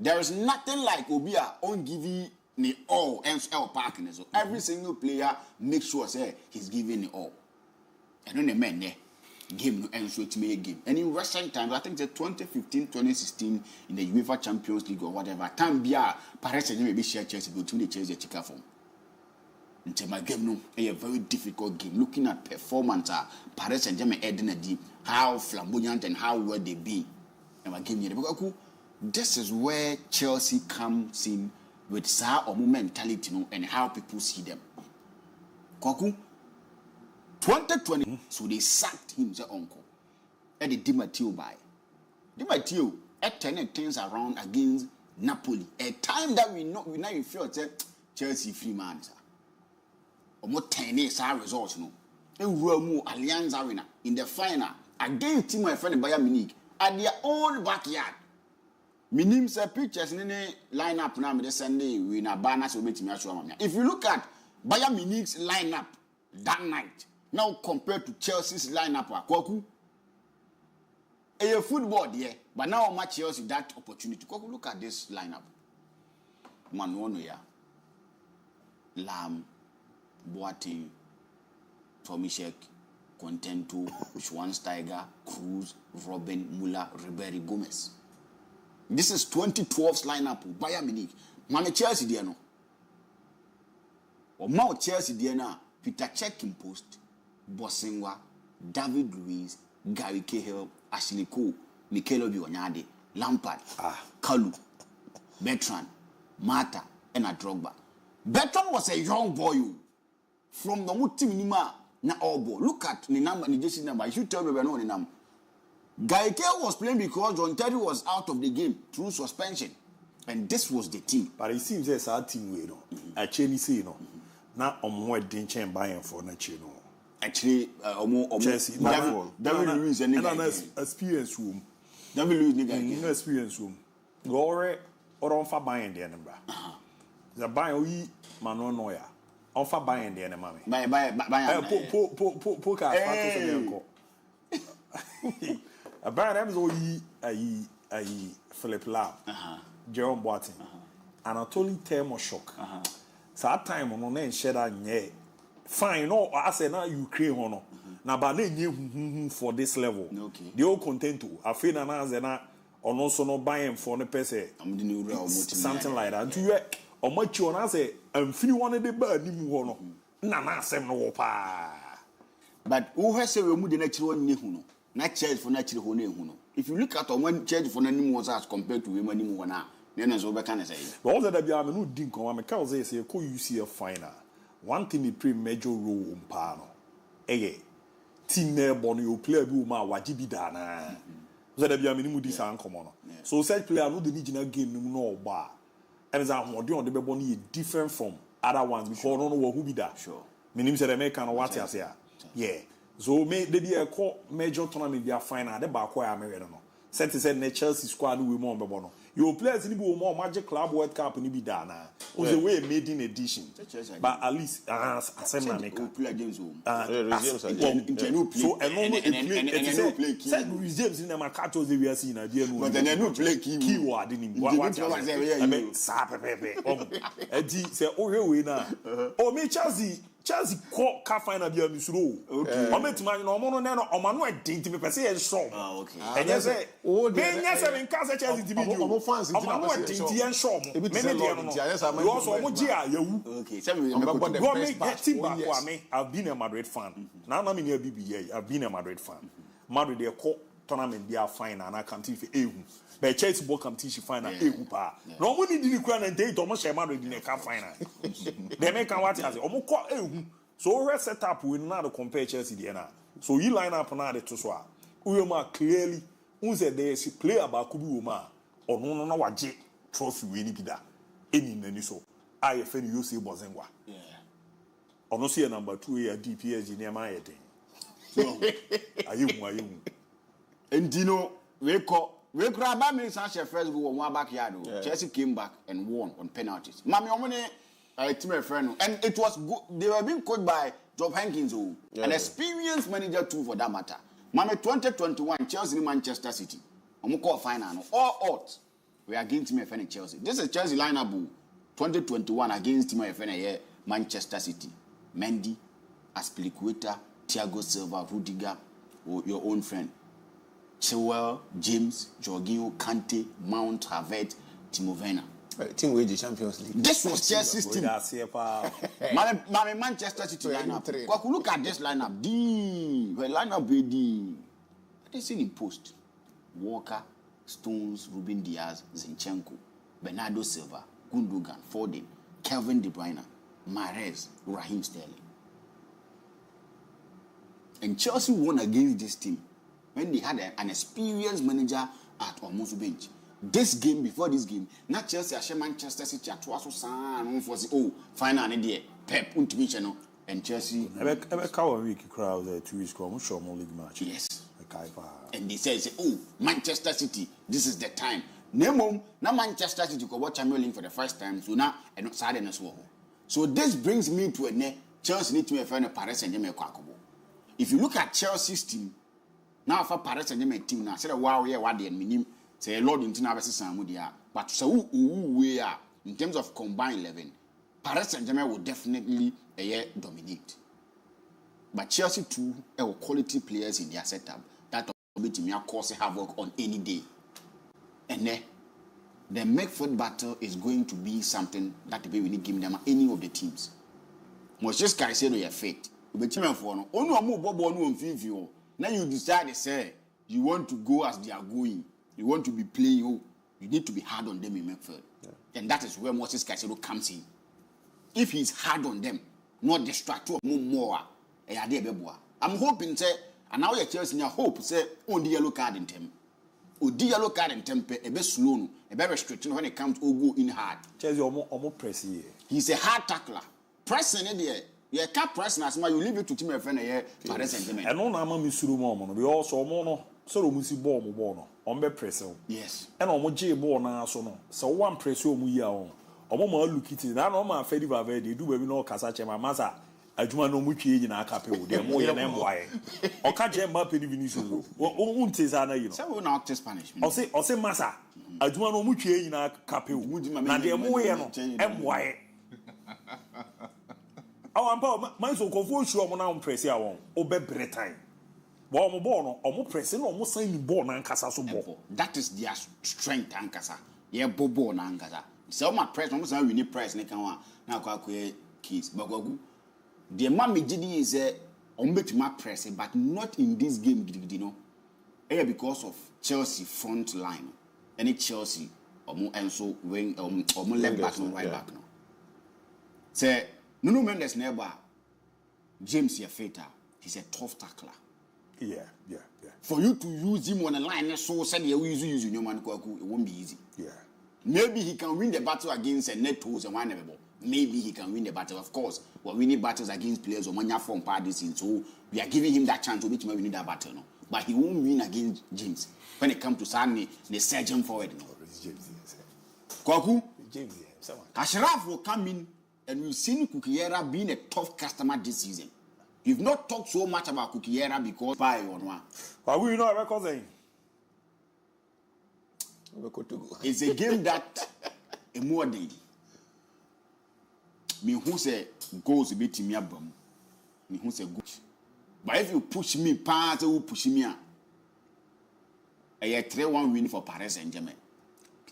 There is nothing like Obia on giving the all and parking. So every single player makes sure say he's giving the all. And then the men game no and switch me a game. And in recent times, I think the 2015, 2016 in the UEFA Champions League or whatever, time Bia Paris Saint-Germain maybe share Chelsea go to the Chelsea chicken form. Into my game no, a very difficult game. Looking at performance, Paris Saint-Germain heading a deep, how flamboyant and how well they be. And my game here, this is where Chelsea comes in with sa or mentality, you know, and how people see them. Koku 2020, so they sacked him, their uncle. And they Di Matteo by. Di Matteo at 10 things around against Napoli. A time that we now feel that Chelsea free man. Almost 10 years our results, you know. And Rome Allianz Arena in the final against team my friend Bayern Munich at their own backyard. Minim say pictures in the lineup now me Sunday we na banners we bet me show. If you look at Bayern Munich's lineup that night, now compared to Chelsea's lineup, Kwaku, a football there, but now match Chelsea that opportunity. Kwaku, look at this lineup. Manuono Lam, Boateng, Tomishek, Contento, Schweinsteiger, Cruz, Robben, Müller, Ribery, Gomez. This is 2012's lineup. Bayern Munich. Mame Chelsea there no. Or Mount Chelsea there now. Peter Cech in post. Bosingwa, David Luiz, Gary Cahill, Ashley Cole, Mikel Obi-Onyade, Lampard, Kalu, Bertrand, Mata, and Drogba. Bertrand was a young boy from the team Nima na Obo. Look at the number, the jersey number. You should tell me we know the number. Gaike was playing because John Terry was out of the game through suspension. And this was the team. But it seems there's a team we know. Actually, see, now on more didn't buying for nature. Actually, Chelsea, David Luiz and experience room. David Luiz, no experience room. Go or on for buying the number. The buying Manon Noya. On for buying the enemy. Buy poker. A band names a Philip Lam, Jerome Boateng, Anatoly Termoshock. So that time on name shedder nye. Fine, no, I say now Ukraine hono. Na ba ne for this level. Okay. The all content to. I feel na zena on also no buying for the person. Something like that. To you, or much you na say feel one de ba ni mu hono. Na sem no pa. But who has say we mu the natural one ni huno. Not charge for natural hone. If you look at one charge for any more as compared to women anymore now, then as over can say. But all that be I no didn't come. I can say ko UCF final. One thing they play major role on pano. Team ne boni o player bi o ma wajibi da na. So that be I mu dis an come on. So such player no the original game no ba. And as I on the boni different from other ones because no know who be that. Sure. Minim say the make can what you say. Yeah. So me they be a major tournament be a final the back where I am no. Set said Chelsea squad we more bebono. Your players ni be more Magic Club World Cup ni be da na. Was the way made in edition. But at least asem make play games home. So and play said James in my cartos we are seeing idea no. But then no play keyword in him. What I mean sa pepe. Edi say we na. Oh me Chelsea call car final be misuro. Okay. O met man no mo no o ma no edint me pese e show. Okay. And you say o de say me can say Chelsea TV do. O fans o ma no edint e show mo. Me dey no. You also mo gia yawu. Okay. Say me go me get team back for me. I've been a Madrid fan. Now na me near BBA. I've been a Madrid fan. Madrid dey call tournament be a final na come team for ehu. But Chelsea ball competition final ehu pa. No mo need the crown and date almost share Madrid in the cup final. They make what has omo call ehu. So we set up we now to compare Chelsea there now. So you line up now the two so. We ma clearly unse there is player ba kubi wo ma ono no waje trophy we ni bida. Eni nani so. I fe you see Bosingwa. Yeah. Honestly, number 2 year DPS in my head. So, are you? And Dino, we grab a minute first go on one backyard. Chelsea came back and won on penalties. Mammy Omane, team friend, and it was good. They were being coached by Job Hankins, an experienced manager too for that matter. Mammy 2021 Chelsea Manchester City. I'm call final. All odds we are against Team FN Chelsea. This is Chelsea lineup 2021 against Team FN Manchester City. Mendy, Aspilicueta, Thiago Silva, Rudiger, or your own friend. Chilwell, James, Jorginho, Kante, Mount, Havertz, Timo Werner. Team win the Champions League. This was Chelsea's team. My Manchester City lineup. Look at this lineup. Lineup ready. They see in post. Walker, Stones, Ruben Diaz, Zinchenko, Bernardo Silva, Gundogan, Foden, Kevin De Bruyne, Mahrez, Raheem Sterling. And Chelsea won against this team when they had an experienced manager at almost bench. This game, before this game, not Chelsea, I Manchester City at Twaso, final idea, Pep, and Chelsea. I cover week crowd 2 weeks ago, I'm sure more league match. Yes. And they say, Manchester City, this is the time. Nemo, now Manchester City go watch Champions League for the first time, so now and not sadness. So this brings me to a net. Chelsea need to find a Paris Saint-Germain. If you look at Chelsea's team, now for Paris Saint-Germain team, now say wow, yeah, what they mean, say Lord in Tina versus Samudia, but so we are in terms of combined 11, Paris Saint-Germain will definitely dominate. But Chelsea too have quality players in their setup that will cause havoc on any day. And then the midfield battle is going to be something that we need to give them any of the teams. Most just guys say you're fake. Now you decide to say you want to go as they are going. You want to be playing. You need to be hard on them in midfield. Yeah. And that is where Moses Caicedo comes in. If he's hard on them, not distract more. I'm hoping say, and now you're Chelsea, I hope say on the yellow card in them. O the yellow card in temper, a bit slow, a bit restricting when it comes to go in hard. Chelsea almost pressing. He's a hard tackler. Pressing it. You can't press as you leave it to team friend here. Paris Saint-Germain. And no, I'm a misuru moment. We also mono, so we see ball, on be pressing. Yes. And on J ball now, so one press you we are on. Omo look it. I know my Fedi Valverde do we know Casache my masa. Ajuma no muchi in our capital. They are more than MY. Or catch him up in Vinicius. Won't say that you know. Some will not Spanish. Or say masa. Ajuma no muchi in our capital. And they are more than MY. Oh, I'm so confused. You are now pressing our own. Obe time. But I'm born. I'm pressing. I'm saying born and casa so ball. That is their strength, Ankasa. Yeah, bobo na Ankasa. So my press. I'm saying we need press. Now go keys. But the mammy GD is my press, but not in this game, you know. Because of Chelsea front line. Any Chelsea and so wing or left back and right back now. Say. Nuno Mendes never. James Yafeta, he's a tough tackler. Yeah. For you to use him on a line, so said you use your man, it won't be easy. Yeah. Maybe he can win the battle against a Netos and one level. Maybe he can win the battle. Of course, we're winning battles against players or mania from parties, so we are giving him that chance to which maybe win that battle. No? But he won't win against James. When it comes to Sani, the surgeon forward. No? Kwaku? James, Ashraf will come in. And we've seen Kukiera being a tough customer this season. You've not talked so much about Kukiera because by on one. But we know record saying. It's a game that a more day. Me who say goes a bit in me abum. Me who say good. But if you push me, pass who push me. I 3-1 win for Paris Saint-Germain.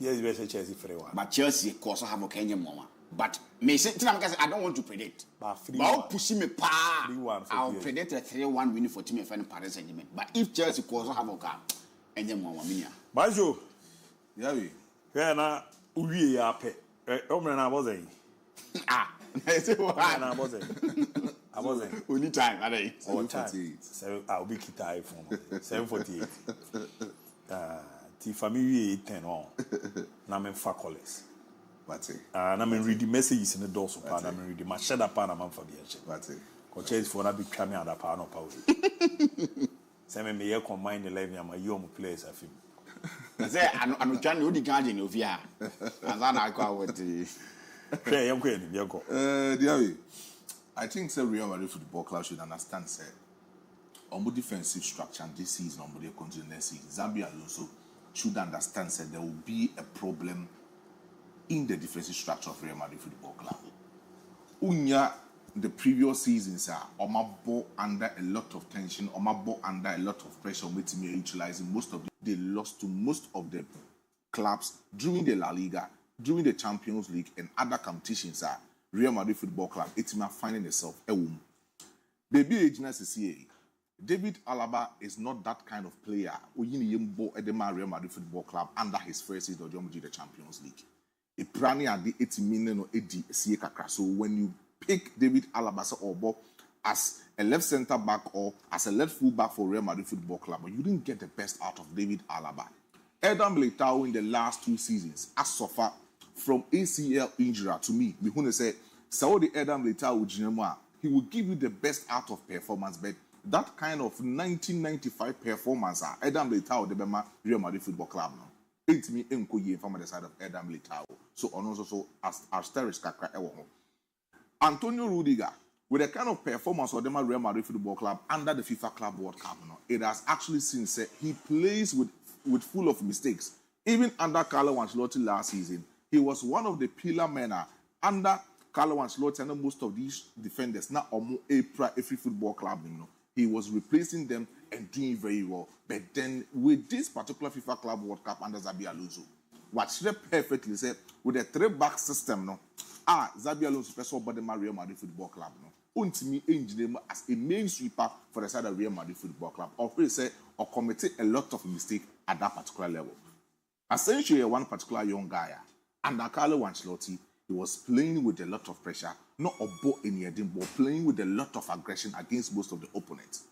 PSG Chelsea 3-1. But Chelsea of course have a Kenyan mama. But me say I don't want to predict. But I'll push me pa. I'll predict a 3-1 win for Team FN Paris Saint-Germain. But if Chelsea also have a car, and then one minia. Bajo. Yeah, we. Yeah, na uwie ya pe. Omre na boze. Ah. I say what? Na boze. Aboze. Only time, are they? All time. So I'll be kita iPhone. 748. Ti family 10 on. Na men fa college. What's it? And I mean, read the messages in the door, so I mean, read my shut up, and I'm for the action. What's it? Coaches for that big coming out of power, no power. Same me, combine the 11 and my young players. I feel. I say, I'm trying to do the garden of ya. And then I go with the. Okay, I'm going to go. DIABY, I think the Real Madrid Football Club should understand, say, on the defensive structure this season, on the continent next season, Xabi Alonso should understand, say, there will be a problem in the defensive structure of Real Madrid Football Club. Unya, the previous seasons are under a lot of tension, under a lot of pressure, with me utilizing most of them. They lost to most of the clubs during the La Liga, during the Champions League, and other competitions. Real Madrid Football Club, it's finding itself a womb. Baby agency CA. David Alaba is not that kind of player who Real Madrid Football Club under his first season of the Champions League. So when you pick David Alaba as a left centre back or as a left full back for Real Madrid Football Club, you didn't get the best out of David Alaba. Eder Militao in the last 2 seasons has suffered from ACL injury. To me, we say, Saudi Eder Militao, he will give you the best out of performance, but that kind of 1995 performance, Eder Militao, the Real Madrid Football Club now. It's me from the side of Eder Militao. So on also as Asteris Kakra Ewo. Antonio Rudiger, with the kind of performance of the Real Madrid Football Club under the FIFA Club World Cup, it has actually seen he plays with full of mistakes. Even under Carlo Ancelotti last season, he was one of the pillar men under Carlo Ancelotti and most of these defenders. Now, every football club, he was replacing them and doing very well. But then, with this particular FIFA Club World Cup under Xabi Alonso, what she perfectly said, with a 3-back system, Xabi Alonso person about the Real Madrid Football Club, Untimi engineer as a main sweeper for the side of Real Madrid Football Club. Or committed a lot of mistakes at that particular level. Essentially, one particular young guy, under Carlo Ancelotti, he was playing with a lot of pressure, not about any but playing with a lot of aggression against most of the opponents.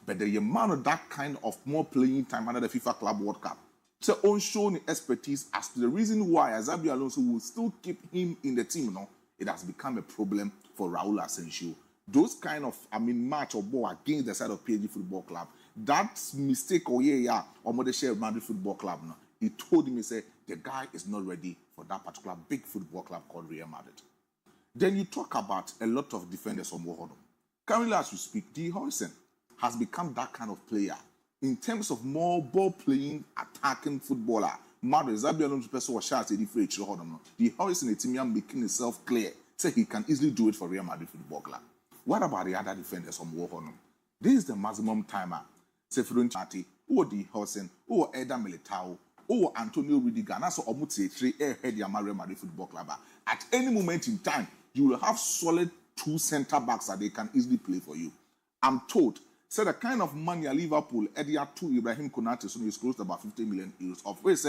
But the amount of that kind of more playing time under the FIFA Club World Cup, so on showing expertise as to the reason why Xabi Alonso will still keep him in the team, it has become a problem for Raul Asensio. Those kind of, match or ball against the side of PSG Football Club, that mistake or Modric Madrid Football Club, he told me, the guy is not ready for that particular big football club called Real Madrid. Then you talk about a lot of defenders from Wohodom. Currently, as we speak, D. Hoysen has become that kind of player. In terms of more ball-playing, attacking footballer, Madrid, Xabi Alonso person was shot at the Wohodom. D. Hoysen is making himself clear, say he can easily do it for Real Madrid Football Club. What about the other defenders from Wohodom? This is the maximum timer. Say Frontati, or D. Hoysen, or Eder Militao, or Antonio Rudiger, that's what Omutse 3 ahead of Real Madrid Football Club. At any moment in time, you will have solid 2 centre backs that they can easily play for you. I'm told, the kind of money at Liverpool, Eddie to Ibrahim Konate, so he's close to about 50 million euros. Of which,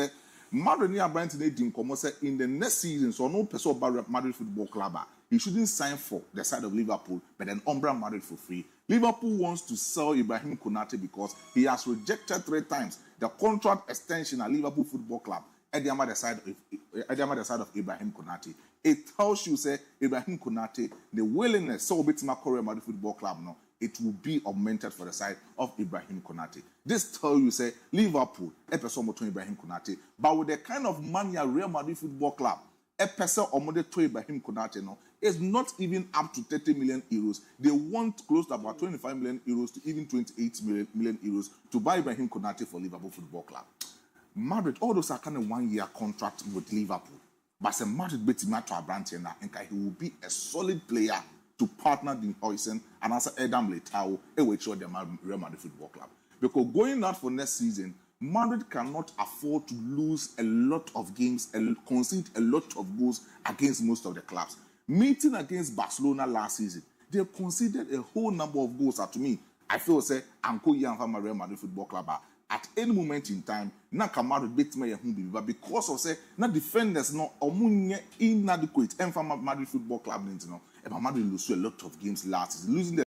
Madrid near Brighton in the next season, so no person about Madrid Football Club, he shouldn't sign for the side of Liverpool, but then Umbra Madrid for free. Liverpool wants to sell Ibrahim Konate because he has rejected 3 times the contract extension at Liverpool Football Club at the other side of Ibrahim Konate. It tells you, Ibrahim Konate, the willingness, so bit Real Madrid Football Club now, it will be augmented for the side of Ibrahim Konate. This tells you, Liverpool, a person to Ibrahim Konate, but with the kind of money at Real Madrid Football Club, a person to Ibrahim Konate now is not even up to 30 million euros. They want close to about 25 million euros to even 28 million euros to buy Ibrahim Konate for Liverpool Football Club. Madrid, all those are kind of 1-year contract with Liverpool. But Madrid bet him to a branch and he will be a solid player to partner the Hoysen and also Eder Militao, which are the Real Madrid Football Club. Because going out for next season, Madrid cannot afford to lose a lot of games and concede a lot of goals against most of the clubs. Meeting against Barcelona last season, they conceded a whole number of goals. To me, I feel I'm going to Real Madrid Football Club. At any moment in time, na Madrid beat me but because of na defenders no inadequate and from Madrid Football Club, Madrid lose a lot of games last season, losing the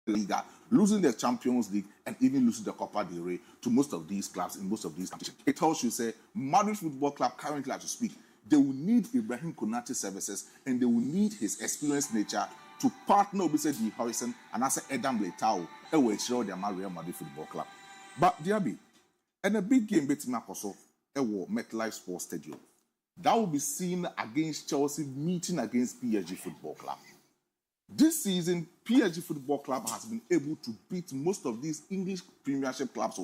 Liga, losing the Champions League, and even losing the Copa del Rey to most of these clubs in most of these competitions. It tells you, Madrid Football Club currently, as you speak, they will need Ibrahim Konate's services and they will need his experienced nature to partner with the Harrison and as Adam Letao, a way to the Real Madrid Football Club. But DIABY, and a big game betting Makoso, a war MetLife Sports Stadium. That will be seen against Chelsea meeting against PSG Football Club. This season, PSG Football Club has been able to beat most of these English Premiership clubs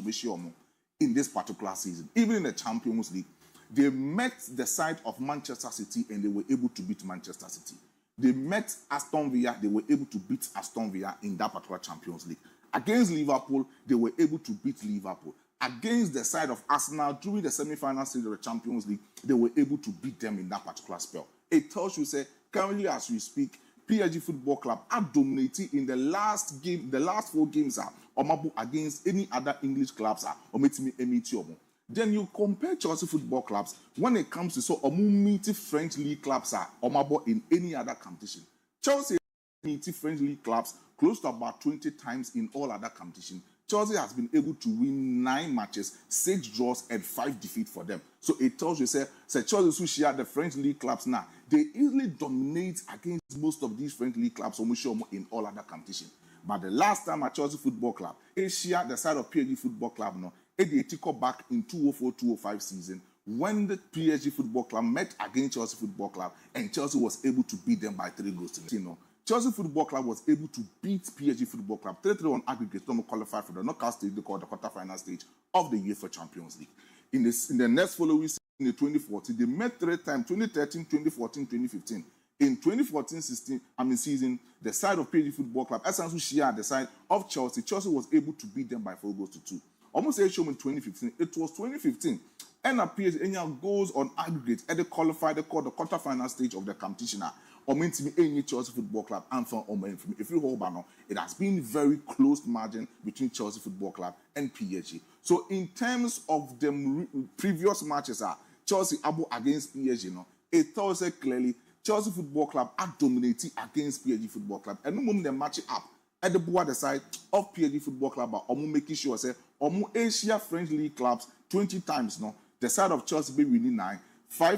in this particular season. Even in the Champions League, they met the side of Manchester City and they were able to beat Manchester City. They met Aston Villa, they were able to beat Aston Villa in that particular Champions League. Against Liverpool, they were able to beat Liverpool. Against the side of Arsenal during the semi-final stage of the Champions League, they were able to beat them in that particular spell. It tells you, say, currently as we speak, PSG Football Club are dominating in the last 4 games against any other English clubs. Then you compare Chelsea Football Clubs when it comes to meet French league clubs in any other competition. Chelsea meet French league clubs close to about 20 times in all other competition. Chelsea has been able to win 9 matches, 6 draws, and 5 defeats for them. So it tells you, say Chelsea who share the French league clubs now, they easily dominate against most of these French league clubs in all other competition. But the last time at Chelsea Football Club, they shared the side of PSG Football Club now, they took back in 2004-2005 season when the PSG Football Club met against Chelsea Football Club and Chelsea was able to beat them by 3 goals to 0. Chelsea Football Club was able to beat PSG Football Club 3-3 on aggregate to qualify for the knockout stage, they call the quarter-final stage of the UEFA Champions League. In the next following season, in 2014, they met 3 times, 2013, 2014, 2015. In 2014-16 season, the side of PSG Football Club, essentially shared the side of Chelsea. Chelsea was able to beat them by 4 goals to 2. Almost a show in 2015. It was 2015. And PSG goes on aggregate and they qualified the quarter-final stage of the competition. Chelsea Football Club and if you hold on, it has been very close margin between Chelsea Football Club and PSG. So in terms of the previous matches, Chelsea ABOU against PSG, it tells us clearly Chelsea Football Club are dominating against PSG Football Club. And the moment they match it up at the side of PSG Football Club, making sure say Asia French league clubs 20 times the side of Chelsea be winning 9,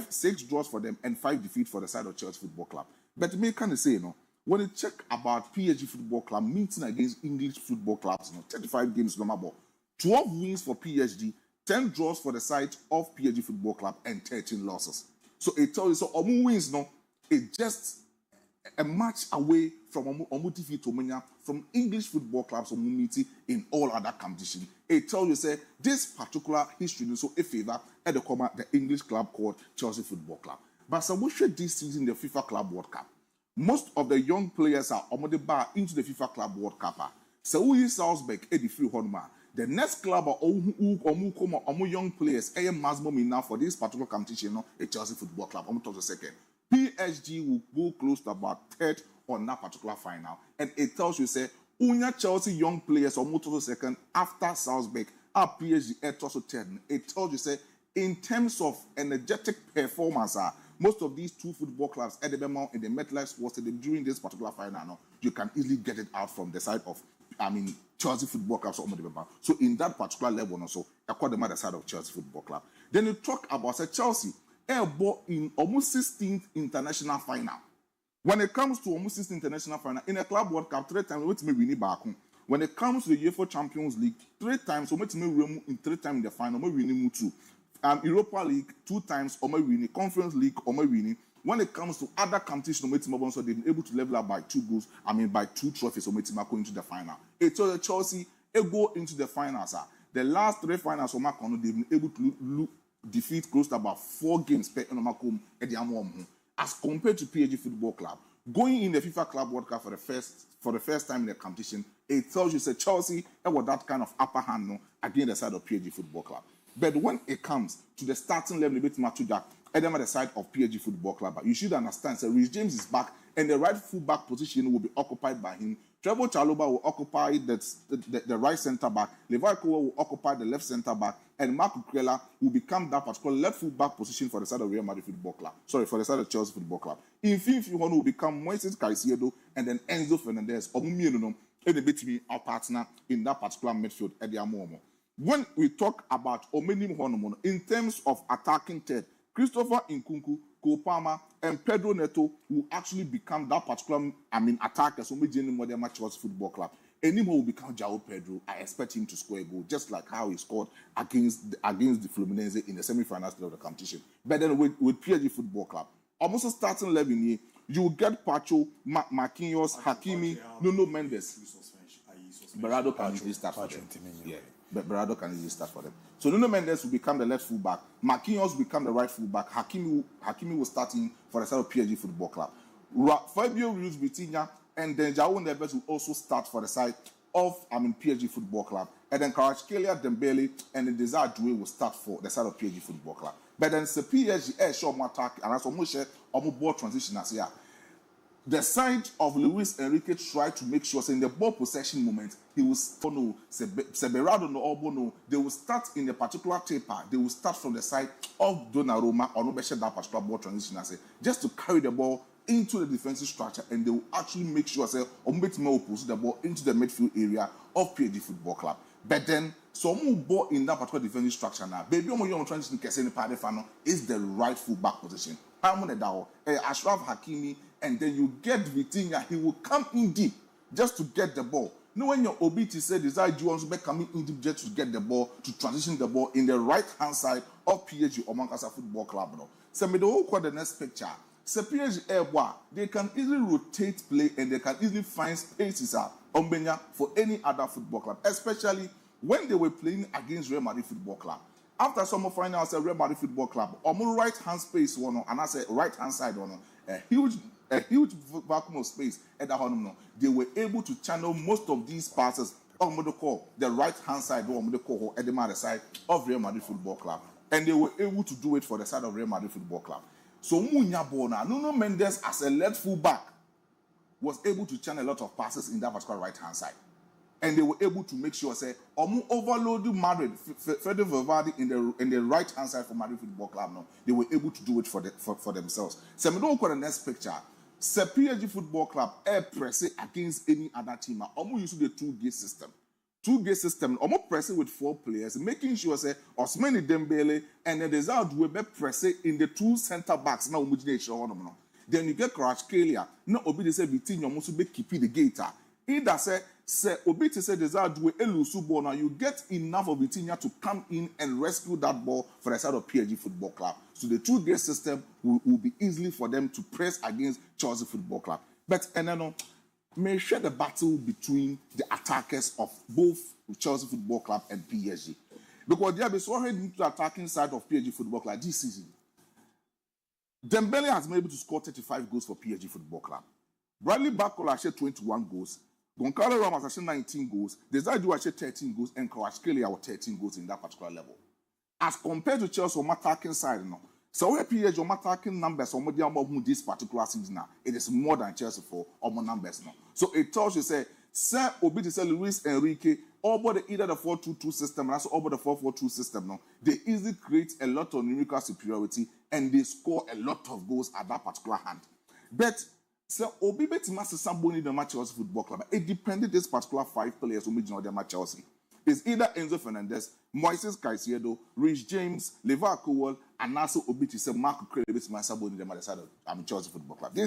6 draws for them and 5 defeats for the side of Chelsea Football Club. But me kind of say, when you check about PSG Football Club meeting against English football clubs, 35 games, 12 wins for PSG, 10 draws for the side of PSG Football Club, and 13 losses. So it tells you, so Omu wins, it's just a match away from Omu defeat from English football clubs or meeting in all other competitions. It tells you, say, this particular history is so a favor at the English club called Chelsea Football Club. But so we should this season the FIFA Club World Cup. Most of the young players are on the bar into the FIFA Club World Cup. So we Salzburg, Eddie Free Honma. The next club are young players, now for this particular competition, a Chelsea Football Club. I'm talking second. PSG will go close to about 3rd on that particular final. And it tells you, say, Unya Chelsea young players are to second after Salzburg, our PSG at also 10. It tells you, say, in terms of energetic performance, most of these 2 football clubs at the Mount in the MetLife Sports Stadium during this particular final, you can easily get it out from the side of, Chelsea Football Club. So in that particular level, also, according to the side of Chelsea Football Club. Then you talk about Chelsea, airborne in almost 16th international final. When it comes to almost 16th international final, in a Club World Cup, 3 times, we win back. When it comes to the UEFA Champions League, 3 times, we win in 3 times in the final, we win 2. Europa League 2 times, or winning. Conference League, or winning. When it comes to other competitions, so they've been able to level up by 2 goals, by 2 trophies, or go into the final. It's Chelsea, go into the finals. The last 3 finals, they've been able to defeat close to about 4 games per as compared to PSG Football Club. Going in the FIFA Club World Cup for the first time in the competition, it tells you, say, Chelsea have that kind of upper hand against the side of PSG Football Club. But when it comes to the starting level, a bit Matuja, Adam at the side of PSG Football Club, you should understand, so Reece James is back, and the right full-back position will be occupied by him. Trevor Chalobah will occupy the right centre-back, Levi Kowa will occupy the left centre-back, and Mark Cucurella will become that particular left full-back position for the side of Real Madrid Football Club. Sorry, for the side of Chelsea Football Club. In Finfi will become Moises Caicedo, and then Enzo Fernandez, or Mumienuno, and a our partner in that particular midfield at the Amomo. When we talk about Omeni Honomono, in terms of attacking third, Christopher Nkunku, Cole Palmer, and Pedro Neto will actually become that particular, attacker. So we generally more than Chelsea Football Club. Anymore will become João Pedro. I expect him to score a goal, just like how he scored against the Fluminense in the semi-finals of the competition. But then with PSG Football Club, almost starting 11 here, you will get Pacho, Marquinhos, Hakimi, Nuno Mendes. Berardo can easily start for them. Yeah, but Berardo can easily start for them. So Nuno Mendes will become the left fullback. Marquinhos will become the right fullback. Hakimi will start in for the side of PSG Football Club. Fabio Ruiz Vitinha and then João Neves will also start for the side of PSG Football Club. And then Kvaratskhelia, Dembele, and then Desire Doué will start for the side of PSG Football Club. But then the PSG show more attack and also more ball transition as here. The side of Luis Enrique tried to make sure in the ball possession moment he will Seberado no Obono. They will start in a particular taper. They will start from the side of Donnarumma or no that particular ball transition as just to carry the ball into the defensive structure, and they will actually make sure will push the ball into the midfield area of PSG Football Club. But then some ball in that particular defensive structure now. Baby, I'm trying to say is the right full back position. Ashraf Hakimi, and then you get Vitinha. He will come in deep just to get the ball. No, when your OBT said desire you want to coming in deep just to get the ball, to transition the ball in the right hand side of PSG or Mankasa Football Club. No, so me do the next picture. So PSG they can easily rotate play and they can easily find spaces for any other football club, especially when they were playing against Real Madrid Football Club. After summer finals, Real Madrid Football Club, right hand space one, and I said right hand side one, a huge vacuum of space at the home. They were able to channel most of these passes on the right hand side or at the other side of Real Madrid Football Club, and they were able to do it for the side of Real Madrid Football Club. So Nuno Mendes as a left full back was able to channel a lot of passes in that particular right hand side, and they were able to make sure overload Madrid, Federico Valverde in the right hand side for Madrid Football Club. No, they were able to do it for themselves. So we don't call the next picture. So PSG Football Club air press against any other team. Using the two-gate system. Two-gate system, almost pressing with 4 players, making sure Ousmane Dembele and then there's out we be pressing in the 2 center backs. Now then you get Kvaratskhelia. Now Obi say Vitinha must be keeping the gate. Either say Obi say there's out we elusu ball. Now you get enough of Vitinha to come in and rescue that ball for the side of PSG Football Club. So the two-gate system will be easily for them to press against Chelsea Football Club. But may share the battle between the attackers of both Chelsea Football Club and PSG. Because they have been so heading into the attacking side of PSG Football Club this season. Dembele has been able to score 35 goals for PSG Football Club. Bradley Barcola has 21 goals. Goncalo Ramos has 19 goals. Desire Doué has 13 goals. And Kvaratskhelia has 13 goals in that particular level. As compared to Chelsea on attacking side, so where PSG on attacking numbers on this particular season now, it is more than Chelsea for numbers now. So it tells you say Obi to say Luis Enrique over either the 4-2-2 system and also over the 4-4-2 system now, they easily create a lot of numerical superiority and they score a lot of goals at that particular hand. But so Obi Betimasi somebody in the Chelsea Football Club. It depended this particular 5 players who made the match Chelsea. It's either Enzo Fernandez, Moises Caicedo, Rich James, Levar Kowal, and also Obi to say Marco Krelebis Masabo in the side of Chelsea Football Club.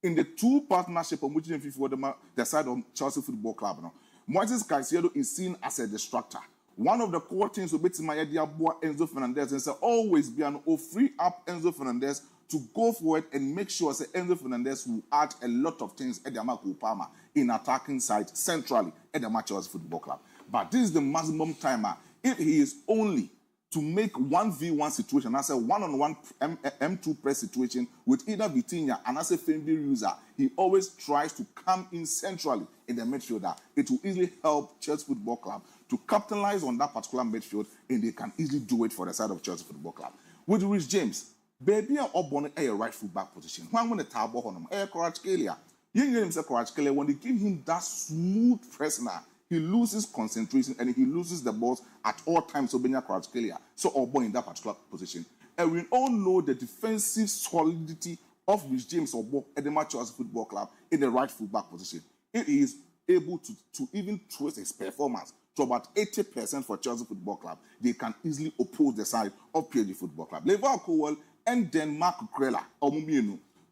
In the 2 partnership on which the side of Chelsea Football Club now, Moises Caicedo is seen as a distractor. One of the core things Obi to Enzo Fernandez and say always be an free up Enzo Fernandez to go forward and make sure that Enzo Fernandez will add a lot of things at the Marco Palmer in attacking side centrally at the Chelsea Football Club. But this is the maximum timer. If he is only to make 1v1 situation, I say one-on-one M2 press situation with either Vitinha and I say Fabio Ruiz, he always tries to come in centrally in the midfielder. It will easily help Chelsea Football Club to capitalize on that particular midfield, and they can easily do it for the side of Chelsea Football Club. With Rich James, baby, I'm a right full back position. When I'm going to table on him, Kvaratskhelia. You hear him say Kvaratskhelia, when they give him that smooth press now, he loses concentration and he loses the balls at all times. So Benya Kvaratskhelia, so Obo in that particular position. And we all know the defensive solidity of Rich James Obo at the Chelsea Football Club in the right full back position. It is able to even trace his performance to about 80% for Chelsea Football Club. They can easily oppose the side of PSG Football Club. Levar Kowal and then Mark Cucurella,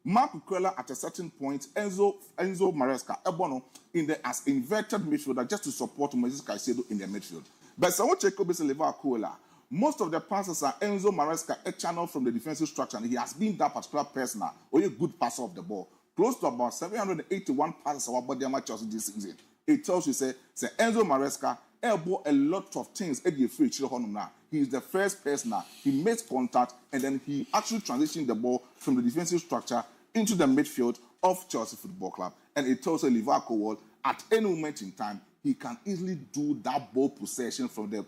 Mark Cucurella at a certain point, Enzo Maresca, Ebono in the as inverted midfielder just to support Moises Caicedo in the midfield. But so what Checo is Liverpool, most of the passes are Enzo Maresca a channel from the defensive structure, and he has been that particular person or a good passer of the ball. Close to about 781 passes our body matches this season. It tells you say Enzo Maresca elbow a lot of things at the free now. He is the first person now. He makes contact and then he actually transitioned the ball from the defensive structure into the midfield of Chelsea Football Club. And it tells a Liverpool at any moment in time he can easily do that ball possession from the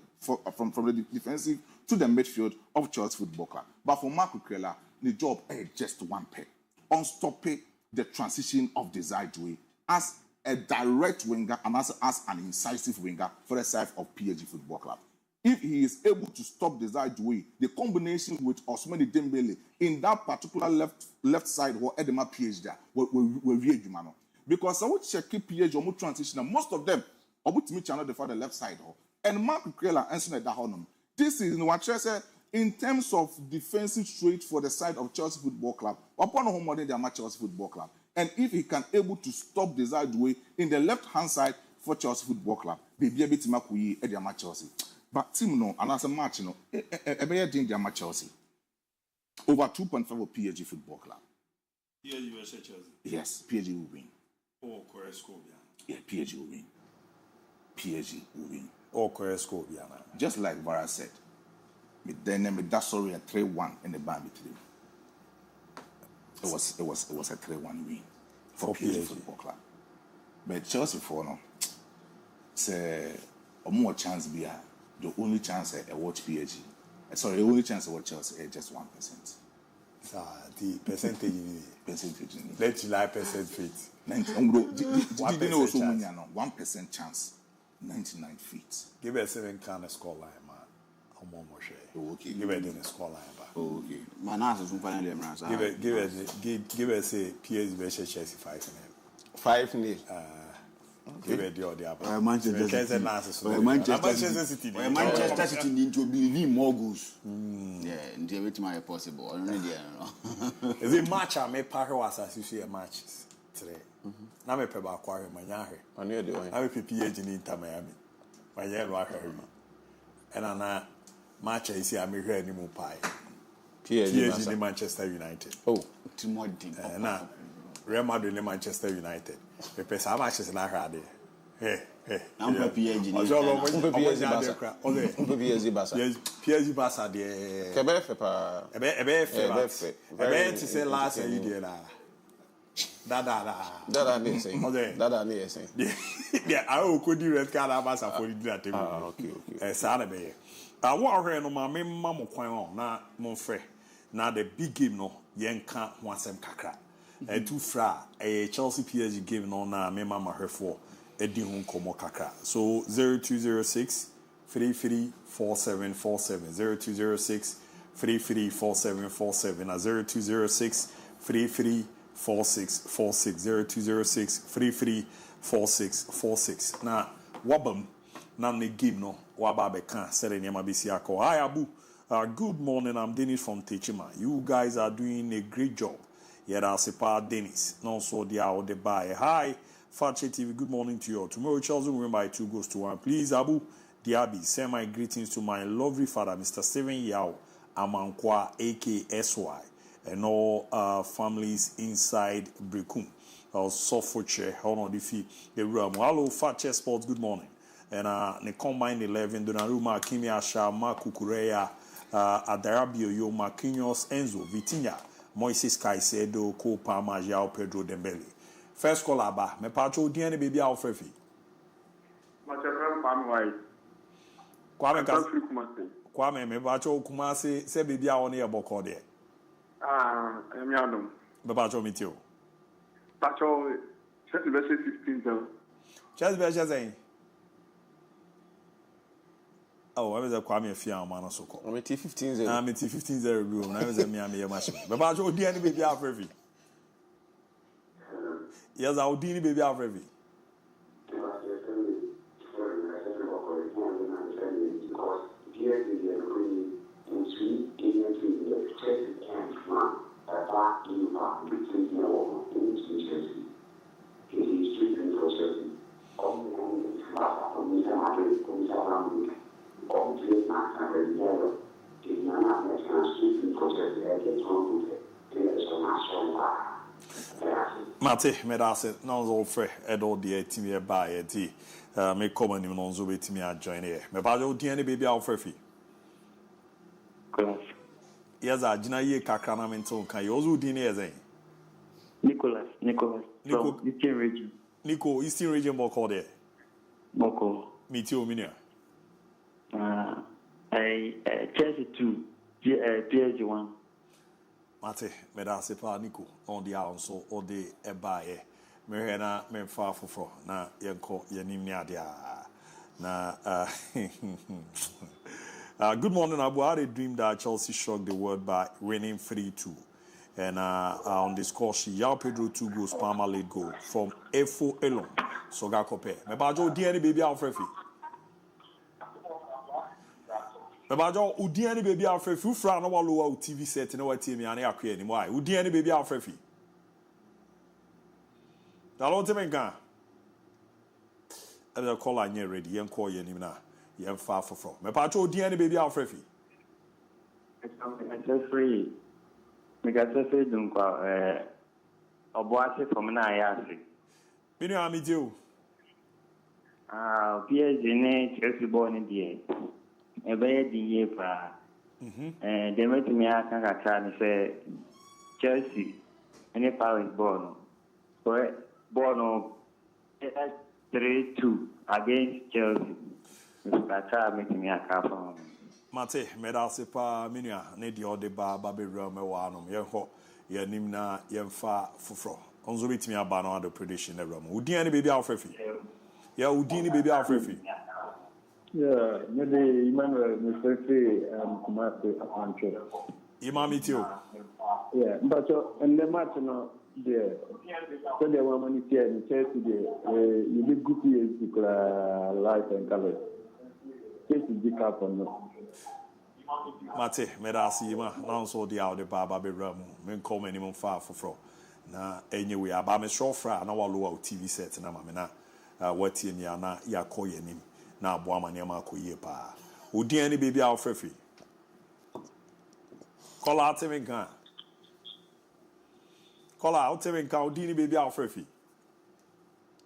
defensive to the midfield of Chelsea Football Club. But for Mark Cucurella, the job is just one pair. Unstopping the transition of Desire Doué as a direct winger and as an incisive winger for the side of PSG Football Club. If he is able to stop Desire Doué, the combination with Ousmane Dembele in that particular left side or Edema PSG will really man. Because I would check PSG or transition, most of them are to me channel for the left side. And Mark Cucurella answered that honor. This is what I said in terms of defensive straight for the side of Chelsea Football Club. Upon home more than the Chelsea Football Club. And if he can able to stop Desire Doué in the left-hand side for Chelsea Football Club, they be able to make the Chelsea. But team no, and as a match, no, the Chelsea. Over 2.5 for PSG Football Club. PSG will Chelsea. Yes, PSG will win. Oh, correct score. Yeah, PSG will win. PSG will win. Oh, correct score. Just like Vara said, then that's sorry a 3-1 in the band between. It was a 3-1 win for PSG Football Club. But Chelsea for no, say a more chance be the only chance I watch PSG. Sorry, the only chance I watch Chelsea is just 1%. The percentage. Let's like percentage. 1% chance. 99 feet. Give us 7 kind of score line, man. Okay. Give it in a score line. Okay. Manas is finally give us a PSG versus Chelsea 5-0. Give it the other. Manchester City need to be more goals. Yeah, and they will be possible. Is it match? I may pair was as you see a match today. Now me pay back quarter my yard. I know the one. I will PSG in Inter Miami. My yard was and I match I see I'm here anymore pie. PSG in Manchester United. Oh, now Real Madrid in Manchester United. The person matches in our Hey. I'm PSG. PSG Barca there. Ebe to say last year you did Dada say. Yeah, I will could do red card Barca for that. Okay. Saturday. I want her no my mama kwan na MON-FRI. Now the big game no yen can't want some kakra. Two fra a Chelsea PSG game no na me mama her for Eddie Hun Komo Kakra. So 0206 334747 0206 334747 and 0206 334646 0206 334646. Now wabam na me game no waba beka said in Yamabisiako. Hi ABOU. Good morning, I'm Dennis from Techima. You guys are doing a great job. Yeah, that's a part Dennis. No so they are the buy. Hi, Fakye TV, good morning to you all. Tomorrow Chelsea will win by 2-1. Please, ABOU, DIABY, send my greetings to my lovely father, Mr. Steven Yao Amankwa, aka SY, and all families inside Brekum. Sofoche, honor the fee. Hello, Fakye Sports, good morning. And the combined 11, Donnarumma, Kimi Asha, Mark Cucurella, Adarabio, Yo, Marquinhos, Enzo, Vitinha, Moises Caicedo, Cole Palmer, João Pedro Dembele. First call aba, me pacho DNA baby Alfrefi. Kwame me pacho Kumasi se baby a on here boko there. Emiano. Me pacho mitio. Pacho Chelsea versus 16. Chelsea versus Oh, I was a Kwame Fian man so called. I'm 15-0. I'm 15-0 bro. I was a me machine. Me pacho DNA baby Alfrefi. Yes, I'll do it, baby. Alfrefi. Mate, medase, non zo fre, edo die timi e ba e ti. Me come ni non zo betimi a join here. Me ba jo die ni baby a ofre fi. Yes, I jina ye kakra na mento kan yo zo di ni ezen. Nicholas from Eastern region. Nico, Eastern region moko there. Moko. Meet you minia. Chelsea 2, PSG 1. Mate, medase pa Nico on the house so all the ebaye. Me na me fa fofo na yenko yenim ni ade na good morning, Abu. I had a dream that Chelsea shocked the world by winning 3-2. And on the score sheet, Yao Pedro 2 goals, Palmer late goal from Efo Elon. Soga Kope. Me bajo DNA baby Alfrefi. Me bajo udiani baby Alfrefi. U fra no walo TV set no wati me ane akwe ni mo ai. Udiani baby Alfrefi. Dalo temenga. Ebe call anye ready. Yen call ye ni na. Yen fa fofo. Me bajo udiani baby Alfrefi. It's free. Me got to say donc oboase from na ayase. Binu amidio. PSG ne Chelsea born die. E be die pa. They met me aka kaka ni say Chelsea any Paris born. So born 3-2 against Chelsea. Kaka met me aka from. Mate, medase pa minua ne di ode ba be real me wa no ye ho ye nim na ye mfa foforo onzo betimi aba no ado prediction na ram udi ani baby Alfrefi ya udi ni baby Alfrefi yeah me de Emmanuel Mustapha kumase afanche imami tio yeah but in the match no there so there were many teams Chelsea there you big good years light and color Chelsea big up on no Mate, medasi ma na so di out the baba be ram men come any fa foforo na anyway aba me show fra na walo TV set na ma me na wati ni ana ya koye nim na abo amane ma koye pa odi ani baby Alfrefi call out me gan call out me gan odi ni baby Alfrefi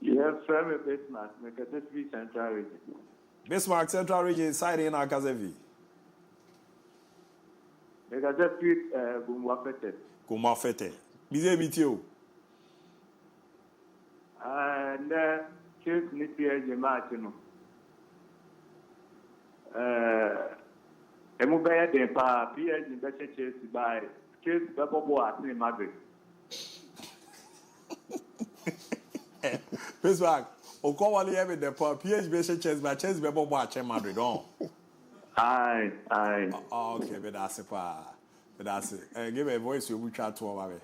yes frame Bismarck me ka this Central region Bismarck Central region side in Akazevi Comment fait-elle? Bizé mitio. And Chelsea ni PSG match no. Emu be de pa PSG be Chelsea by Chelsea be bobo at Madrid. Bismarck, o ko wale e be de pa PSG be Chelsea by Chelsea be bobo at Madrid on. Aye. Okay, but that's it. But that's it. Give me a voice you will chat to our way.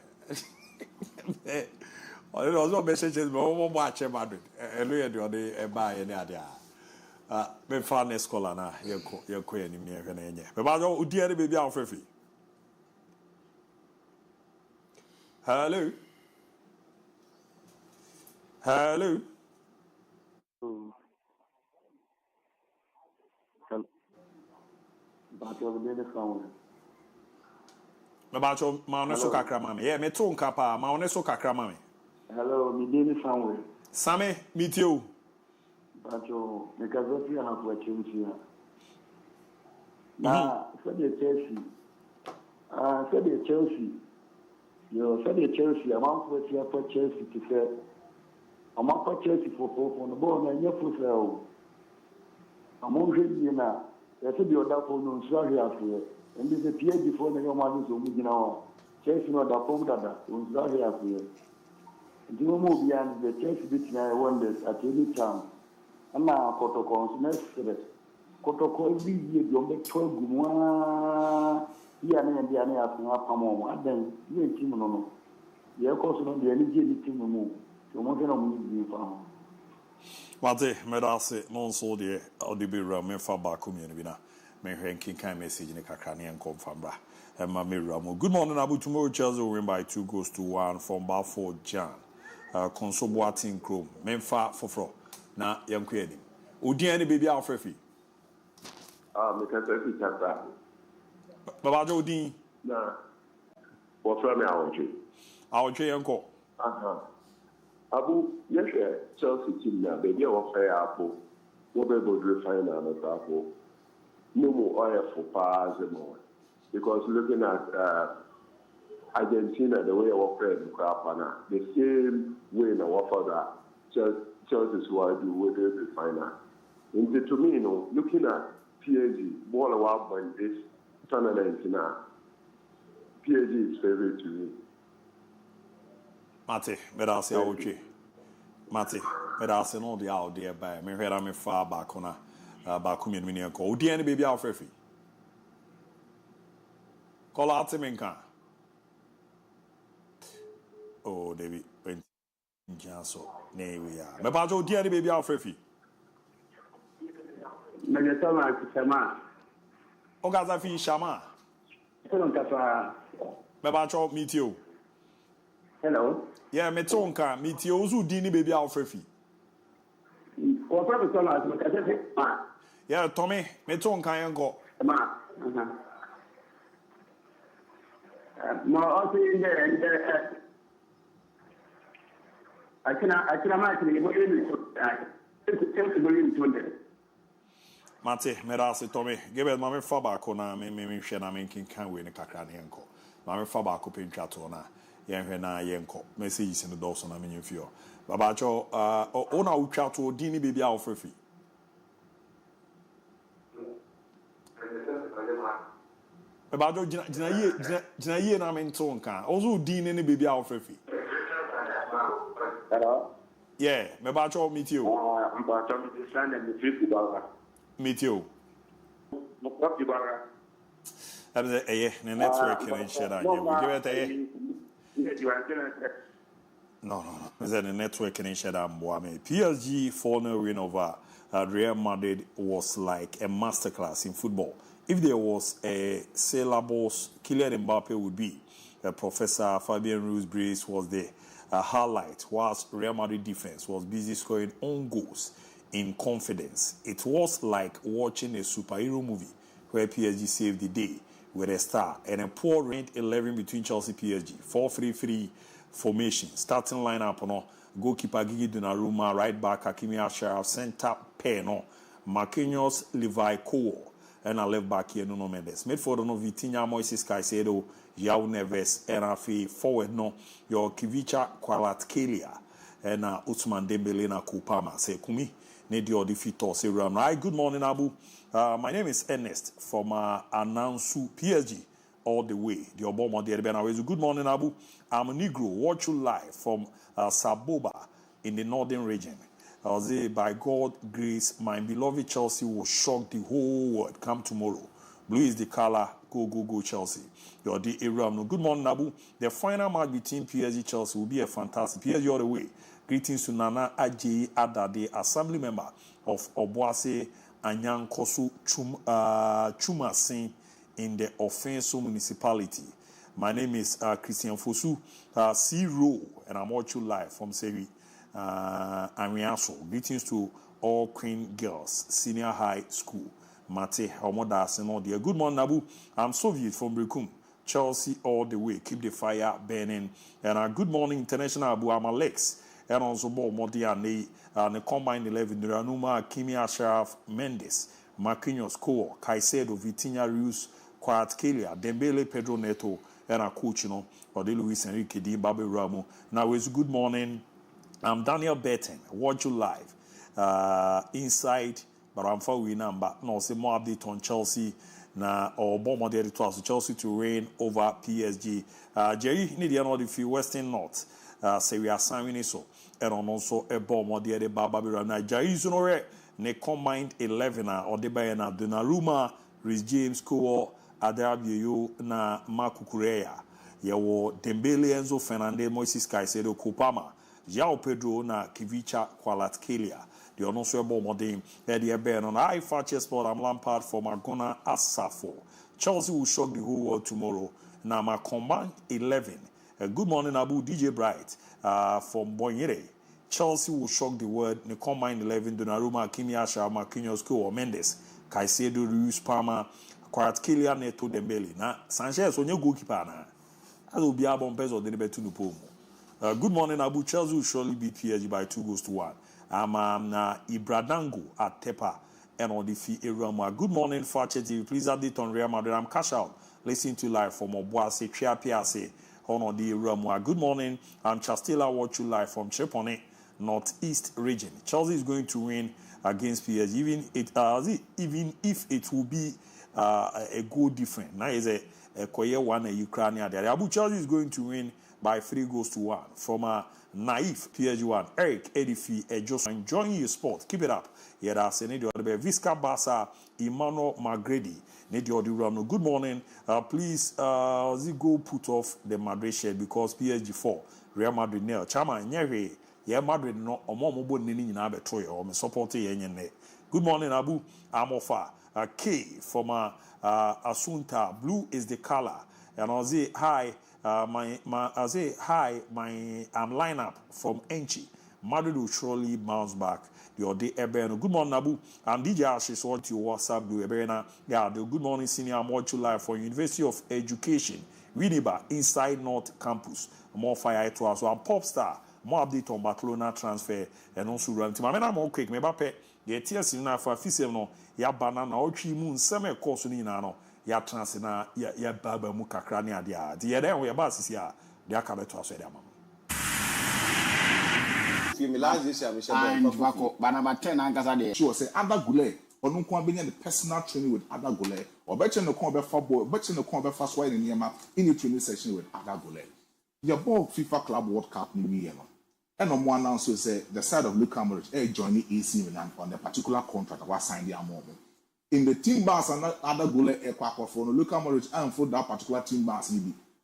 Or also messages, but one watch Madrid. Earlier, the buy any idea. Me fan scholar na you're queen in here. But I don't dear the baby Alfrefi. Hello. Mabacho maoneso kakra mame. Yeah, me to nka pa maoneso kakra mame. Hello, mi deni Samuel. Same meet you. Bacho me kazoti ya hapo Chelsea. Na sabe Chelsea. Sabe Chelsea. Yo sabe Chelsea, amount for Chelsea to say. Amount for Chelsea for no ball na nyefu se o. Amount je na ya sabe oda for no nsuari afu. And this is a before the Roman is only now. Chelsea not the form that was not here. The moment behind the Chelsea between I wonders at any time. And now Kotoko next Kotoko every year you make 12 Gumwa. Here and the other Pamo, and then you ain't team no. You also not the energy team move. So one can only be found. Mate, medase non so de odibi ram me fa ba community na. me ranking kind message ne kakra ne confirm bra. Emma Miramu. Good morning, Abu. Tomorrow Chelsea will win by 2-1 from Balfour Jan. Consoboating Chrome. Memfa Fofro. Na yam kwedi. Odi ani baby Alfrefi. Me can say chapter. Baba Jodi. Na. What from me Awotwe yanko. Abu, yes, Chelsea team now, baby, I fair apple. What be Modric final at apple? No more oil for pass and more. Because looking at Argentina, the way I work the same way I work for that Chelsea's who I do with the final. And to me, looking at PSG, more about when this tournament now, PSG is favorite to me. Mate, medase awotwe. Mate, medase no de out there by me hwera me far back on back me no nko. Odi ani baby Alfrefi. Call out him in. Oh, David, when Janso, nay, we are. My bajo, dear baby Alfrefi. Megatoma Sama. Ogazafi Shama. My bajo, meet you. Hello. Yeah, Metonka, meet you, Zudini baby Alfrefi. Yeah, Tommy, Metonka and go. No, also in there, I cannot imagine what Mate, Merase Tommy, give it Mammy Fabaco na me share making can win a cacran yanko. Mammy Fabaco pin chatona, Yanhena yanko, messages in the Dawson, I mean, you feel. Babacho, Ona Ucha to Dini baby Alfrefi. Babajo jina ye na mento nka ozo din ne baby Alfrefi. Hello. Yeah, Babajo meet you. I'm about to stand and the $50. Meet you. What you bar? The network can share that. Give it No. Is that the network can share that? PSG 4-0 win over Real Madrid was like a masterclass in football. If there was a syllabus, Kylian Mbappe would be. Professor Fabien Ruiz was the highlight, whilst Real Madrid defense was busy scoring own goals in confidence. It was like watching a superhero movie where PSG saved the day with a star and a poor ranked 11 between Chelsea PSG. 4-3-3 formation. Starting lineup, no, goalkeeper Gigi Donnarumma, right back Hakimi Ashraf, center pair, no, Marquinhos, Levi Cole. And I left back here, Nuno Mendes. Midfield, no, Vitinha, Moises Caicedo, João Neves, and I forward, no, your Kivicha, Kvaratskhelia, and Ousmane Dembele, na Kupama. Say, Kumi, Nedio, Defito, say, Right, good morning, Abu. My name is Ernest from Anansu, PSG, all the way. The Obama, the Benawezu. Good morning, Abu. I'm a Negro, watch you live from Saboba in the northern region. I'll say, by God's grace, my beloved Chelsea will shock the whole world. Come tomorrow. Blue is the color. Go, Chelsea. You're the Aram. Good morning, Nabu. The final match between PSG and Chelsea will be a fantastic. PSG all the way. Greetings to Nana Ajayi Adade, assembly member of Obuase Anyankosu Chumasin in the Offenso municipality. My name is Christian Fosu, C-Row, and I'm watching live from Sevi. Greetings to all Queen Girls Senior High School. Mate Homodas and all dear. Good morning, Nabu. I'm Soviet from Brekum. Chelsea all the way. Keep the fire burning. And good morning, International Abu. I'm Alex. And also Modi and the combined 11. Donnarumma, Hakimi Ashraf, Mendes, Marquinhos, Cole, Caicedo, Vitinha, Ruiz, Kvaratskhelia, Dembele, Pedro Neto, and our coach, or the Luis Enrique Di Babe Ramo. Now it's good morning. I'm Daniel Burton. Watch you live inside, but I'm for we number. No, say more update on Chelsea. Na or bomb of the to Chelsea to reign over PSG. Jerry, need you know the Western North. Say we are signing so, and also a bomb of the Baba. Now Jerry is no ne combined 11 or the Bayana Donnarumma, Rhys James, Cole, ABOU na Marco Correa. Yawo Dembele, Enzo Fernandez, Moises Caicedo, Kupama. João Pedro na Kivicha Kvaratskhelia. The honor so about Modem, Eddie Ben on I Fakye Sport. I'm Lampard for Magona Asafo. Chelsea will shock the whole world tomorrow. Now my combined 11. Good morning, Abu DJ Bright from Boyere. Chelsea will shock the world. The combined 11. Donnarumma, Kimi Asha, Marquinhos, or Mendes, Caicedo, Ruiz, Palmer, Kvaratskhelia, Neto, Dembele. Now Sanchez on your goalkeeper now. That will be our bumpers or the debate to the good morning, Abu. Chelsea will surely beat PSG by 2-1. Ibradango at Tepa and on the fee area. Good morning, Fakye TV. Please update on Real Madrid. I'm Cash Out. Listening to live from Obuasi, Tria PRC on the area. Good morning. I'm Chastela. Watch you live from Chepone, Northeast region. Chelsea is going to win against PSG, even if it will be a goal different. Now is a Koye one a Ukraine there. Abu Chelsea is going to win by 3-1 from a naive PSG one. Eric Edifi, just enjoying your sport. Keep it up. Yeah, that's Visca Basa, Emmanuel Magredi. Good morning. Please, go put off the Madrid shirt because PSG 4, Real Madrid nil. Chama, yeah, Madrid no, Omomo Nini na betoy or me support ye. Good morning, Abu. Amofa. K from Asunta. Blue is the color. And I'll say hi. I'm lineup from Enchi. Madrid will surely bounce back. Your day Ebeno. Good morning, Abu. I'm DJ Ashes on to your WhatsApp. Good morning, senior. I'm watching live for University of Education, Winneba, inside North Campus. MON-FRI to us. So I'm pop star. More update on Barcelona transfer and also run team. I'm more quick. Maybe the tears in for Fisemo. Ya banana or moon summer course in ano. Ya transina ya baba muka crania dia. The other way about is ya. They are coming to us. Sure, say Ada Gule, or no one being the personal training with Ada Gule, or better no come for boy, better no come for swine in Yama in the training session with Ada Gule. Your ball FIFA Club World Cup in the and on one answer say the side of Luka Modric joining AC Milan on the particular contract was signed the moment. In the team bars and Ada Gule for Luka Modric and for that particular team bars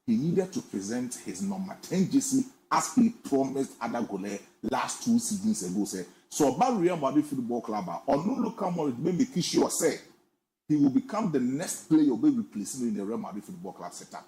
he needed to present his number 10 jersey as he promised Ada Gule last 2 seasons ago. Say so about Real Madrid Football Club or no Luka Modric make sure say he will become the next player will be replacing in the Real Madrid Football Club setup.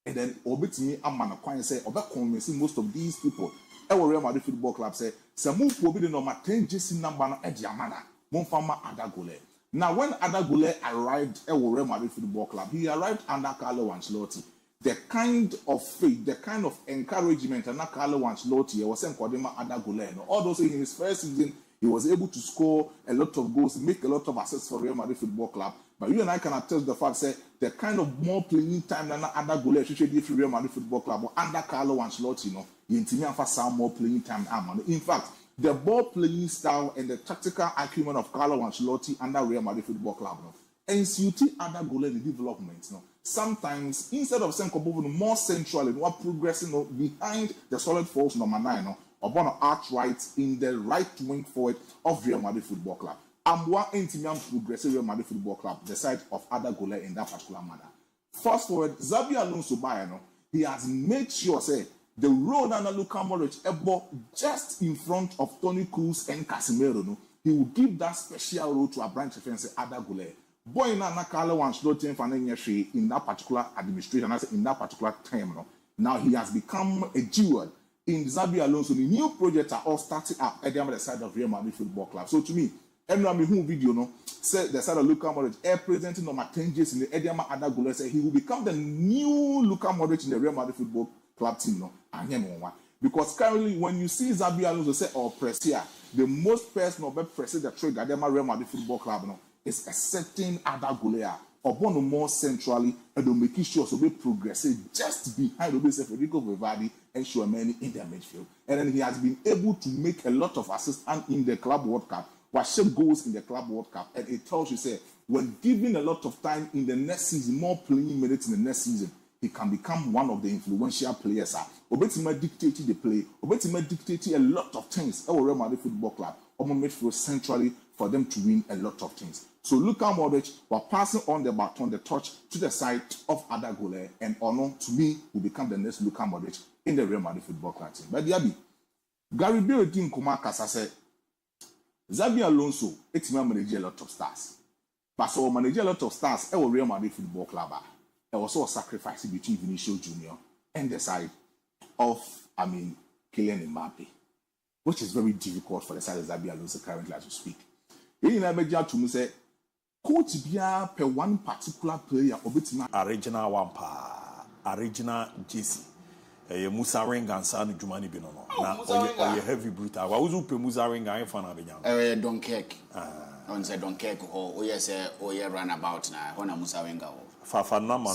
And then obetini amana kwan say obe convince most of these people Real Madrid Football Club say move will be the number 10 jersey number no e di amana Monfama Ada Gule. Now when Ada Gule arrived at Real Madrid Football Club, he arrived under Carlo Ancelotti. The kind of faith, the kind of encouragement under Carlo Ancelotti was saying Kodema Ada Gule. All those in his first season, he was able to score a lot of goals, make a lot of assists for Real Madrid Football Club. But you and I can attest the fact that the kind of more playing time than Ada Gule, especially if Real Madrid Football Club, under Carlo Ancelotti, you for some more playing time. In fact, the ball playing style and the tactical acumen of Carlo Ancelotti under Real Madrid Football Club, NCUT Ada Gule in the development. Sometimes instead of saying more central and more progressing behind the solid force number 9, or born outright in the right wing forward of Real Madrid Football Club. Amwa Intimian progressive Real Madrid Football Club, the side of Ada Gule in that particular manner. Fast forward, Xabi Alonso Bayano, he has made sure say the road and Luka Modric just in front of Toni Kroos and Casemiro, he will give that special role to a branch defense Ada Gule. Boy na Carlo Ancelotti in that particular administration, in that particular time. Now he has become a jewel in Xabi Alonso, the new project are all starting up at the side of Real Madrid Football Club. So to me, everyone who video said the side of Luka Modric presenting number 10 years in the Ediama Ada Gule said he will become the new Luka Modric in the Real Madrid Football Club team. Because currently when you see Xabi Alonso say or press here, the most person who pressing the trade at the Real Madrid Football Club is a certain Ada Gule. Or one more centrally and to make sure so be progressive just behind Federico Valverde and Tchouaméni in their midfield. And then he has been able to make a lot of assists and in the Club World Cup, shape goals in the Club World Cup. And it tells you, say, when given a lot of time in the next season, more playing minutes in the next season, he can become one of the influential players. Obetima dictated the play, Obetima dictated a lot of things at Real Madrid Football Club, midfield centrally for them to win a lot of things. So Luka Modric was passing on the baton, the torch to the side of Ada Gule, and Ono, to me, will become the next Luka Modric in the Real Madrid Football Club team. But DIABY, Gary Bill Din Kuma Kasa said, Xabi Alonso, it's my manager a lot of stars. But so manage a lot of stars, Real Madrid Football Club. There was also a sacrifice between Vinicius Junior and the side of, Kylian Mbappe, which is very difficult for the side of Xabi Alonso currently as we speak. In Nigeria, to me say, coach Bia per one particular player, original one pa, original JC. Musa Renga and Sani Jumani Binono. Now, heavy brutal. What was up Musa Renga and Fana Binyam? Dunkirk. On the Dunkirk, or yes, or yeah, run about now. Hona Musa Renga. Fafana Man,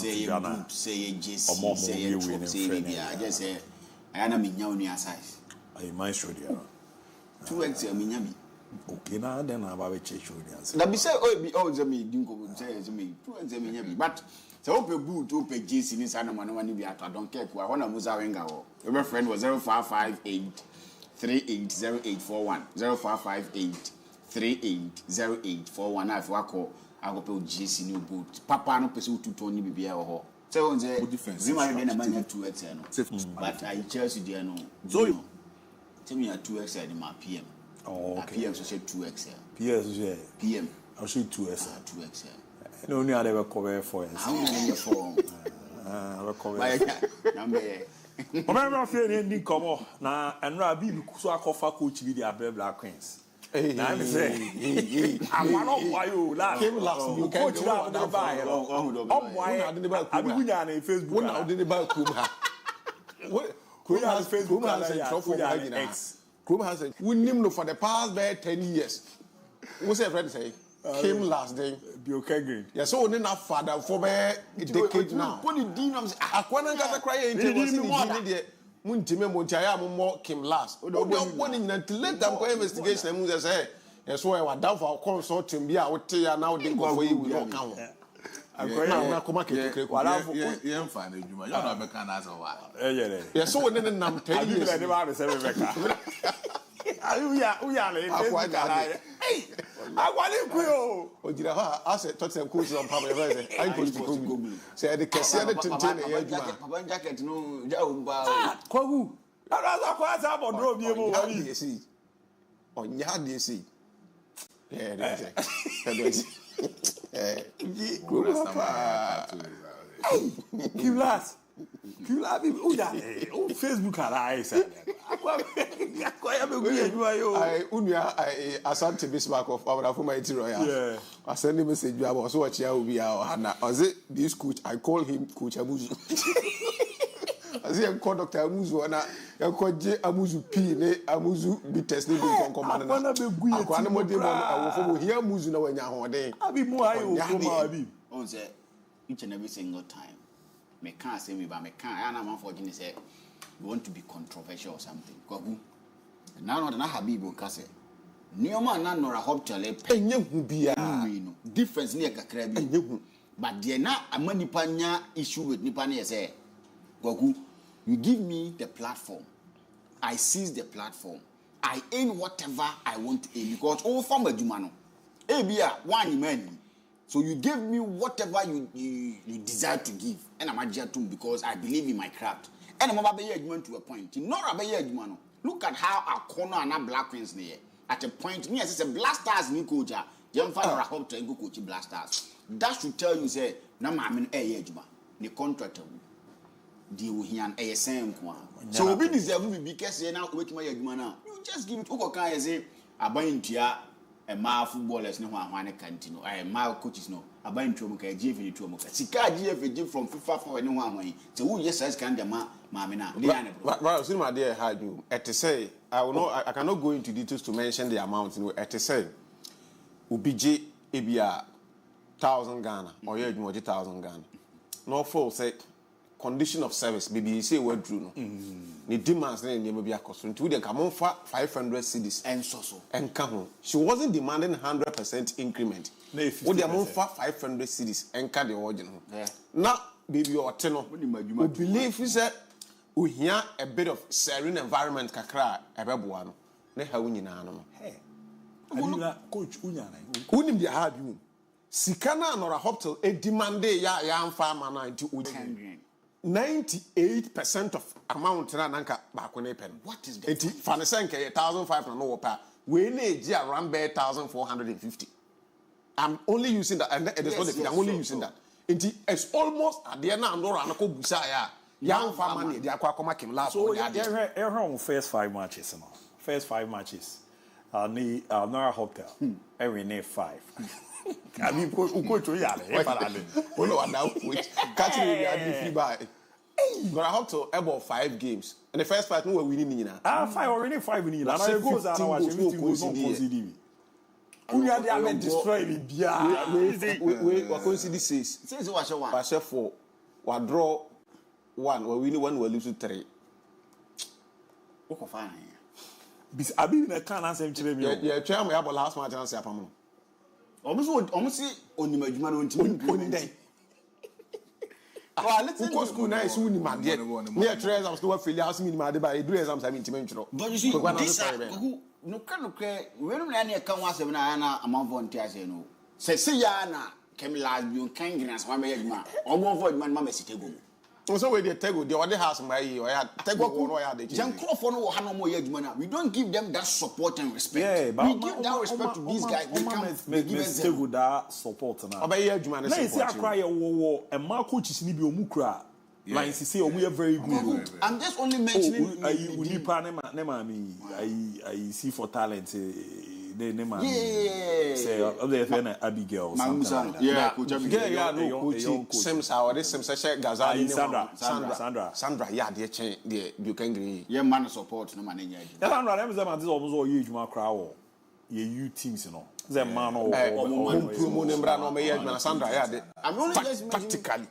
say JC, or say I just say, I am in your size. I might show you. 2x, Minyami. Okay, now then I'm about to show you. That be said, oh, be all the me, Dinko says me, 2x, Minyami, but. So open boot open JC in San Manuel Nibia. I don't care. I want to Musa Renga. Your friend was 0558 380841 0558 380841. If I call, I will pay JC new boot. Papa no pursue to Tony Bibia or so on the defense. You might be a man 2x. But I Chelsea dear no. So tell me a 2x in my PM. Oh, okay. PM so say 2x. PM. I'll say 2x. 2x. No, I never cover for it. How many for? Remember, I'm feeling come on now, and Rabbi so I call coach with the Black Queens. I'm saying, I'm one of why you laugh. You coach out the buy. Oh, why I didn't buy Facebook. Now didn't buy Kuma. What has Facebook has a trophy X? Kuma has a we named for the past 10 years. What's your friend say? Came last day. Be okay, good. Yes, so only enough father for a decade now. When you dean of Aquana got a cry into the Muntime Montaya more came last. One in to let them go investigation and say, yes, so I was down for a consortium. Be out here now, they go for you with no count. I'm going to come back to you're fine. You might not make an answer. Yes, so then I'm telling you, I want to go. Oh, did I said, touch them coaches on public. I'm going to go. Say the Cassiana to Papa jacket, no, Kogu. That's quite about drove you. On yard, you see. Yeah, that's it. Facebook Asante Bismarck of our Royal. I send him a message. I was watching how we are. This coach, I call him Coach Amuzu. I say, I call Dr. Amuzu, and I call J. Amuzu P. Amuzu be tested in command. I want to be I will hear Amuzu now when you're day. I'll be more. Each and every single time. Me can't say me, but me can't. I am unfortunately say you want to be controversial or something. Now not na Habibu kase. Nioma na nora hope chale penye hu bia. Difference ni kakra bi. But there na amanipa nya issue with nipa na say. Gogu, you give me the platform. I seize the platform. I aim whatever I want to aim because all from adwuma no. Ebia one man. So you give me whatever you desire to give, and I'm adjusting because I believe in my craft. And I'm about to a point. Look at how our corner and our Black Queens there. At a point, me as a blasters new coach, young father hope to go coach blasters. That should tell you say, no man a yejuma, the contractor deal here and a same one. So we deserve to be because now wait my yejuma now. You just give it to say, I buy into ya. A male footballers no one continue. I am male coaches no. I buy into a GF to a mocha. Sika GF from FIFA for anyone way. So who yes, I can demand Mamina. Well, see, my dear, had you at to say, I will not, I cannot go into details to mention the amount. At to say, UBJ ABOU 1,000 Ghana or you 1,000 Ghana. No for say condition of service. Maybe say word true no. Ni demands na name be akoso nti we come on 500 cedis and so and come. She wasn't demanding 100% increment. We dey among 500 cedis and ka the original. Now baby or teno we believe we say we hear a bit of serene environment kakra ebeboa no na ha wunyina no. Hey. Coach unyana. Unim dey have you. Sikana nora hotel e demand ya amfa mana nti uji 98% of amount na nanka ba ko ne pen. What is the Fanisenke 1,500 no wopa we need around 1,450. I'm only using that, and it is not the figure. I'm only using that. It's almost at the end of the year. Young family, they are quite came last. So yeah, first 5 matches, First 5 matches. Nora Hotel. Every day 5. I mean, go to Yale. Oh no, now which catch me the free by. Nora Hotel about 5 games. And the first 5 no were winning. 5 already 5 winning. And I goes and I watch everything goes on positive. We are there and destroy me. We consider 6. 6 was 1. Pass 4. We draw 1. We win 1. We lose 3. What fine? I been in a can answer him. Yeah, try me about last match and say apamo. Almost only my on day. Well, let's go school now. Is winning man. Me a try exams to work failure. Ask me my day by do exams. I mean, to but you see, this no can when I can once when I am on volunteers, you know. Say ya na kemi last be on kindness. One may man. Or more void man, mama sit go. So we dey tego the other house my or ya tego one or ya dey. Jan Crawford no have no more yedman. We don't give them that support and respect. Yeah, but we give that respect to these guys. They come give us tego that support now. Obey yedman support. Na see akra ye wo and my coaches ni bi omukra. Like say we are very good. I'm just only mentioning I see for talent say other than Abigail yeah coach Abigail yeah no coach Sims our Sims Gazali Sandra yeah they change the you can agree yeah man support no man nya Sandra them say man this almost all huge man crowd you teams you know the man or promo nembra no me yeah Sandra yeah I'm only just tactically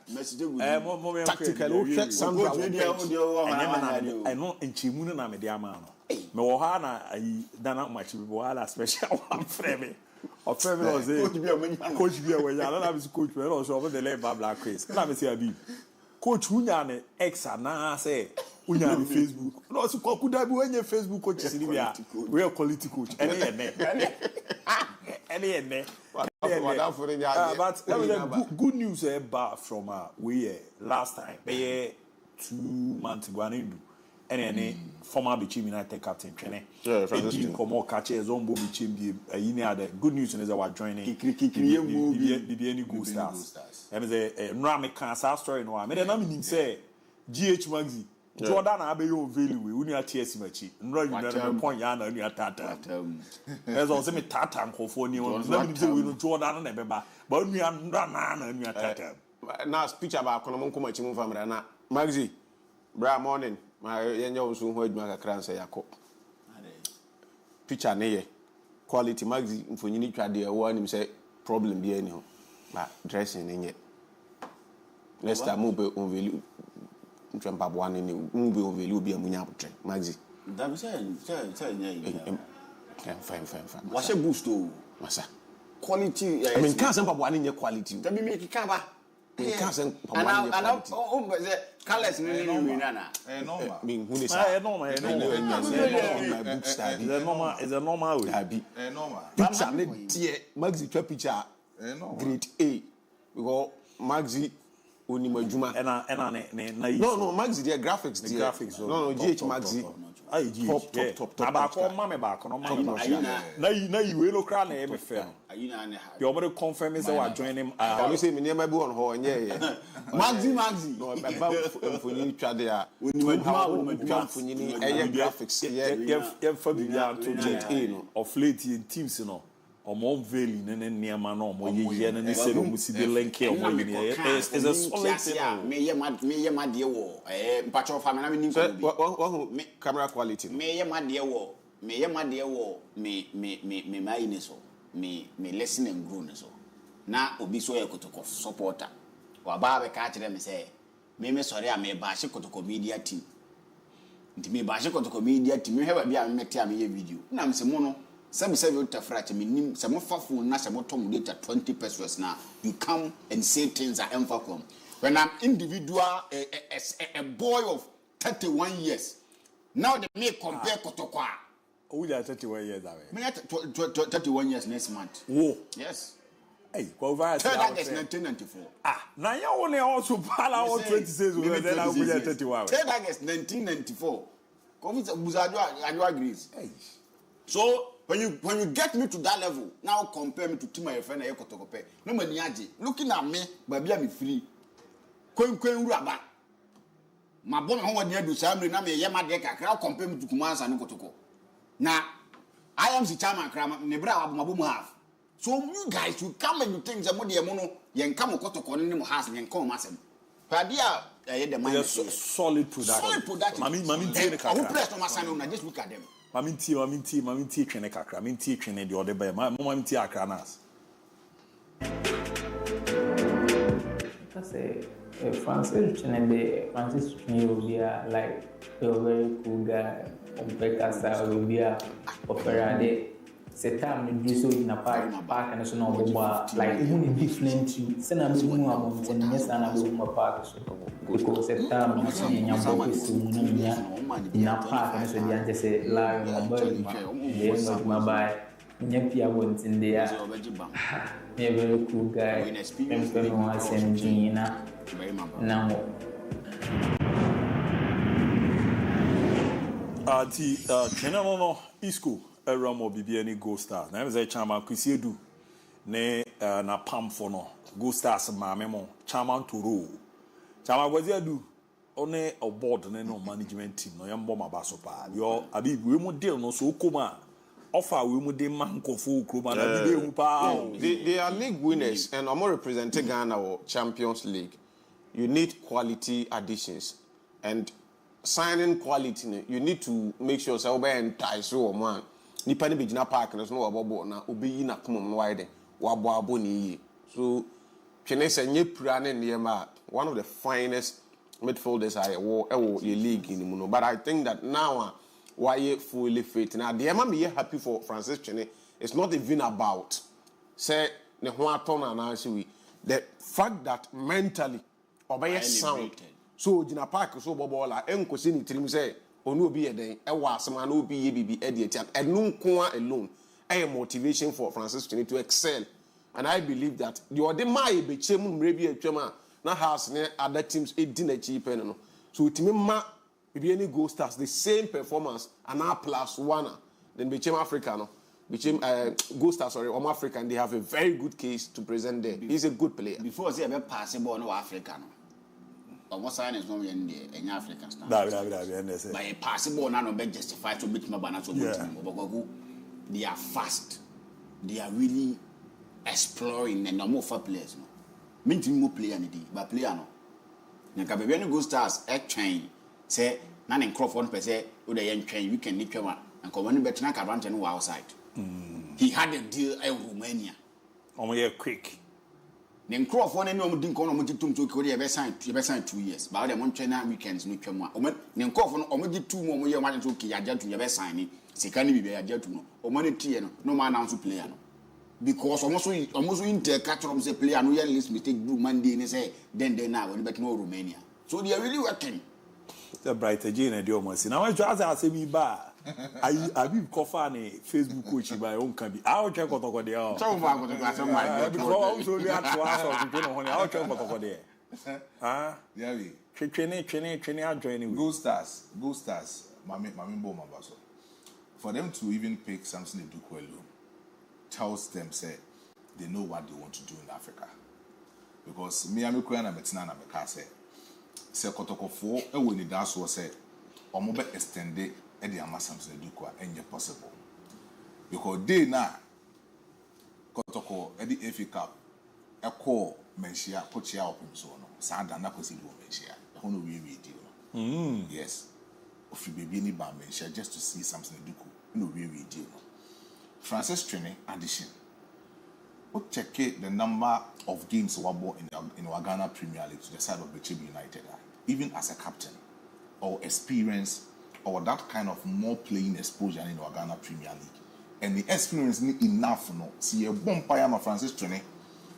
tactically Sandra I know enchimu na me dia man me wo ha na dana match be wala special one frame of frame was coach bi we ya na be coach we no so over the left black quiz na me say abi coach unya ne ex na say unya ne Facebook no so koku da bi wenye Facebook coach si bia we are quality coach any but good news from we last time 2 months ago any former Bichim United captain Twene. Yeah, Francis. Come on, catch a Zombo Bichim. The good news is that we're joining. Any good stars. And the Rami cancer story. No, I mean, I mean, say GH Magzi. Jordan Abeyo value. We only at TS Machi. No, you never point Yana and your Tata. There's also me Tata and Kofonio. Let me do Jordan and Ebeba. But we are Rana and your Tata. Now, speech about Konomonko Machimo family. Magzi, bra morning. My young so who make a crown say yako. Picture ne quality magazine for you need to do one him say problem be anyhow. But dressing in yet. Next time move on value. Trampa one in move on value be a munya magazine. That was fine. What's a boost to? What's quality? I mean, can't some one in your quality. Let me make it cover. We can't send colors is a normal picture Maxi picture grade A because Maxi only majuma no Maxi their graphics no GH Maxi top na you will crown MFL you already confirm is that joining you say me near my on ho yeah Maxi no about for you try there graphics yeah Fabia to of late teams no Omon Valley near man or more year and say we see the link here is a solid thing. Me my dear war. Patch of family camera quality. Me my dear war. Me my dear war. Me my ineso. Me listen and grown so. Na obi so ya kotoko supporter. Wa ba be ka kire me say me sorry am me ba hye kotoko media team. Nti me ba hye kotoko media team. Me hwe ba bia me te am ye video. Na me se mo no some utafrach meaning some phone na some tom data 20 pesos now you come and say things are emphasis when I'm individual a boy of 31 years now they may compare kotokwa who are 31 years me 31 years next month whoa yes hey August 1994 now you only also pala 26 we then I will 31 August 1994 COVID Buzado agrees hey so when you get me to that level, now compare me to my friend Ekotokope. No maniaji. Looking at me, baby, I'm free. Kwen raba. My boy, how near do Sammy Name Yamadeka, crowd compare me to Kumasa and Kotoko. Now, I am the chairman, Nebra, Mabum half. So you guys will come and you think the money mono, Yankamo Kotoko, and has and come Massam. Padia, the money solid production. Solid production. Mami, who pressed on my son, I just look at them. Maminti twene kakra minti twene de ode ba maminti akra nas because Francis twene will be like a very cool guy on Pekasa will be a operade se time you do so in a park and so no like even in different you send a bit more about 10 years and a bit more park because the time you see in your office in a park and so they just say lie on my body my buy nyapia won't in there a very cool guy and was sending now no isco Ramo bibi any Go Star. Na say chairman Kwesi Edu ne na pam for no Go Stars maame mo chairman Toro. Chairman Kwesi Edu one a board ne no management team no yambo mabaso pa. Yo abi we mo deal no so koma offer we mo de mankofo kroma na bi de pa. They are league winners and I'm representing Ghana or Champions League. You need quality additions and signing quality you need to make sure so be entice or man nipa ne begina park no so obobo na obeyi na komom no wide wabo abo ni so twene se nye pura ne niema one of the finest midfielders I wo the league in muno but I think that now why fully fit now the am me happy for Francis Twene it's not even about say ne ho aton anansi we the fact that mentally obey sound so Gina Park so bobola enkosi ni tirim say onu obi eden e wa asema na obi ye bibi e de etiam enu nko alone a motivation for Francis Twene to excel and I believe that the ode mai be chem mre bi atwam na house ne other teams e di na chi pen no so timi ma bibi any Go Stars the same performance and now +1 then be chem Africa no be chem Go Stars sorry Africa and they have a very good case to present there. He's a good player before say be pass ball no Africa no almost sign is not in African stand. But a possible now be justified to make my banana to they are fast. They are really exploring and no more for players. No. Meaning more player but player no. Nka be any Go Stars train say na in Crawford per se o dey yen train we can nip one and come when better na Carante no outside. He had a deal in Romania. Quick. The Crawford and no didn't call him to Korea. Be signed 2 years. But the Montreal weekends no twema. The Crawford already 2 more years want to ki agent to be signing. Sekani be agent to no. O money tie no man now to player no. Because almost inter catch from say player no year list mistake do Monday and say then now when bet no Romania. So they are really working. The brighter Jane and the almost. Now I just say me ba. I be cover ne Facebook coach by own can be. I check what go there. So far go to some my. Before also we have to ask to know I check what go there. Yeah we. Training joining Go Stars. Mami bo mabaso. For them to even pick something they do well tells them say they know what they want to do in Africa. Because me am ko na metina na me ka say kotokofo e woni das wo say omo be extend e dey ama something do kwa enye possible. Because they na kotoko e di FA Cup e call menshia coachia opim so no sada na kwesi do menshia e ho no we di no. Yes. Of baby ni ba menshia just to see something do ko no we di no. Francis Twene addition. What check the number of games wabo in our Ghana Premier League to the side of Bechibi United, even as a captain or experience or that kind of more playing exposure in our Ghana Premier League. And the experience ni enough no. See a bumpire ma Francis Twene.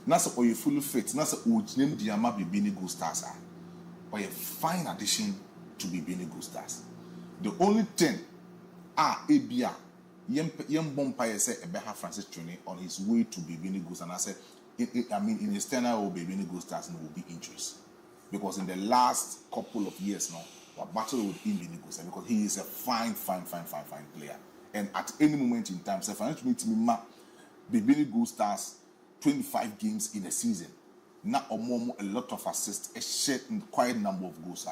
Nasa or you fully fit. Nasa ujinem diama Bibini Go Stars or a fine addition to Bibini Go Stars. The only thing ABOU Yem Bompire said Ebeha Francis Twene on his way to Bibini Goes and I said in his tenure or Bibini Goes Stars will be interest. Because in the last couple of years now, our battle with him Bibini Goes because he is a fine player. And at any moment in time, so financial team Bibini Goal Stars 25 games in a season. Now or more a lot of assists, a shared quite number of goals.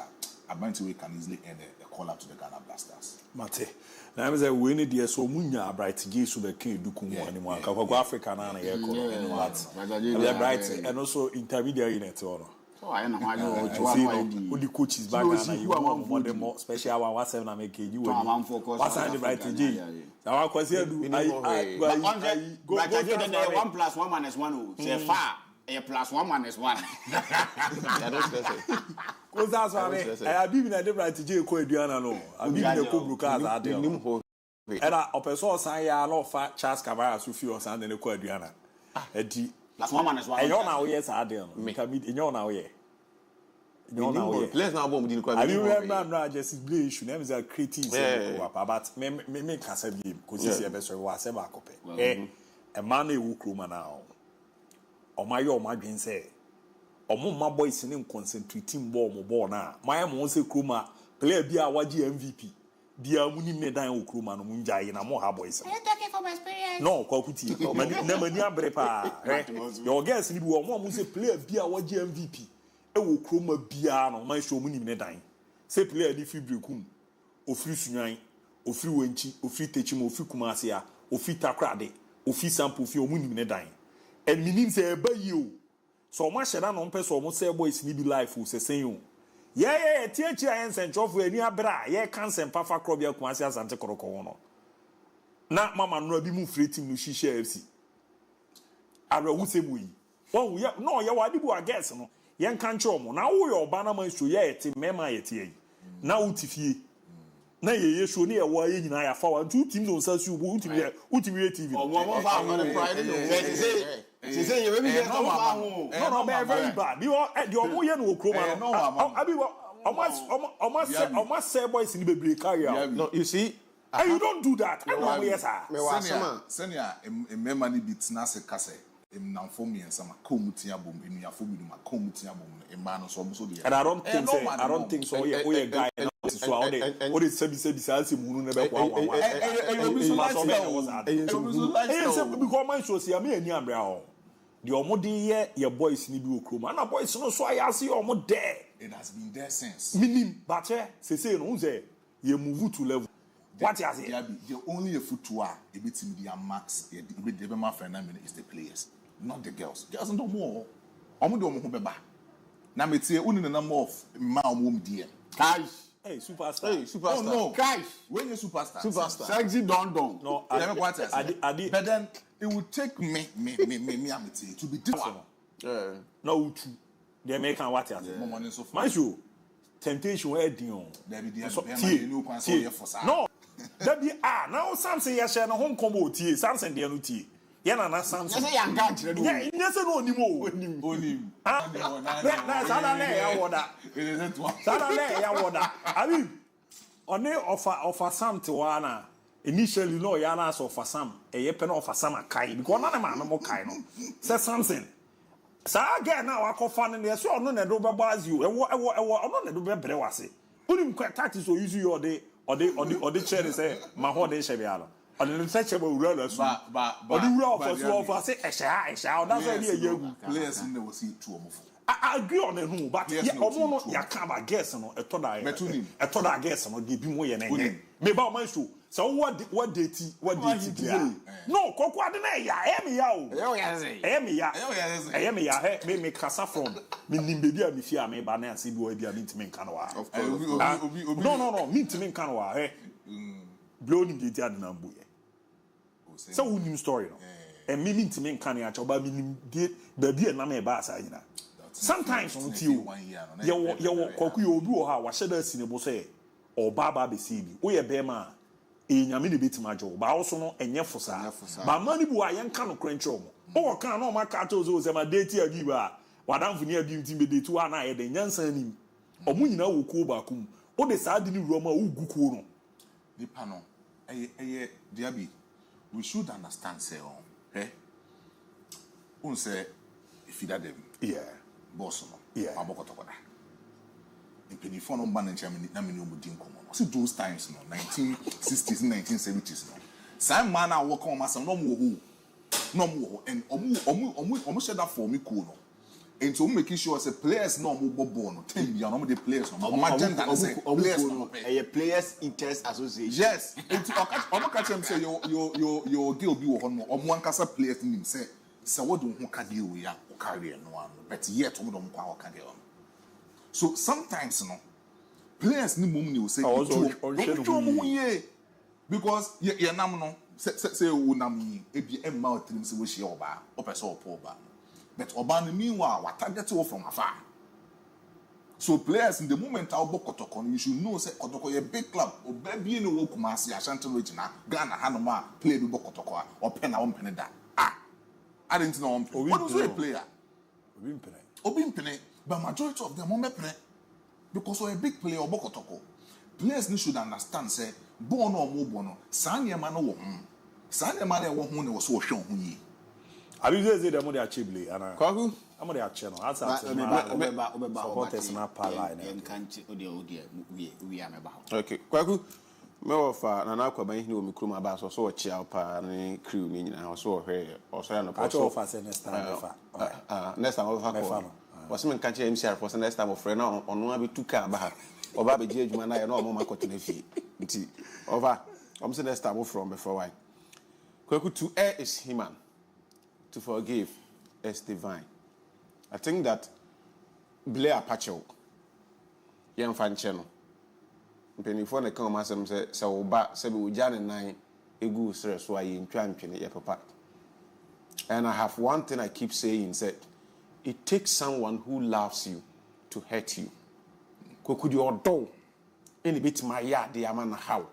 Abantiwe can easily end a call up to the Ghana Blasters. Mate. Now I'm saying we need the so munya bright Jesus the king do kumwa ni mwa. Kwa Africa na na yeko. Bright and also intermediate in it or. So I know why the coaches back and you want them more special one 17 na make you what's the bright G. Now I say do I 1 plus 1 minus 1 say far a plus 1 minus 1. I don't say. Because that's why I have been in the bright G ko eduana no. I been the ko Luka as ade. Era opeso san ya no fa Charles Cabral so fi o san de ko eduana. Edi plus 1 minus 1. And you're now yes ade no. Make me you're now here. You're now here. Players now bomb didn't quite. I remember just play issue name is a creative but me can say game cuz this year best we say back up. A man e wo kroma now. Omaye omadwen say my boys in concentrating ball na my mo say kroma player bi a waji MVP bia muni medan wo kroma no munjaye na mo ha boys. Are you talking from experience? No, kwakuti. Na mani abre pa. Your guys ni bi wo mo say player bi a waji MVP e wo kroma bia no man show muni medan. Say player di fi brekum ofiri sunwan ofiri wanchi ofiri techim ofiri kumase a ofiri takrade ofiri sample fi omuni medan. And meaning say eba you. So much that no person almost say boys ni be life who say you. Yeah, THI and Central for any abra, cancer and Papa Crobia Quasia Santa Corocono. Na mama no be move free team no shisha FC. Ara who say we. Oh, we no, ya wadibu I guess no. Yan can't show mo. Now we your banner man show ye team mema ye. Now utifie. Na ye show ni e wa ye nyina ya fa 2 teams on sell you ultimate TV. Oh, one fa MON-FRI no. She say you maybe no very bad. You omo ye no kroma no. Abi almost say boys in the baby carry. No, you see, and you don't do that. I know yes sir. Senior member ni bit na se kase. Now for me and some commutia boom in your food, my commutia boom, a man or so. And I don't think so. Yeah, guy. So all the service Munu never because man shows here me and Yambra. The Omodi your boys need to come. And boys no so I see Omod there. It has been there since. Meaning, but say no say you move to level. What you say? The only a footwear a bit in the max the my friend is the players, not the girls. Girls no more. Omo do omo beba. Na me tie uni the number of ma omo DM. Guys. Hey, superstar. Oh no, guys. When you superstar. Sexy don. No, but then it would take me to be different. No, the American what you say. My show. Temptation where dion. No. That be now Samson ya share na home combo tie Samson de no tie. Ya na Samson. Yes ya nka kire do. Yes no onim. Ah. Na sada le ya woda. Sada le ya woda. Abi one offer Sam to wana. Initially no ya na so offer Sam. Eye pe na offer Sam akai because na man no kai no. Say Samson. Sa again now akofa no so ono na do bebaz you. Ewo ono na do bebre wase. Unim kwa tactics o use you or the chair say my hode shebialo. On the search about Urala, but the Urala for say, that's why you players in the see 2 or 4. I agree on the who, but ya can't guess on a told I guess on the more than maybe my shoe. So what did he no, Coco, I am ya, may make Casa from meaning baby, I'm here, may banana see boy be a mint to make canoa. No, mint to make canoa, blowing the dead number. So we new story, no? And meaning to make canny at your baby, baby, and I'm a bass, you know. Sometimes on you, your cocky or do how I said us in a bosse or Baba be see we a bema in a minute bit my job, but also no and yet for sa. But money boy, I am kind of crunch home. Oh, I can't know my cartos was a day to give her. What I'm for near beauty be the 2 hours and Yansen or Munina will call back home. Or the sardine Roma who go the panel. DIABY, we should understand, say, say, if you them, yeah, boss, yeah, Abokotokoda. In Penifon, ban and Germany, Namino Budin common. See those times, 1960s and 1970s. Some man I work on myself, no more, and almost said that for me cool. And so making sure say players no more born, 10 million, the players no Players Interest Association. Yes, and I'm catch him say your deal be on one casa players in him say what do you can deal with your career no one, but yet don't can deal. So sometimes players ni mum ni say because ye nam no say wo nam e bi e ma otrim say wo hie oba o pese opo oba but oba no meanwhile what target you from afar. So players in the moment I go Kotoko, you should know say Kotoko a big club or baby no wo Kumasi Ashanti region Ghana Hanoma play be Kotoko or pen a pen that I didn't know what was a player Obimpene but majority of them won't play because we're a big player or Bokotoko. Players should understand say born or more bono Sanya man or Sanya man was so shown ye. I will say the money achievely and I'm on their channel. That's supporters na line and can't we am about. Okay, Kwaku. Me ofa na na kwaba hini o mikrum aba so so chia pa na crew ni nyina so hwe o so ya no pa so ofa say next time next time ofa was me can't MCR for next time of friend na ono abi tuka ba oba be je adwuma na ye na o mo makote na fie nti over I'm say next time from before why Kwaku, to err is human, to forgive is divine. I think that Blair Pacho, young fan channel. Penny for the come as say, so back, say, we Jan and I, a good stress, why in champion, yeah, papa. And I have one thing I keep saying, said, it takes someone who loves you to hurt you. Could you do any bit my yard, the man, how?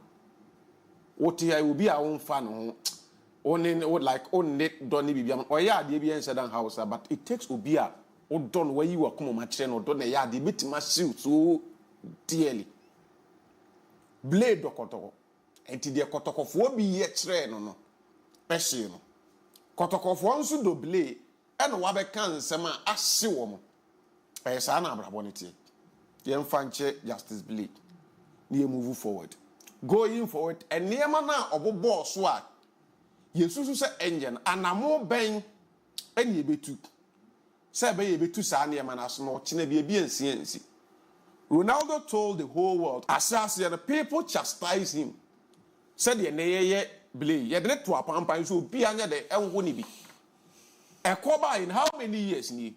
What I will be our own fan, only like only don't be or yeah, the BN house, but it takes Ubia. Or done where you are come my train or done a yard, the bit my suit so dearly. Blade Kotoko, and to the Kotoko for be yet train no. Pesino. Kotoko for one do blade, and Wabe can sama asiwom. Pesana Brabonity. Young Fanche Justice Blade. Near move forward. Going forward, and near mana of a boss swag. Yesu say engine, and a more bang, and ye be too. Sabe be too sani manas no chine be CNC. Ronaldo told the whole world, Assassin, the people chastise him. Said ye neye blay, ye did to a pampa, so be under the Elwonibi. A coba in how many years ni?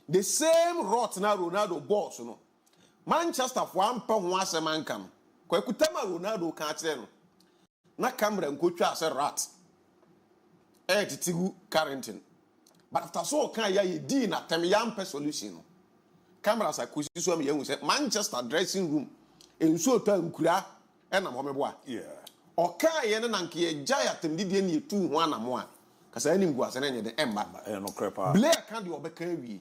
The same rot now Ronaldo boss, no. Manchester for 1 pound once a man come. Kwekutama Ronaldo can't tell. Na camera and coach as a rat. Titigu Carrington. But after so can ya di na temiyampe solution. Cameras are kusi so me yen say Manchester dressing room en so to nkura e na mo meboa. Yeah. O kan ye na nke ye jaya temdidie ne tu ho anamo a. Kasa ani ngu ase na nye de emba. E no crepa. Blair kan de obeka wi.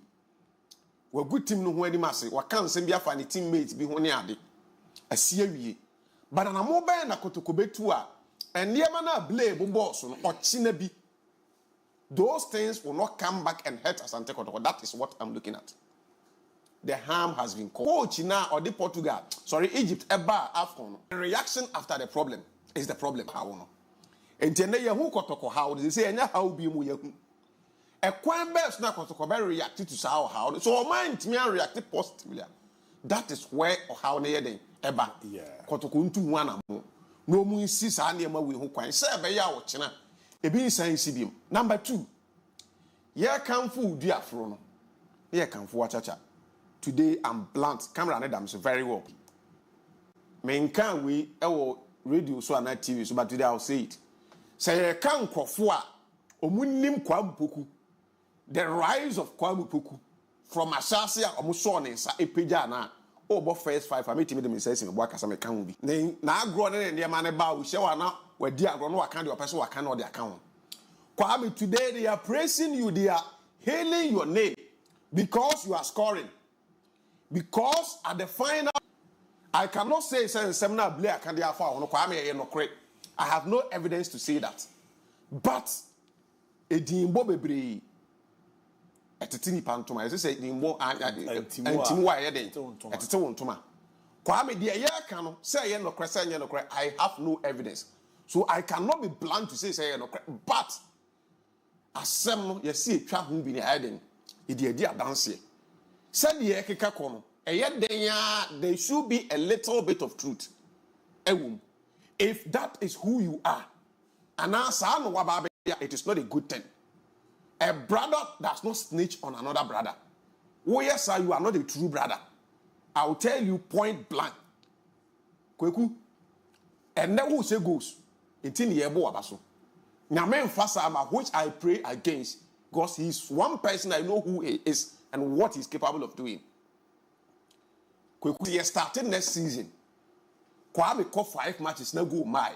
Wa good team no ho ani mase, wa kan se bia fa ne teammates bi ho ne ade. Asie wi. But na mo ben na kotokobetu a enema na Blair bo boss no ochi na bi. Those things will not come back and hurt us and take control. That is what I'm looking at. The harm has been caused. Coach now or the Portugal, sorry, Egypt, Eba, Afcon. The reaction after the problem is the problem. How no? And then they who kotoko how they say how be mu yahu. A quan best na kotoko be react to how. So mind me react positively. That is where or how they dey Eba. Yeah. Kotoko ntu one am. No mu insist an ma we hu kwan. Say be ya wo chena. Ebi science biom. Number 2. Ye kan fu du afro no. Ye kan fu achacha. Today I'm blunt. Camera and so very well. Men can we radio so and TV so but today I'll say it. Say ye kan kwofo a omunnim kwampoku. The rise of kwampoku from Asase a omuso ne nsa epeja na obo first 5 ameti me say me boaka me kan bi. Na agro ne ma ne ba wo hye na wadi agro no waka de opese waka na o de account. Kwame, today they are praising you, they are hailing your name because you are scoring. Because at the final, I cannot say seminar Blair can Kwame. I have no evidence to say that. But Edimbo bebre etitini pantoma. I say Edimbo antimwa yede etite wontoma. Kwame de ye kan say ye no kre I have no evidence. So I cannot be blunt to say no, but asem no you see twa ho bi ni hiding idi dance said ye keka kono there should be a little bit of truth. If that is who you are, and it is not a good thing. A brother does not snitch on another brother. Oh yes, sir, you are not a true brother. I will tell you point blank. Kweku, and then who say goes? It's in the ebo abaso. Nyame mfasa which I pray against, because he's one person I know who he is and what he's capable of doing. Kweku, he started next season. Kwame caught 5 matches, now go my.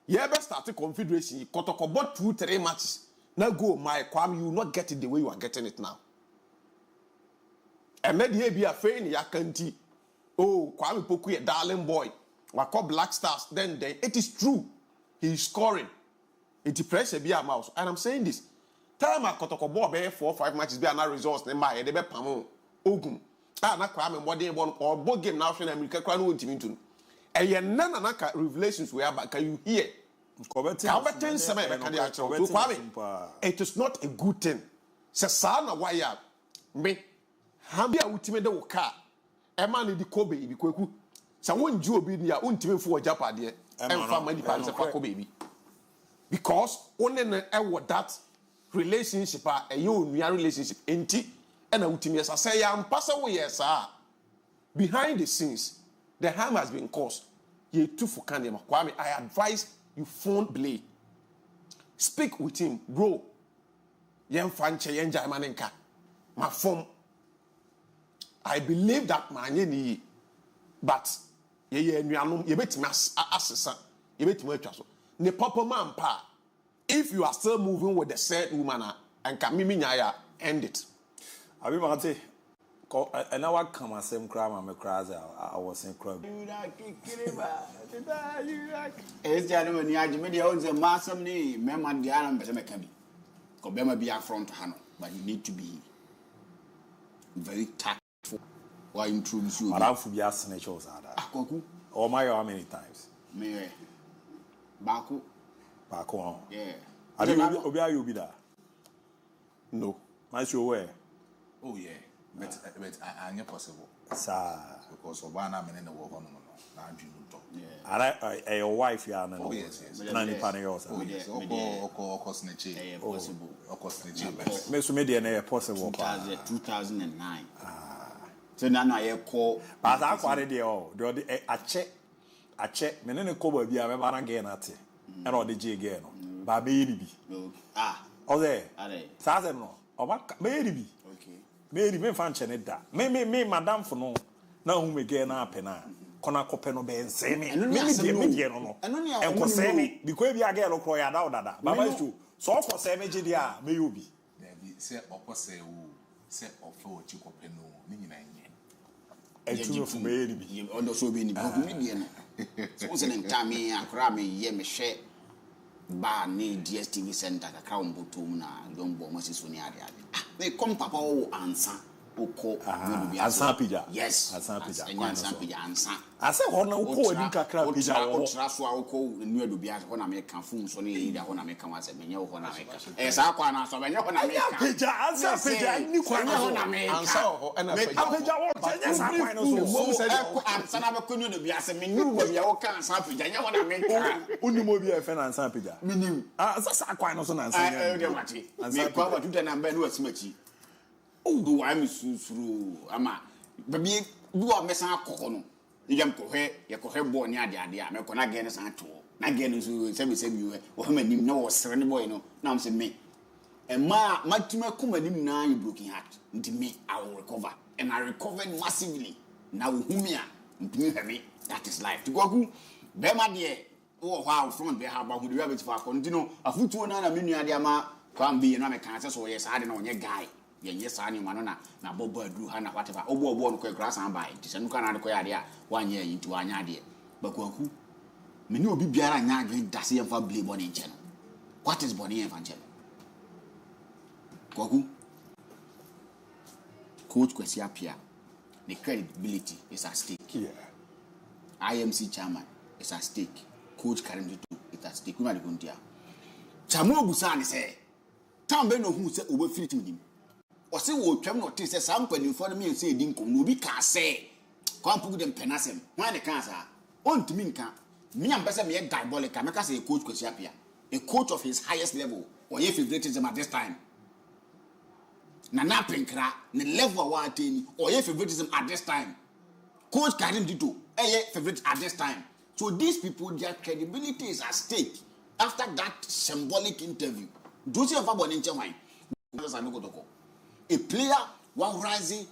You ever started confederation, you got 2-3 matches, now go my. Kwame, you will not get it the way you are getting it now. And then here be a fan, ya can't. Oh, Kwame Poku, a darling boy. Wako Black Stars, then it is true. He is scoring. It's pressure be a mouse. And I'm saying this. Time I got a ball 4 or 5 matches, be another resource, then my, they be pamo. Ogun. Ah, na Kwame, what they want, or both game now, America, Kwame, won't even. And you none of revelations where can you hear? It is not a good thing. Sasana why me Hambia ultimate the car. A man in the Kobe be quick. So when you be near ultimate for Japan, and family parents of Kobe. Because only that relationship, a union relationship, ain't and ultimate say I'm pass away, yes, sir. Behind the scenes. The harm has been caused. You too for Kwame. I advise you phone Blade. Speak with him, bro. Yen fanche yen jaimanenka. My phone. I believe that man ye but ye bet me assessor. Ye bet me traso. Ne papa man pa. If you are still moving with the said woman and kamimi nyaya, end it. Abi mate. And now I come and same crime and me cries I was saying crime. It's the other one. You made your own massam ni. Remember the island, but me can be. Kobema be upfront to Hano, but you need to be very tactful. Why introduce you? But I'm for be asking chose ada. Koku. Or my how many times? Me. Baku. Yeah. Are you be there? No. My show where? Oh yeah. But I ain't possible. Sir. Because Obama men in the war on now you talk. Yeah. And your wife ya na. Oh yes. Nani pa na yours. Oh yes. Oko snitch. Possible. Oko snitch. Me so me dey na possible. 2009. So now I call. But I quite dey o. The ache me ne ko ba bia me ba na ge na te. E na o de je ge no. Ba be yi bi. O there. Sa se no. O ba me yi bi. Me fan cheneda. Me madam for no. Na hu me ge na apena. Kona kope no be nse me. Me die no. Enko se me because bi age lo kro ya da odada. Baba isu. So ko se me gidi a me yobi. Debi se okose wo se ofe ochi kope no. Ni nyina nye. Etu fu me eri bi. Ondo so be ni bi me die no. So se ntame akra me ye me hwe ba ni DSTV center kakra ombotom na dombo masiso ni ade. They come papa o ansa oko ansa pija. Yes. Ansa pija. Ansa pija ansa. Ase ho na oko edi kakra pija wo. Otra so oko nu adobia ho na me kan fun so ne yi da ho na me kan wase menye ho na me kan. Sa kwa na so menye ho na me kan. Pija ansa pija ni kwa na ho na me kan. Ansa ho na pija wo tenye sa kwa no so. So eko ansa na be kunu adobia se menye wo bia wo kan ansa pija nye ho na me kan. Uni mo bia fe na ansa pija. Minim. Sa kwa no so na ansa. Ansa kwa ba tuta na mba no asimachi. Oh, I'm through ama baby do mesan akoko no yam kohwe boy ni ade a me kona ge ne san to na ge no so sebi we o ma nim na wo sere ne boy no na am say me e ma matuma kuma nim na you broken heart nti me I will recover and I recovered massively na wo humi a ntumi hwe that is life to go be ma de wo how front be ha ba hu de we be for akon nti no afutuo na me nua de ama kwa mbi na me kan say so yes ade na onye guy yes ani mano na bobo adu ha na whatever obo no kwa grass an bai tise nuka na de kwa ade a wanye yi nti wanya ade bakwaku me ni obi biara nya adwen dase yemfa blame boni nche no what is boni yemfa nche kwaku coach Kwesi Apia the credibility is at stake. Yeah. IMC chairman is at stake. Coach Karim Dutu is at stake. We go there. Chamo Busani say, "Town be no who say over fit him." Or say we twam no say some when for me say dinkum no bi ka say. Come put them penasem. Why the cancer? On to me can. Me am person me diabolical. Make us say a coach Kwesiapia, a coach of his highest level. Or if favoritism at this time. Nana Pinkra, the level of one team, or if favoritism at this time. Coach Karim Dito, favorite at this time. So these people, their credibility is at stake after that symbolic interview. Do you see a Fabon in Chawai? A player, one rising,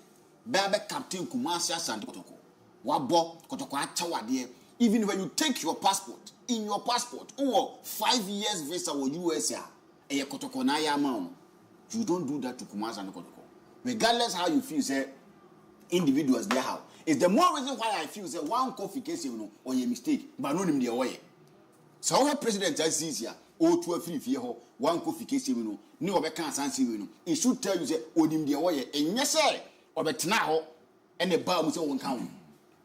Baby Captain Kumasia Sandotoko. Wabo, Kotoko Chawadie. Even when you take your passport, in your passport, or 5 years visa or USA, you don't do that to Kumasa and Kotoko. Regardless how you feel, say individuals there how. It's the more reason why I feel say one coffee case or a mistake, but no name the way. So our president just sees here, oh 12 year one coffee case no can sense it should tell you say Odim the way, and yes sir, or bet now and the bar will say one count.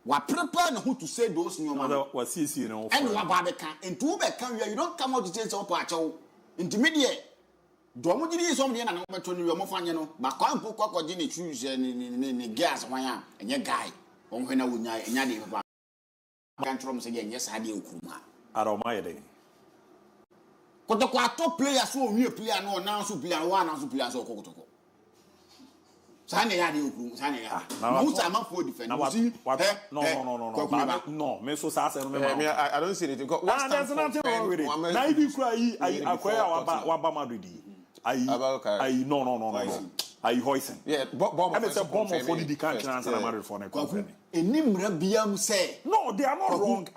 What prepare who to say those new man was easy, you know, and what Babekan and two back you don't come out to say so patch intermediate. Domudi is somebody and I'm going to your mofano, but can't put cock Jenny choose and gas wire and your guy. On when I would yadi can't promise again, yes, I do. I don't mind it. But the top players who new player no now super player one and super players or Kotoko. Sunday, I do. Sunday, who's a man for defense? No, Meso Sasa, I don't see anything. There's nothing wrong with it. Now, if you cry, I acquire Waba Madrid. No. I hoisting. Yeah, bomb of 40 can't answer Madrid for a company. Nimra Biam say, no, they are not wrong.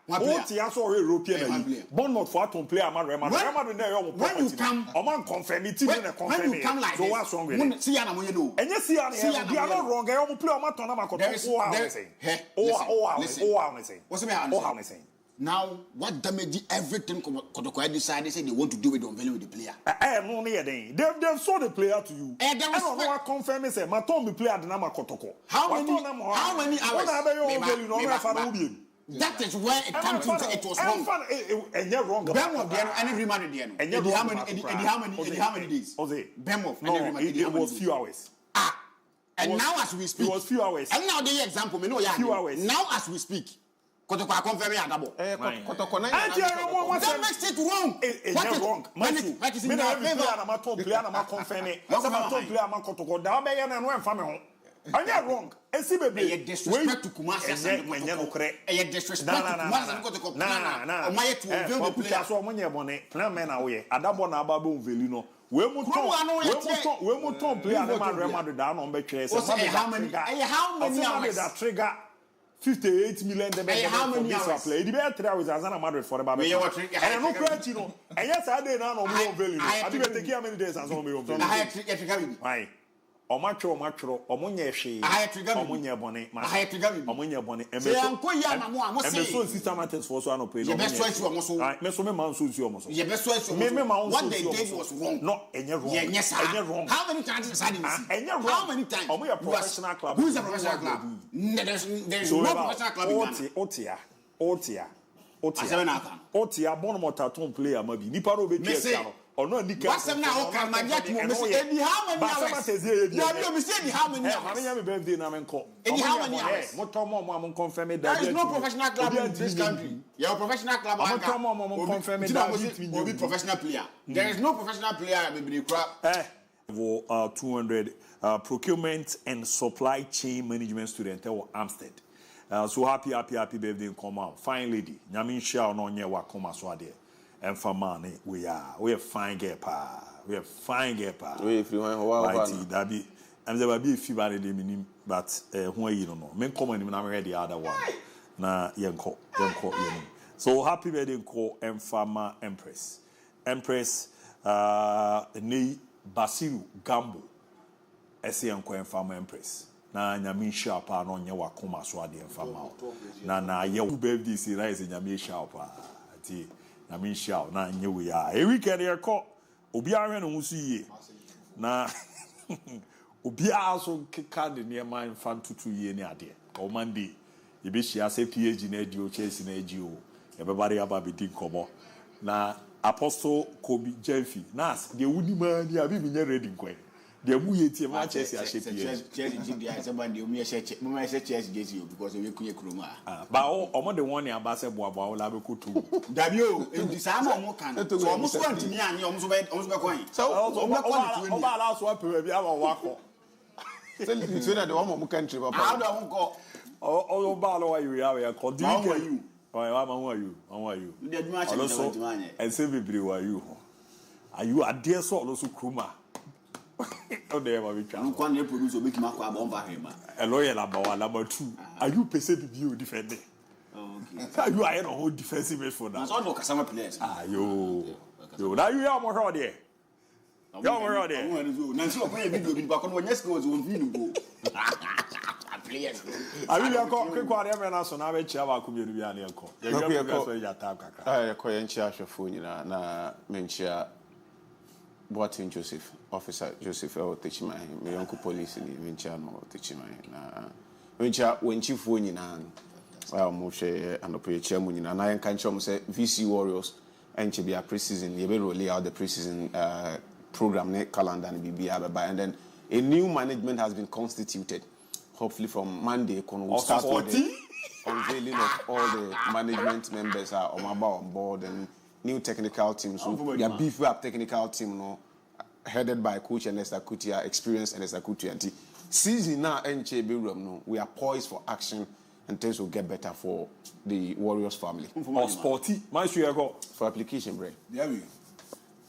European. Bournemouth for to play a Madrid. When you come, Oman confirm it. When you come like so what's wrong with it? And you see, they are not wrong. They are play Oman Tonama. Now, what damage everything Kotoko decided? They say they want to do with the unveiling with the player. No, they've sold the player to you. I don't know what confirm is. Maton be player the Nama Kotoko. How many hours? That is where it comes to. It was wrong. And you're wrong. Bemov, and every man again. And how many days? Bemov, no, it was few hours. And now as we speak, it was few hours. And now the example, me know few hours. Now as we speak. Kotoko confirm ya double. That makes it wrong. It's wrong. What is in your favor? I'm not wrong. Disrespect to Kumasi. Disrespect to Kumasi. How 58 million how many hours? Play. The better 3 hours as an Madrid for the Baby. And no credit, you know. And yes, I did not know value. I didn't take how many days as on me. I had to Why? Omacho, Omunye, I had to go. Omunya bonnet, I had to go. Omunya bonnet, and the so system matters for so pay. The best choice was Meso man suits you almost. The best choice what they did was wrong. No, and you're wrong. Yes, wrong. How many times has and you're wrong. How many times? We are professional club. Who's a professional club? There's no professional club. Otia, Bonomota ton player, maybe Niparo be or no, Nika. What's them now? How many hours? How many hours? There is no professional club in this country. You're a professional club. Be professional player. There is no professional player. Maybe for 200 procurement and supply chain management student or Amstead. So happy birthday in come out. Fine lady. Nyamin shall no near what come as well there. And for money, we are fine girl pa. We are fine girl pa. We if you want that be and there will be a few bad minim, but who you don't know. Men come and I'm ready the other one. Na yenko. So happy birthday in call and farmer Empress. Ni Basiru Gambo. Ese yanko and farmer Empress. Na nyami shapa no nye wakoma so ade mfama na ye wo birthday si rise nyami shapa ati nyami shao na nye we ya e weekend ye ko obi ahwe no husu yie na obi aso keka de ne man fan tutu yie ne ade o Monday ye be shia se PhD na edi o Chelsea na edi o everybody about be din komo na Apostle Kobe Jemfi nas the wudi man ya bi me ready nkwe the mu yeti ma Chelsea Chelsea dia somebody the me Chelsea Chelsea because we kunye kroma ba omo the one ya ba se boabo la be kutu dabi o ndi sa ma omo kan so omo so antimi anye omo so be kwan so omo ba la so pe bi aba wako so na the one omo country papa how do I won go o ba lo wa you ya ko di you how are you? Also, and say baby, who are you? Are you a dear sort also Kruma? Oh, there, my child. One produce a big mark about him. A lawyer number 2. Are you perceiving you defending? Okay. You are a whole defensive for that. That's all Cassama players. Ah, you. Now you are more there. You're more there. Nancy, I'm going to be back on when yes goes on go. I really got quick one every national I will community and uncle. I call in charge of phone na mentia Boatin Joseph, Officer Joseph, teaching my uncle police in Vincha, teaching my Vincha when chief winning and Moshe and the chairman and I can show say VC Warriors and to be a preseason, you will lay out the preseason program calendar and BBA and then a new management has been constituted. Hopefully from Monday, we'll start with the unveiling of all the management members are on board and new technical teams. So we are beefed up technical team, headed by Coach Ernesta Kutia, experienced Ernesta Kutia. Season now, we are poised for action and things will get better for the Warriors family. Or sporty, for application, break. There we go.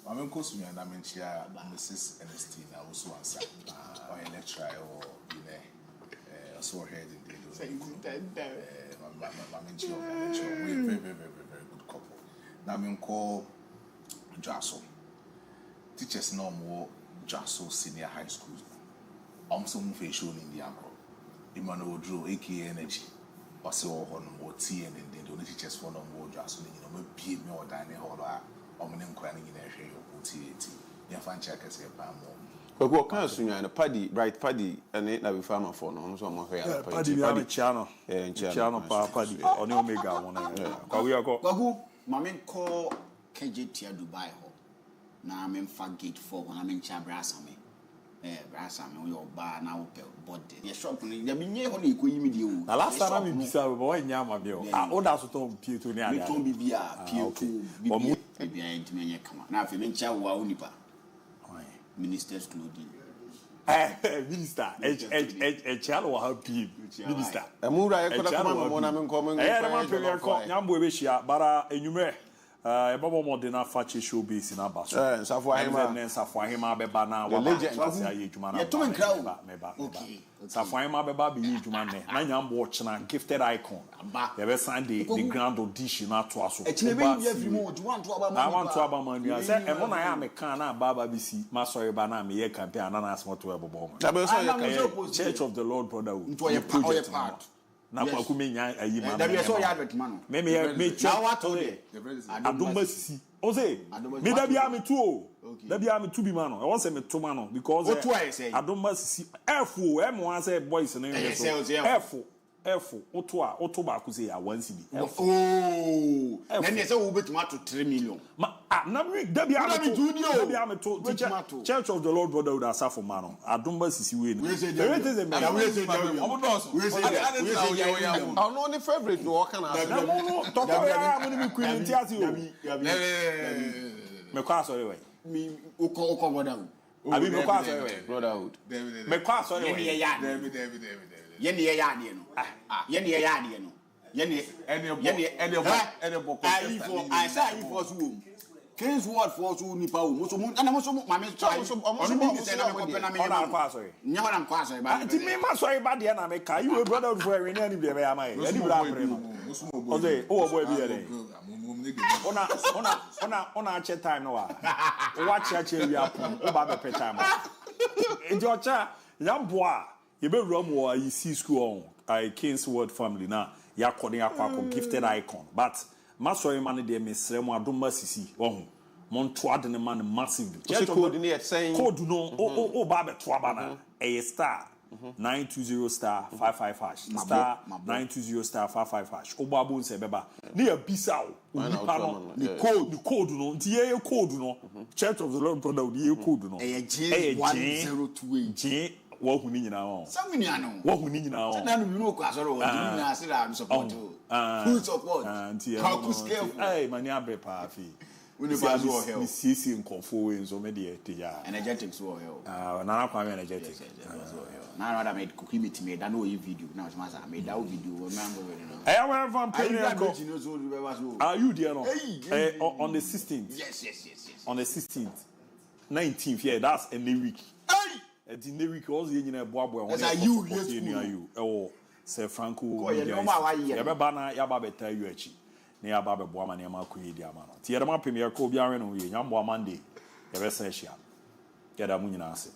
I'm in course, and I'm in chair, Mrs. Ernestina, also answer, or a lecturer or so head in the very good couple. Now I'm call Jasso. Teachers no more Jasso Senior High School. I'm some facial in the uncle. Emmanuel Drew, aka Energy. Or so on more tea and the only teachers for no more Jasso. You know, maybe me or dining hall or I'm crying in a share of TAT. You find checkers here, Pam. But what kind of swing and a paddy, right paddy, and it never farmer for no one of her. Paddy channel, channel paddy, on Omega one. We are go. Mammy call KJT Dubai Hall. Now I'm in Fakye for when I'm in Chabrasame. Brasame, your bar now, but the shop, there be near only you. The last time I'm in boy in Yama Bill. I order to talk to you to near. Don't be a P.O. Behind me. Come on. Now, if you mention Waunipa. Minister's clothing. Minister, a child will help you. Minister, a Mura, I'm coming. I am but you may. Baba Modena Fakye showbiz in Abaso. Safwahima beba na wa legend ya juma na. Okay. Safwahima beba bi juma ne. Na nyam watch na gifted icon. They be send the grand audition na to aso. I want to aba man ya say e mo na ya me kan na baba bi si ma sorry ba na me ye campaign na asmo to ebo mo. Church of the Lord Brotherhood. Project part. Na kwa kumenya ayi ma. There be so ya advert man. Me now what today? Adumba sisi. O say me da bia me tu o. Da bia me tu bi man. I want say me tu man because Adumba sisi F o e mo say boys na F Oto ba ku say ya 1 cedi. Oh. Na ne say wo betuma to 3 million. Na me da bia me tu Church of the Lord Brotherhood asafo man. Adumba sisi we ni. We say I'm not the favorite no can ask. No. Talk about am ni queen ntiati o. Me kwa sorry we. Me oko brotherhood. Abi me kwa sorry we. Brotherhood. Me kwa sorry we. Yeni ye ya de no. Yeni ye ya de no. Yeni boko. I say for so. Kings word for so nipa o. Mo so ana mo so ma me try. Onu bi say na me kopena me. Ona kwa sorry. Nya ona kwa sorry ba. Ti me ma sorry ba de na me ka. You brother for we ni ani bi be ya mai. Ani bra pre no. O say o boy bi here. Ona che time no wa. O wa che wi apon. O ba be pe time. E jo cha yamboa. You be rum or you see school on King's Word family now. Ya calling a gifted icon. But Master man de Mesremo Adumba Sisi. Oh, Montois de man massively. Code saying code no Babe Twabana. A star. 920 star 55 hash star 920 star 55 hash obabu nse beba na ya bisa o nipa no ni code no nti ye code no Church of the Lord brother ye code no J1028 wo hu ni nyina o samini ano wo hu ni nyina o na no bi no ko asoro wo ni na say that support full support how could scale mani abre pa afi we never go hell we see in confo in so me dey ya energetics wo hell na kwa energetics na na made cookie meet me that no video now I made that video remember are you there no on the 16th yes on the 16th 19th yeah that's a new week the new week also you know boy that's you say Franco ya be bana ya ba beta you achi na ya ba be boa ma na ma kunye di ama no ti ya ma premier ko bi anwe no ye nyambo Monday ya be say shia ya da mu nyina ase